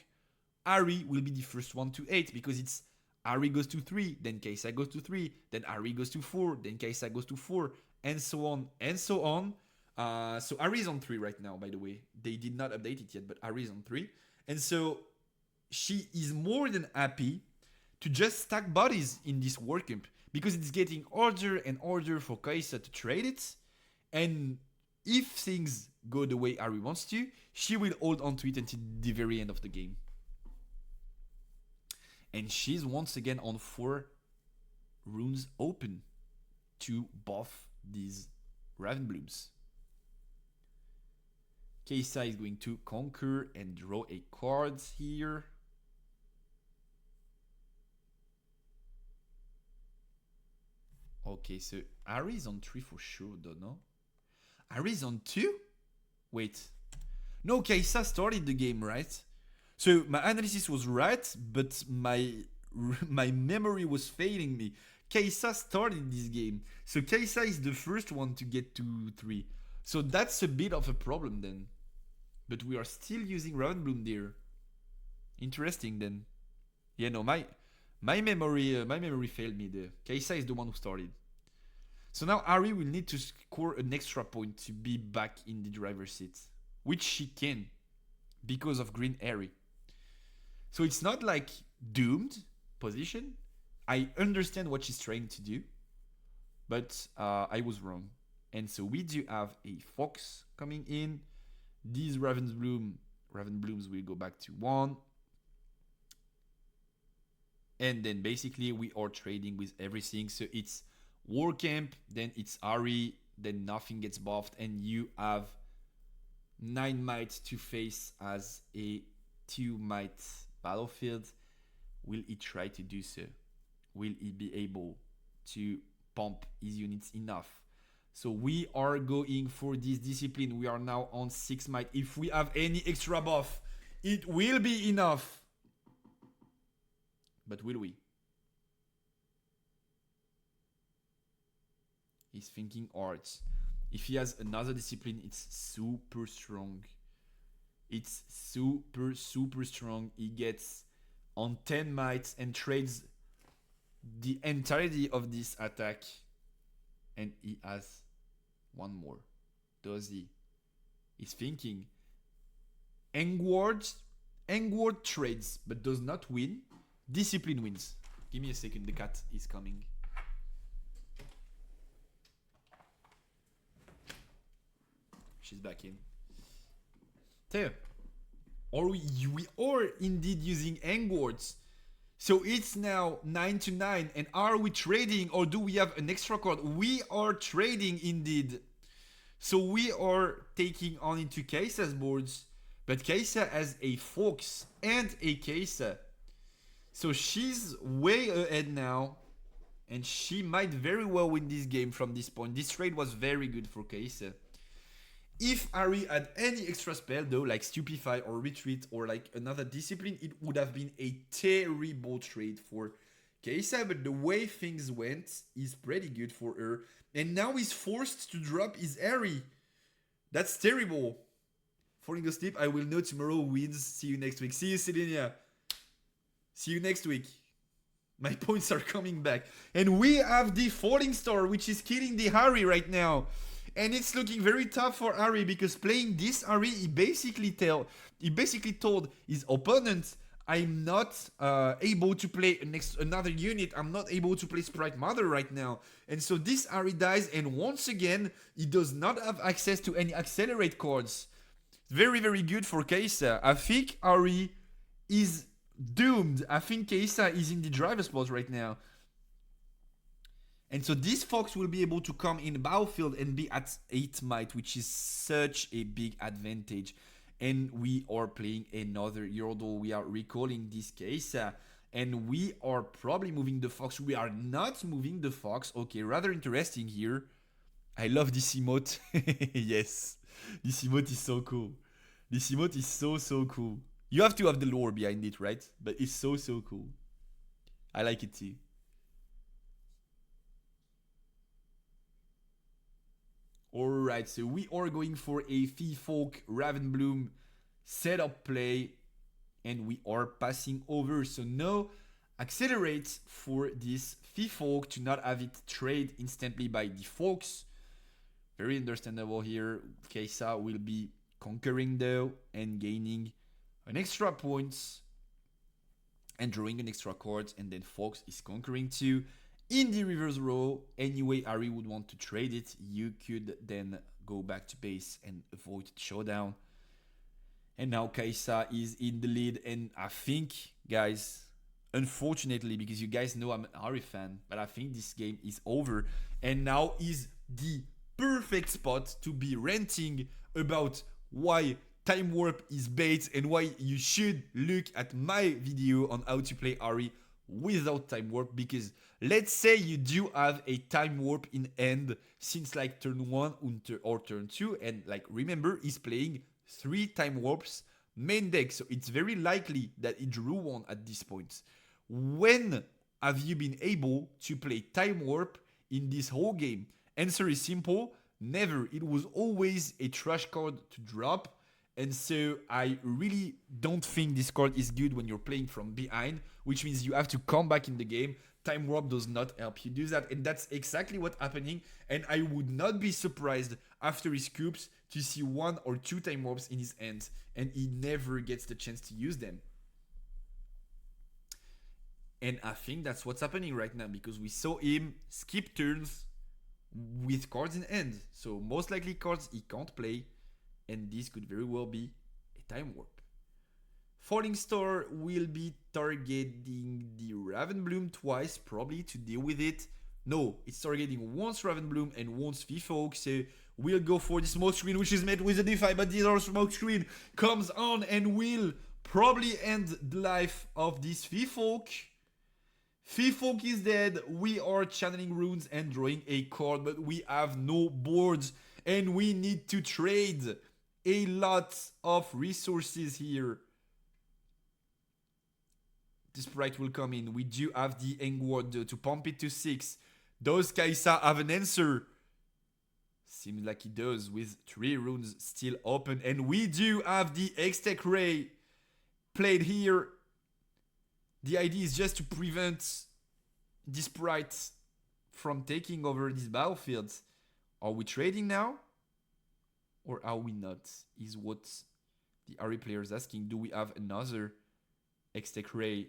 Ari will be the first one to 8 because it's Ari goes to 3, then Kaisa goes to 3, then Ari goes to 4, then Kaisa goes to 4, and so on and so on. So Ari is on 3 right now, by the way. They did not update it yet, but Ari is on 3. And so she is more than happy to just stack bodies in this WarCamp because it's getting harder and harder for Kaisa to trade it. And if things go the way Ari wants to, she will hold on to it until the very end of the game. And she's once again on 4 runes open to buff these Ravenblooms. Kaisa is going to conquer and draw a card here. Okay, so Ari is on 3 for sure, don't know. Ari is on 2? Wait. No, Kaisa started the game, right? So my analysis was right, but my memory was failing me. Kaisa started this game. So Kaisa is the first one to get to 3. So that's a bit of a problem then. But we are still using Ravenbloom there. Interesting then. Yeah, no, my memory failed me there. Kaisa is the one who started. So now Ari will need to score an extra point to be back in the driver's seat, which she can because of Green Ari. So it's not like doomed position. I understand what she's trying to do, but I was wrong. And so we do have a Fox coming in. These Ravenblooms will go back to 1. And then basically we are trading with everything. So it's WarCamp, then it's Ari, then nothing gets buffed, and you have 9 might to face as a 2 might battlefield. Will he try to do so? Will he be able to pump his units enough? So we are going for this discipline. We are now on 6 might. If we have any extra buff, it will be enough. But will we? He's thinking arts. If he has another discipline, it's super strong. It's super, super strong. He gets on 10 mites and trades the entirety of this attack. And he has 1 more. Does he? He's thinking. Engward trades, but does not win. Discipline wins. Give me a second. The cat is coming. She's back in. There. Or we are indeed using Engwards. So it's now 9 to 9. And are we trading or do we have an extra card? We are trading indeed. So we are taking on into Kaisa's boards. But Kaisa has a Fox and a Kaisa. So she's way ahead now. And she might very well win this game from this point. This trade was very good for Kaisa. If Ari had any extra spell though, like Stupefy or Retreat or like another discipline, it would have been a terrible trade for Kaisa. But the way things went is pretty good for her. And now he's forced to drop his Ari. That's terrible. Falling asleep, I will know tomorrow wins. See you next week. See you, Selenia. See you next week. My points are coming back. And we have the Falling Star, which is killing the Ari right now. And it's looking very tough for Ari because playing this Ari, he basically told his opponent, I'm not able to play another unit. I'm not able to play Sprite Mother right now. And so this Ari dies, and once again, he does not have access to any accelerate cards. Very, very good for Kaisa. I think Ari is doomed. I think Kaisa is in the driver's spot right now. And so this fox will be able to come in battlefield and be at 8 might, which is such a big advantage. And we are playing another Yordle. We are recalling this case. And we are probably moving the fox. We are not moving the fox. Okay, rather interesting here. I love this emote. Yes. This emote is so cool. This emote is so cool. You have to have the lore behind it, right? But it's so cool. I like it too. Alright, so we are going for a Folk Ravenbloom setup play, and we are passing over. So no accelerate for this Folk to not have it trade instantly by the Folks. Very understandable here. Kai'Sa will be conquering though and gaining an extra points and drawing an extra card, and then Fox is conquering too. In the reverse row, anyway, Ari would want to trade it. You could then go back to base and avoid showdown. And now Kai'Sa is in the lead, and I think, guys, unfortunately, because you guys know I'm an Ari fan, but I think this game is over. And now is the perfect spot to be ranting about why Time Warp is bait and why you should look at my video on how to play Ari without Time Warp. Because let's say you do have a Time Warp in hand since like turn 1 or turn 2, and like remember he's playing 3 Time Warps main deck, so it's very likely that he drew one at this point. When have you been able to play Time Warp in this whole game? Answer is simple, never. It was always a trash card to drop. And so I really don't think this card is good when you're playing from behind, which means you have to come back in the game. Time Warp does not help you do that, and that's exactly what's happening. And I would not be surprised after his scoops to see 1 or 2 Time Warps in his hands, and he never gets the chance to use them. And I think that's what's happening right now, because we saw him skip turns with cards in hand. So most likely cards he can't play, and this could very well be a Time Warp. Falling Star will be targeting the Ravenbloom twice, probably, to deal with it. No, it's targeting once Ravenbloom and once Folk, so we'll go for the smoke screen, which is met with a defy, but the other smoke screen comes on and will probably end the life of this Folk. Folk is dead. We are channeling runes and drawing a card, but we have no boards, and we need to trade a lot of resources here. The sprite will come in. We do have the Engward to pump it to 6. Does Kai'Sa have an answer? Seems like he does, with 3 runes still open. And we do have the X-Tech Ray played here. The idea is just to prevent the sprite from taking over this battlefield. Are we trading now? Or are we not? Is what the Ari player is asking. Do we have another X-Tech Ray?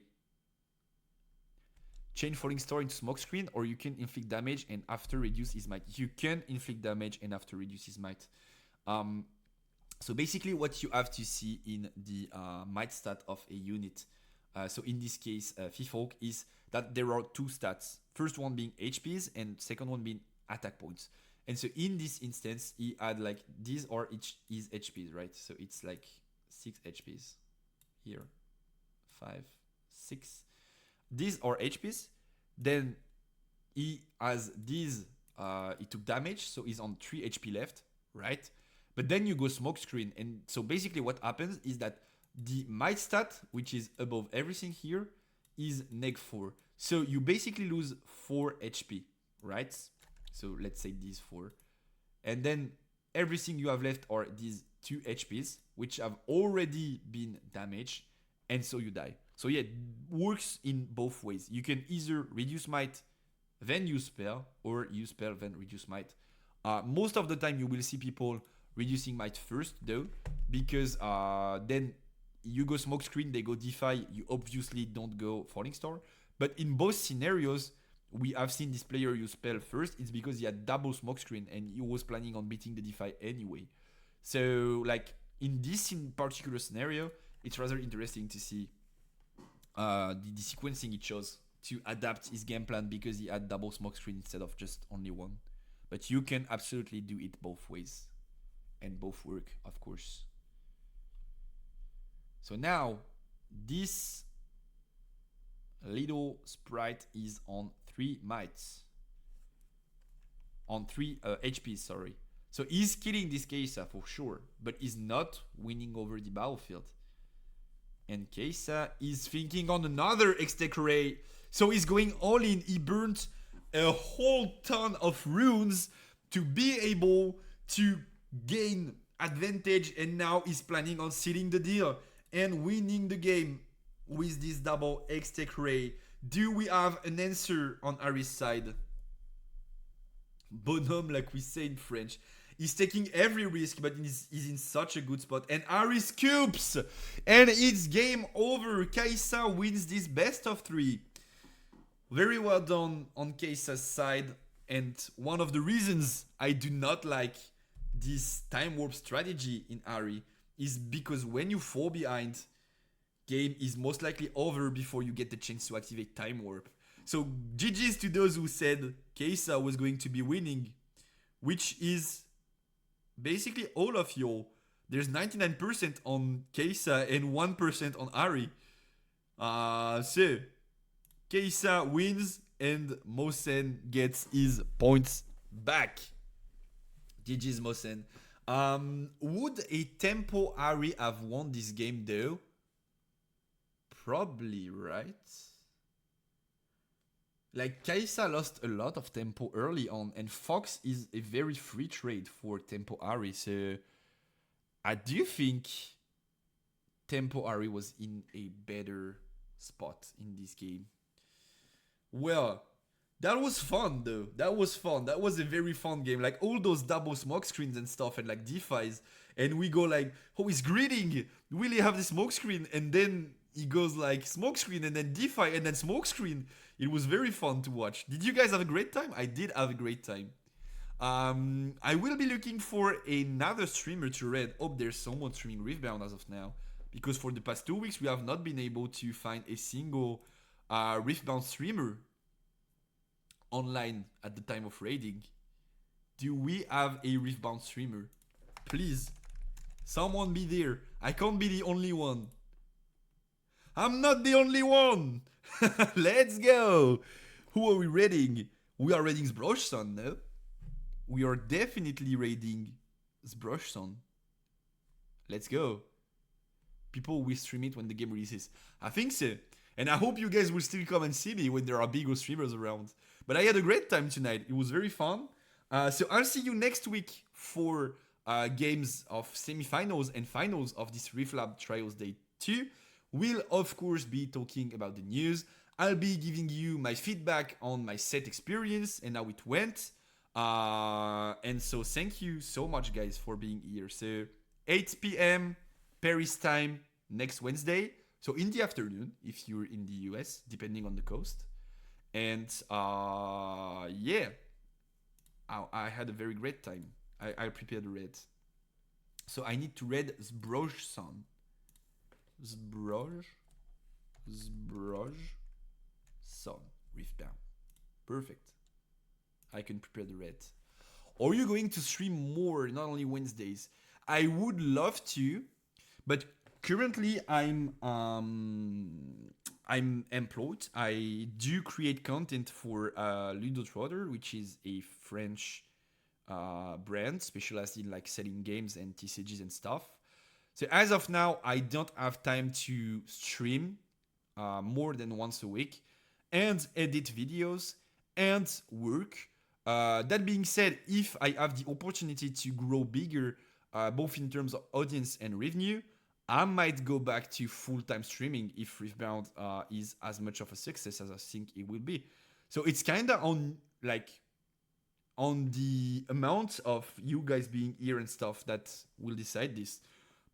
Change Falling Star into Smokescreen, or you can inflict damage and after reduce his might. You can inflict damage and after reduce his might. So basically what you have to see in the might stat of a unit, so in this case Folk, is that there are 2 stats. First one being HPs and second one being attack points. And so in this instance, he had like these are each his HPs, right? So it's like 6 HPs here, 5, 6. These are HPs. Then he has these. He took damage, so he's on 3 HP left, right? But then you go Smokescreen, and so basically what happens is that the might stat, which is above everything here, is neg4. So you basically lose 4 HP, right? So let's say these 4. And then everything you have left are these 2 HPs, which have already been damaged. And so you die. So yeah, it works in both ways. You can either reduce might, then use spell, or use spell, then reduce might. Most of the time you will see people reducing might first though, because then you go Smokescreen, they go Defy, you obviously don't go Falling Star. But in both scenarios, we have seen this player use spell first. It's because he had double Smokescreen and he was planning on beating the Defy anyway. So like in this particular scenario, it's rather interesting to see the sequencing it chose to adapt his game plan because he had double smoke screen instead of just only one. But you can absolutely do it both ways. And both work, of course. So now, this little sprite is on 3 mites. On 3 HP, sorry. So he's killing this Kai'Sa for sure, but he's not winning over the battlefield. And Kai'Sa is thinking on another X-Tech Ray. So he's going all in. He burnt a whole ton of runes to be able to gain advantage, and now he's planning on sealing the deal and winning the game with this double X-Tech Ray. Do we have an answer on Ari's side? Bonhomme, like we say in French. He's taking every risk, but he's in such a good spot. And Ari scoops! And it's game over. Kai'Sa wins this best of 3. Very well done on Kai'Sa's side. And one of the reasons I do not like this time warp strategy in Ari is because when you fall behind, game is most likely over before you get the chance to activate time warp. So GG's to those who said Kai'Sa was going to be winning, which is basically all of y'all. There's 99% on Kai'Sa and 1% on Ari. So Kai'Sa wins and Mosen gets his points back. GG's Mosen. Would a tempo Ari have won this game though? Probably, right? Like, Kai'Sa lost a lot of tempo early on, and Fox is a very free trade for tempo Ari, so I do think tempo Ari was in a better spot in this game. Well, that was fun though. That was fun. That was a very fun game. Like, all those double smoke screens and stuff and like defis, and we go like, oh, he's greeting. Will he have the smoke screen? And then he goes like smoke screen and then defi and then smoke screen. It was very fun to watch. Did you guys have a great time? I did have a great time. I will be looking for another streamer to raid. Oh, there's someone streaming Riftbound as of now. Because for the past 2 weeks, we have not been able to find a single Riftbound streamer online at the time of raiding. Do we have a Riftbound streamer? Please, someone be there. I can't be the only one. I'm not the only one. Let's go. Who are we raiding? We are raiding Zbroshson, no? We are definitely raiding Zbroshson. Let's go. People will stream it when the game releases. I think so. And I hope you guys will still come and see me when there are bigger streamers around. But I had a great time tonight. It was very fun. So I'll see you next week for games of semifinals and finals of this Riftlab Trials Day 2. We'll of course be talking about the news. I'll be giving you my feedback on my set experience and how it went. And so thank you so much guys for being here. So 8 p.m. Paris time next Wednesday. So in the afternoon if you're in the US, depending on the coast. And yeah, I had a very great time. I prepared a raid. So I need to raid Zbroshson. Zbroj Son Riftbound. Perfect. I can prepare the raid. Are you going to stream more, not only Wednesdays? I would love to, but currently I'm employed. I do create content for Ludo Trotter, which is a French brand specialized in like selling games and TCGs and stuff. So as of now, I don't have time to stream more than once a week and edit videos and work. That being said, if I have the opportunity to grow bigger, both in terms of audience and revenue, I might go back to full-time streaming if Riftbound is as much of a success as I think it will be. So it's kind of on the amount of you guys being here and stuff that will decide this.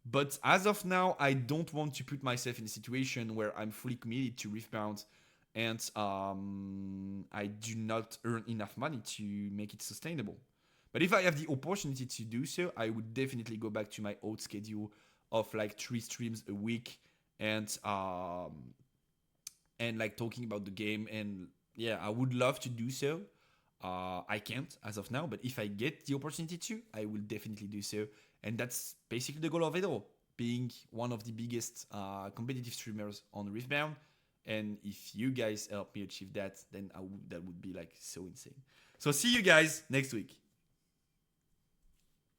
But as of now, I don't want to put myself in a situation where I'm fully committed to Riftbound and I do not earn enough money to make it sustainable. But if I have the opportunity to do so, I would definitely go back to my old schedule of like 3 streams a week and and like talking about the game. And yeah, I would love to do so. I can't as of now, but if I get the opportunity to, I will definitely do so. And that's basically the goal of it all, being one of the biggest competitive streamers on Riftbound. And if you guys help me achieve that, then that would be like so insane. So see you guys next week.